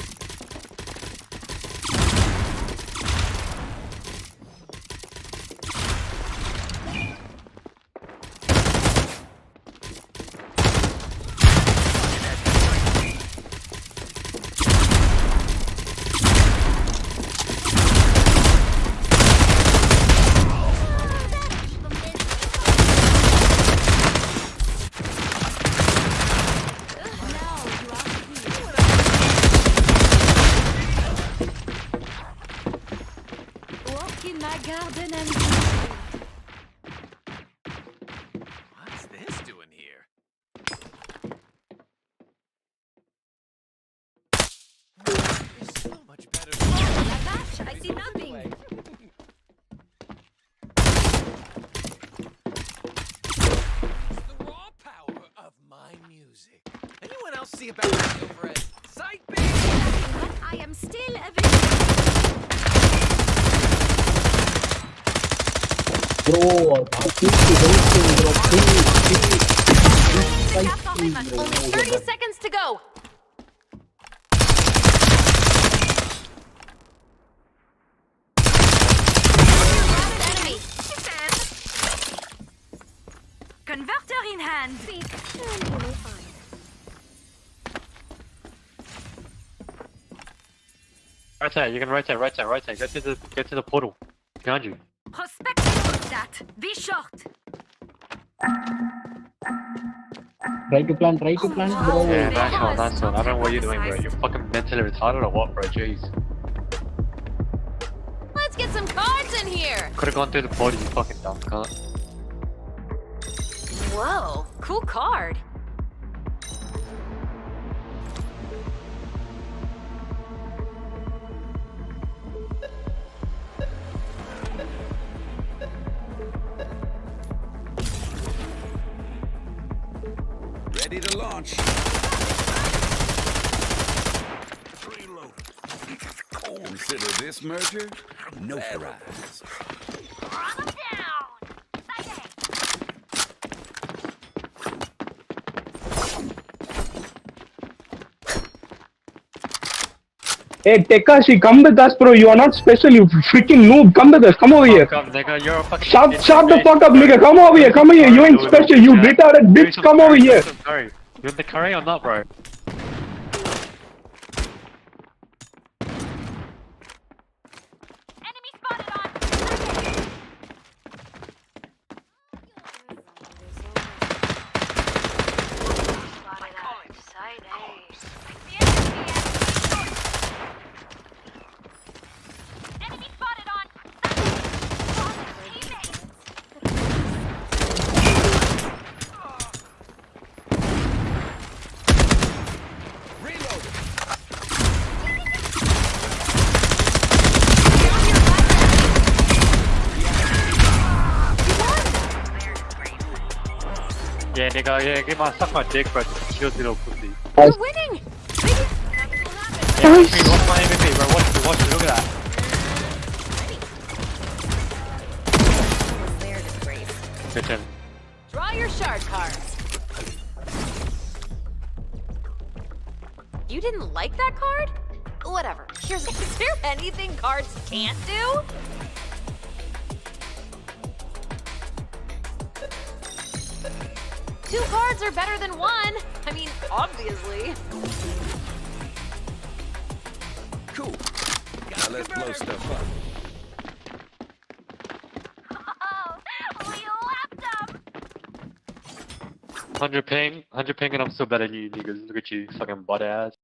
G: Walk in my garden and
L: What's this doing here? It's so much better.
C: La vache, I see nothing.
L: It's the raw power of my music. Anyone else see about that over at Site B?
G: but I am still a victim.
F: Bro,
B: Only 30 seconds to go. Enemy.
G: Converter in hand.
M: Rotate, you can rotate. Get to the portal. Behind you.
G: Prospecting with that. Be short.
F: Try to plant, bro.
M: Yeah, nice one. I don't know what you're doing, bro. You're fucking mentally retarded or what, bro? Jeez.
B: Let's get some cards.
M: Could've gone through the body, you fucking dumb cunt.
B: Whoa, cool card.
L: Ready to launch.
D: Reload.
L: Consider this merger notarized.
A: Run them down.
F: Hey, Tekashi, come with us, bro. You are not special, you freaking noob. Come with us. Come over here.
M: Fuck up, nigga. You're a fucking
F: Shut the fuck up, nigga. Come over here. Come over here. You ain't special. You retarded bitch. Come over here.
M: Sorry. You in the curry or not, bro?
A: Enemy spotted on. Enemy spotted on.
M: Yeah, nigga, yeah, get my suck my dick, bro. Shield little pussy.
B: We're winning.
M: Yeah, watch my MVP, bro. Watch it, look at that. Good him.
B: Draw your shard cards. You didn't like that card? Whatever. Is there anything cards can't do? Two cards are better than one. I mean, obviously.
L: Cool. Now let's blow stuff up.
M: 100 ping, and I'm still better than you niggas. Look at you, fucking butt ass.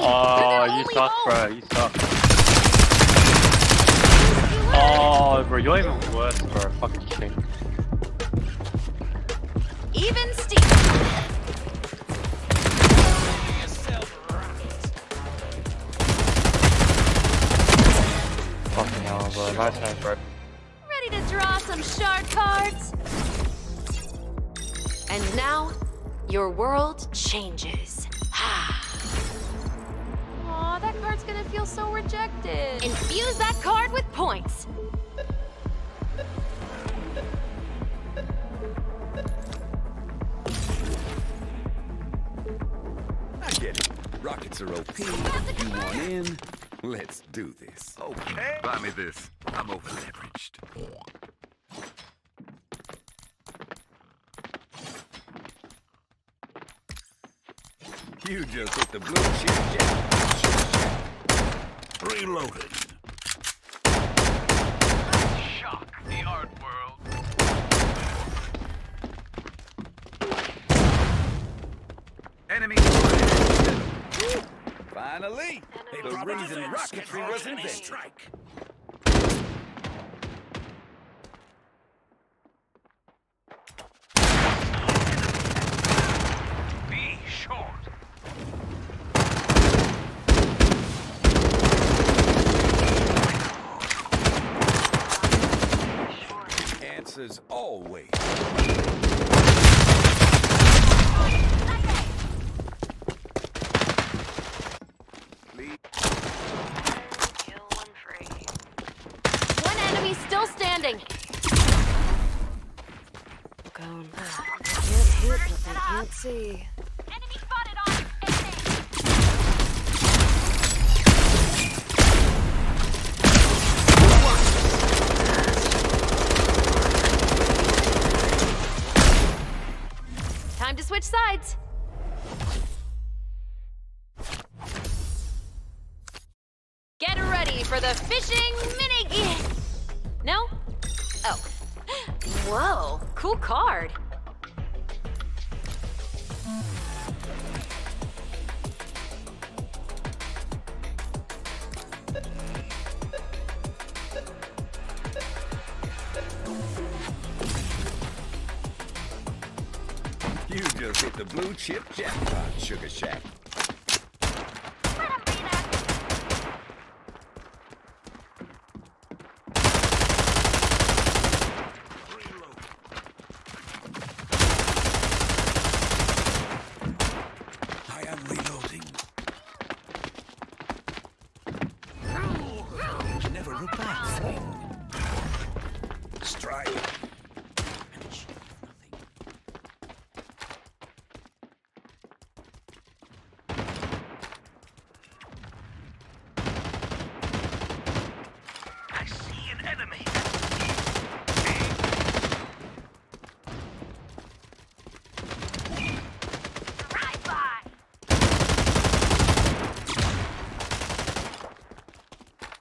M: Oh, you suck, bro. You suck. Oh, bro, you're even worse, bro. Fucking stink.
B: Even Steve.
M: Fucking hell, bro. Nice hand, bro.
B: Ready to draw some shard cards? And now, your world changes. Aw, that card's gonna feel so rejected. Infuse that card with points.
L: I get it. Rockets are OP. You want in? Let's do this.
E: Okay. Buy me this. I'm over leveraged.
L: You just hit the blue chip jack.
E: Reloaded.
H: Shock the art world.
E: Enemy.
L: Finally, the reason rocketry was invented.
E: Strike.
D: Be short.
L: Answer
E: answers always.
B: Kill one free. One enemy still standing.
C: Going back. They can't hit what they can't see.
A: Enemy spotted on
B: Time to switch sides. Get ready for the fishing mini-game. No? Oh. Whoa, cool card.
E: You just hit the blue chip jackpot, Sugar Shack. I am reloading. Never a bad thing. Strike. I see an enemy.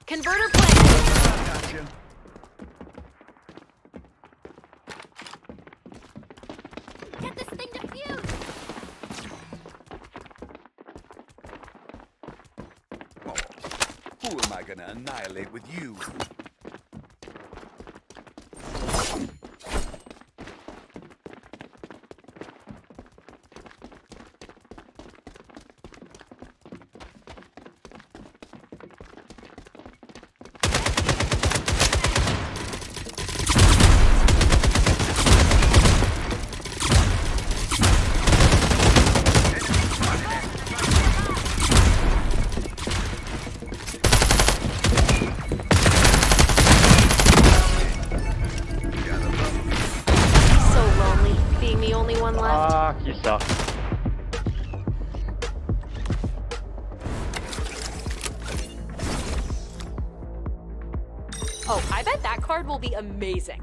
B: Converter planted.
E: Gotcha.
A: Get this thing defused!
E: Oh, who am I gonna annihilate with you?
B: So lonely, being the only one left.
M: Ah, you suck.
B: Oh, I bet that card will be amazing.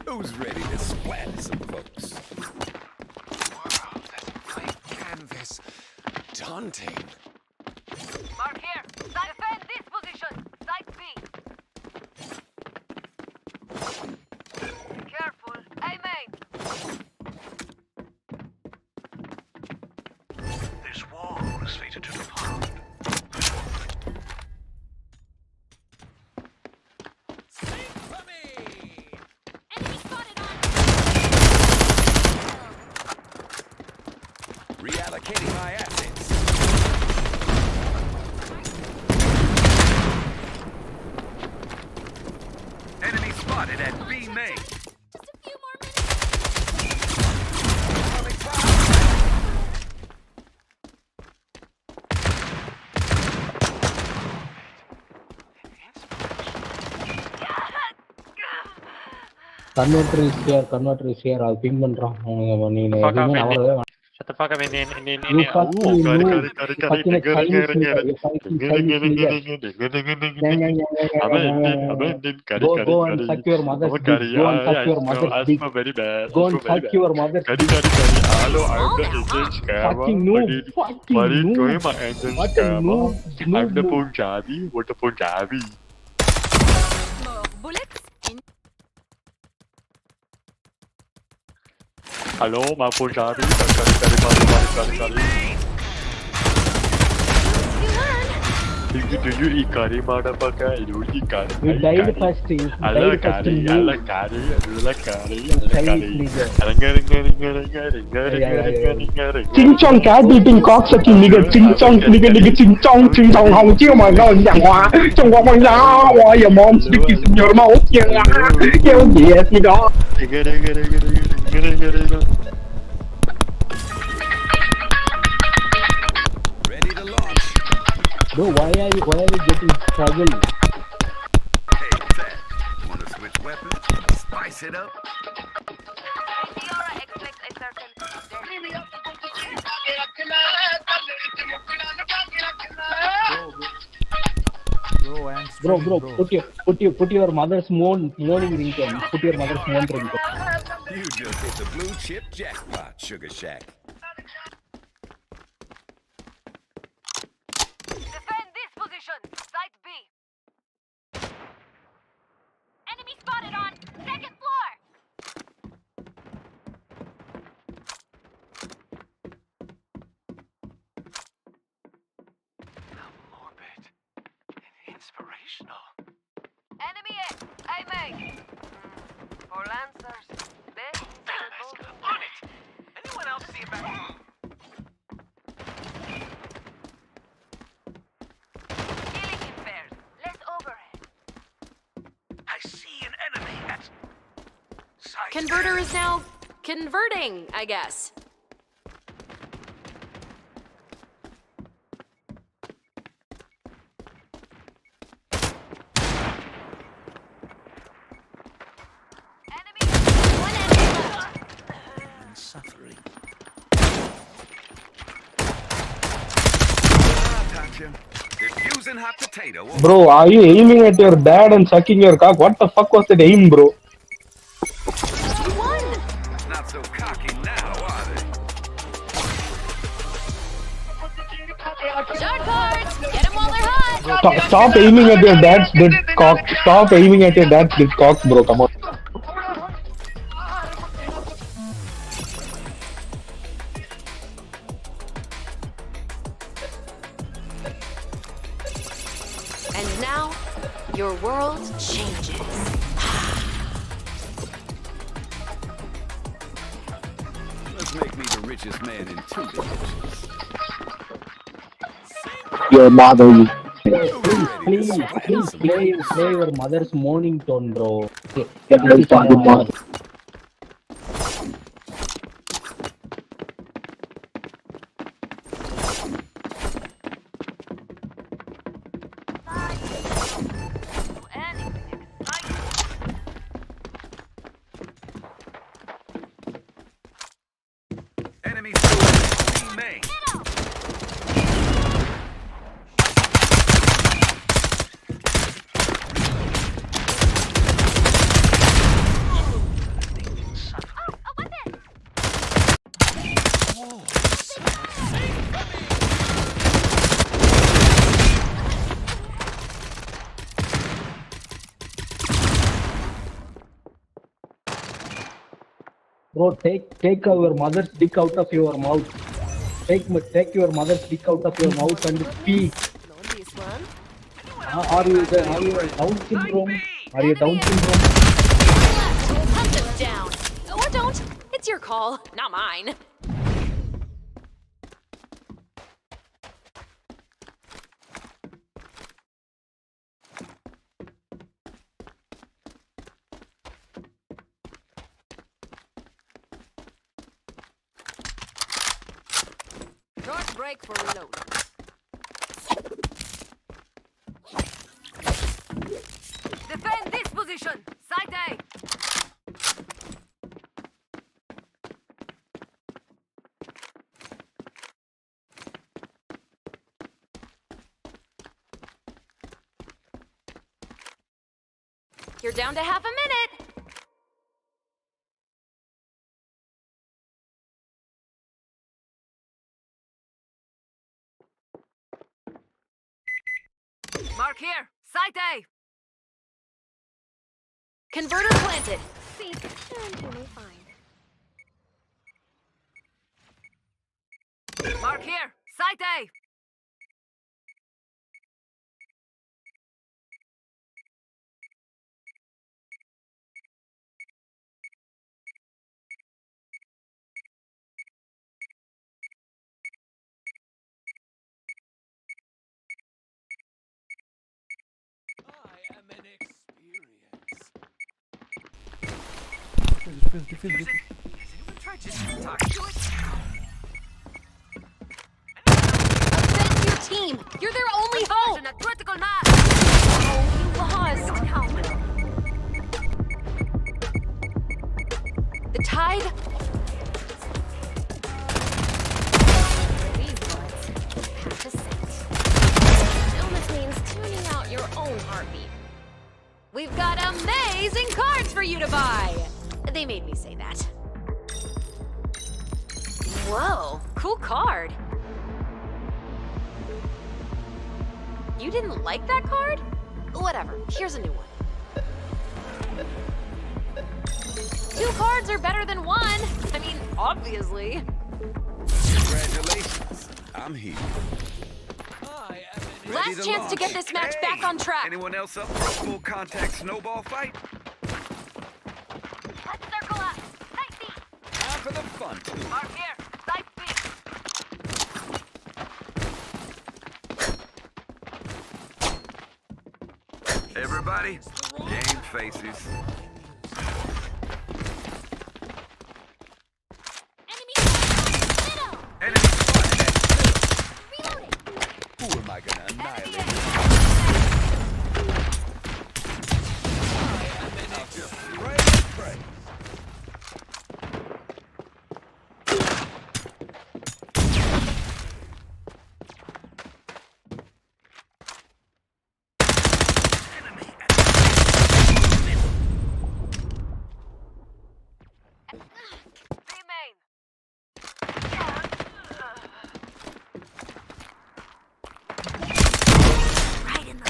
E: Who's ready to splat some folks?
L: Wow, that blank canvas. Daunting.
C: Mark here. Defend this position. Side B. Careful. Aim.
D: This wall is fated to depart.
A: Enemy spotted on
E: Reallocating my assets. Enemy spotted at B main.
A: Just a few more minutes.
E: Incoming fire.
F: Converter is here. I'll ping பண்றான். நீ எதுவுமே அவரவே
M: Shut the fuck up in
F: You fucking noob. Fucking Chinese nigga. You fucking Chinese nigga. Go and suck your mother's dick. Go and suck your mother's dick. Go and suck your mother's dick.
M: Hello, I'm the Indian scammer.
F: Fucking noob. Fucking
M: What is
F: noob.
M: going on, Indian
F: What a
M: scammer?
F: noob.
M: I'm the Punjabi. What the Punjabi?
A: More bullets.
M: Hello, my Punjabi.
B: You learn.
M: Do you eat curry, motherfucker? You eat curry.
F: You died first. You
M: I
F: died
M: love
F: first
M: curry.
F: in
M: I
F: you.
M: like curry. I like curry. I like
F: Chinese
M: curry.
F: Ching chong cat eating cock sucking nigga. Ching chong nigga ching chong hong chiu my god. Trong your mom's dick is in your mouth. Yes, you know.
E: Ready to launch.
F: Bro, why are you getting struggle?
E: Hey, Ted. Wanna switch weapons? Spice it up.
F: Bro, put your mother's moaning ringtone. Put your mother's moan ringtone.
E: You just hit the blue chip jackpot, Sugar Shack.
B: Defend this position. Site B.
A: Enemy spotted on second floor.
H: How morbid and inspirational.
B: Enemy A. Aiming. For Lancers. This is
H: On it! Anyone else see about
B: killing in pairs. Less overhead.
D: I see an enemy at site.
B: Converter is now converting, I guess.
E: Suffering. Diffusing hot potato.
F: Bro, are you aiming at your dad and sucking your cock? What the fuck was that aim, bro?
B: You won!
E: Not so cocky now, are they?
A: Short cards. Get them while they're hot.
F: Stop aiming at your dad's dead cock. Stop aiming at your dad's dead cock, bro. Come on.
B: And now, your world changes.
E: Let's make me the richest man in 2 dimensions.
F: Your mother. Please play your mother's moaning tone, bro.
E: Enemy soldier, main.
F: Bro, take your mother's dick out of your mouth. Take your mother's dick out of your mouth and speak.
B: Not this one.
F: Are you Down syndrome? Are you Down syndrome?
B: Hunt them down. Or don't. It's your call, not mine. Short break for reload. Defend this position. Site A. You're down to half a minute. Mark here. Site A. Converter planted.
A: Please turn to me fine.
B: Mark here. Site A.
N: Defuse.
L: Try just talk to it.
B: Defend your team! You're their only hope!
C: Critical mass!
B: Oh, you lost! The tide?
A: Half a cent. Illness means tuning out your own heartbeat.
B: We've got amazing cards for you to buy! They made me say that. Whoa, cool card. You didn't like that card? Whatever, here's a new one. 2 cards are better than 1. I mean, obviously.
E: Congratulations. I'm here.
B: Last chance to get this match back on track.
E: Anyone else up for a full contact snowball fight?
C: Let's circle up. Side B.
E: Time for the fun.
C: Mark here. Side B.
E: Everybody, game faces. Enemy spotted. Who am I gonna annihilate? I'll just spray and pray.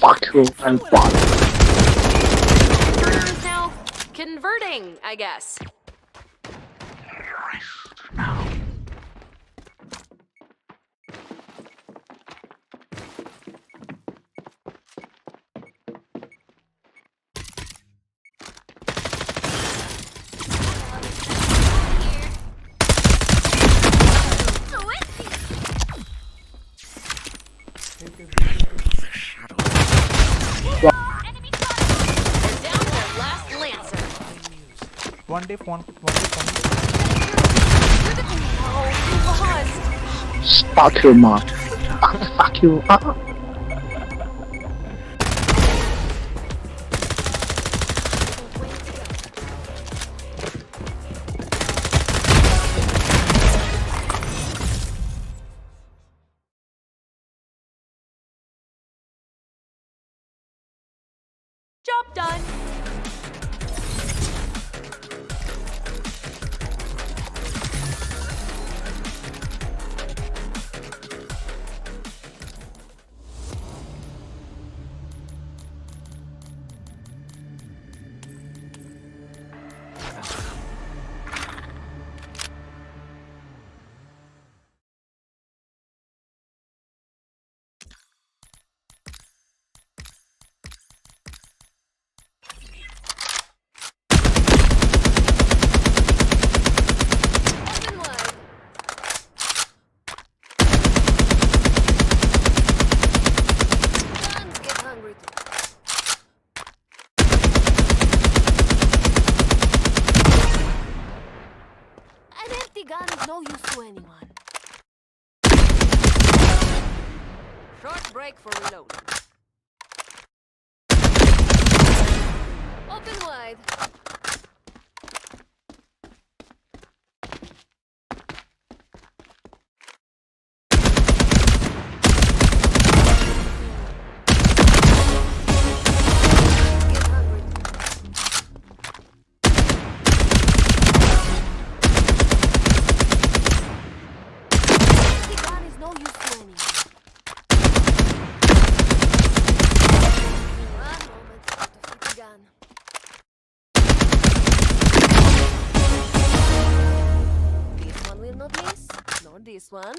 F: Fuck you and fuck.
B: Now, converting, I guess.
N: One diff.
F: Fuck you, man. Fuck you.
B: Job done.
C: gun is no use to anyone. Short break for reloading. Open wide. This one.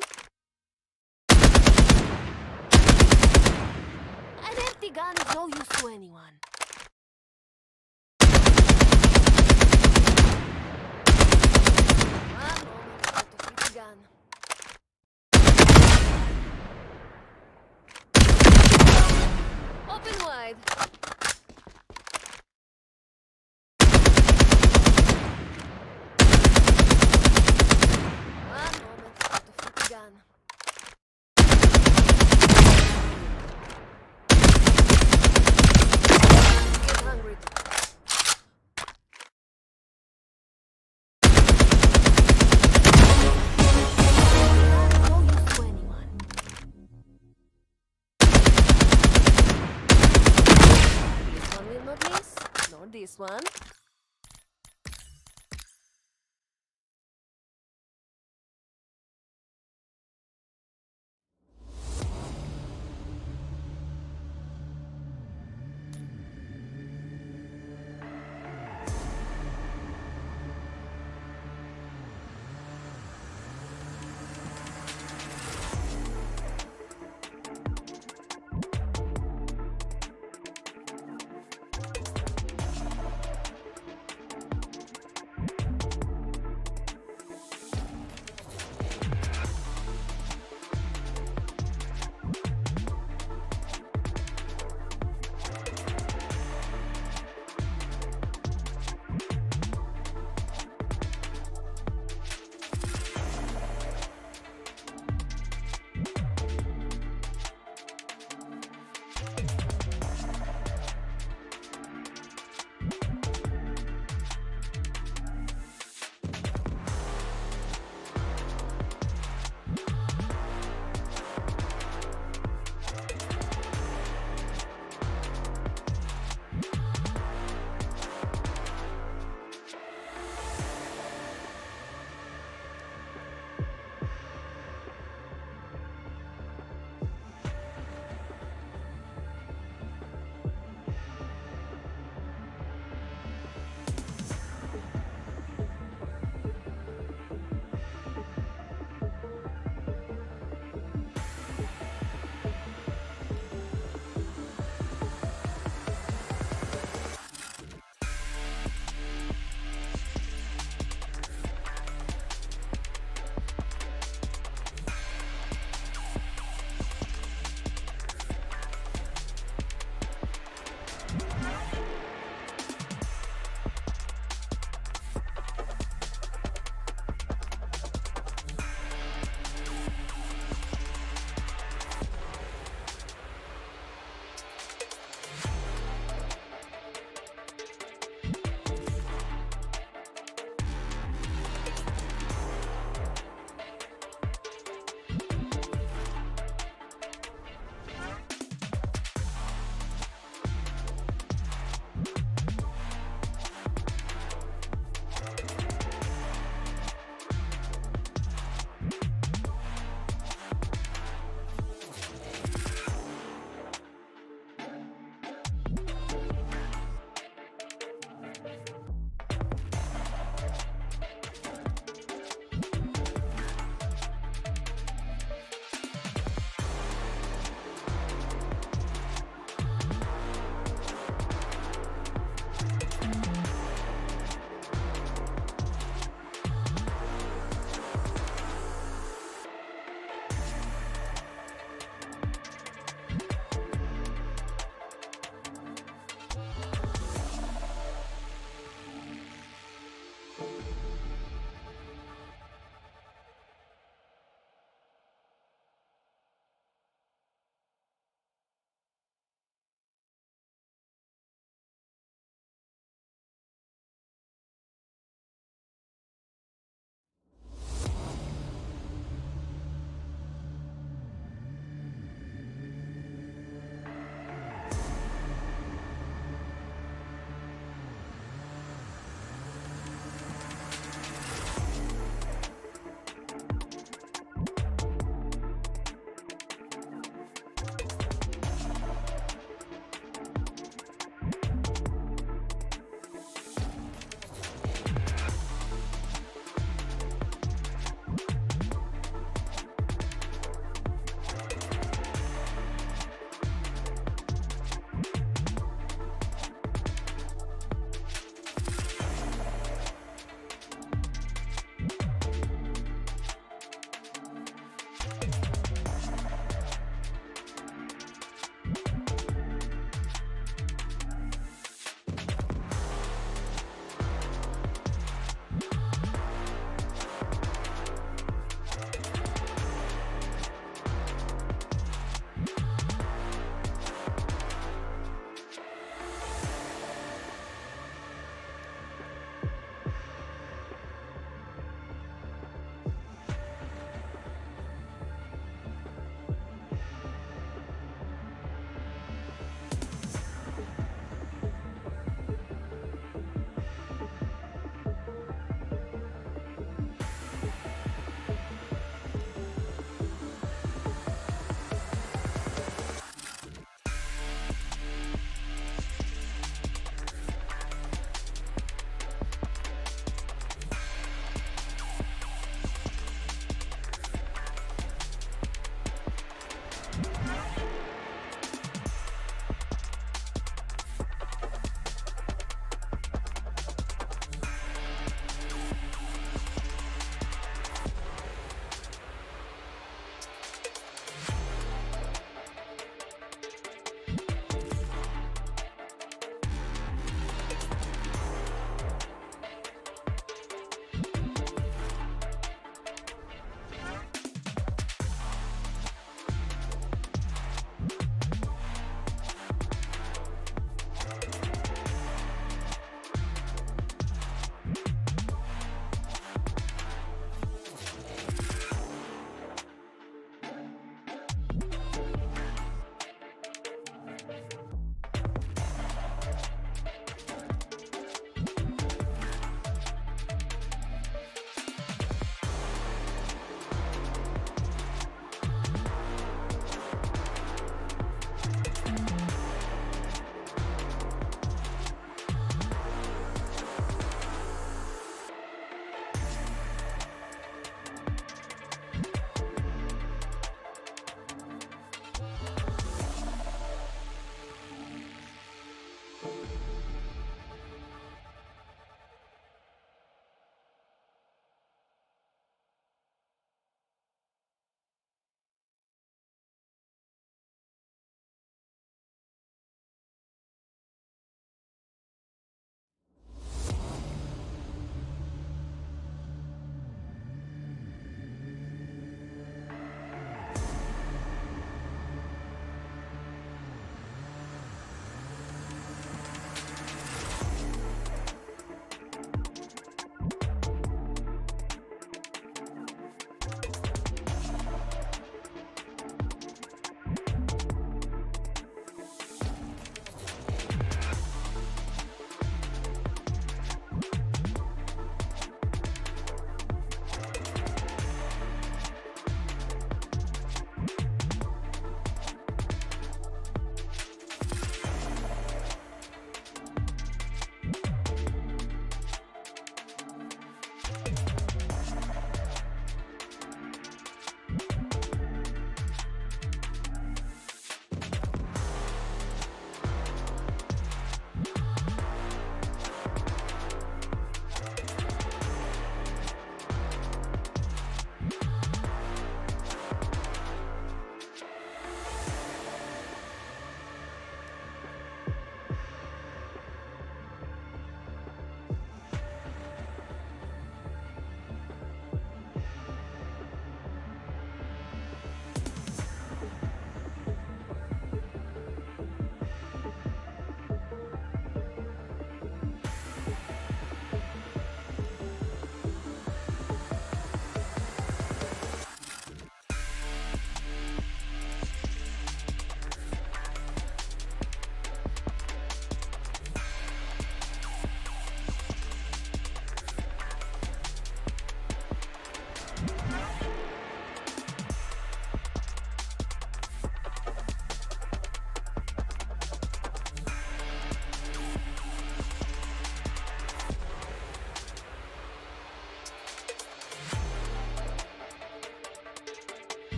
C: An empty gun is no use to anyone. One moment to fit the gun. Open wide. one.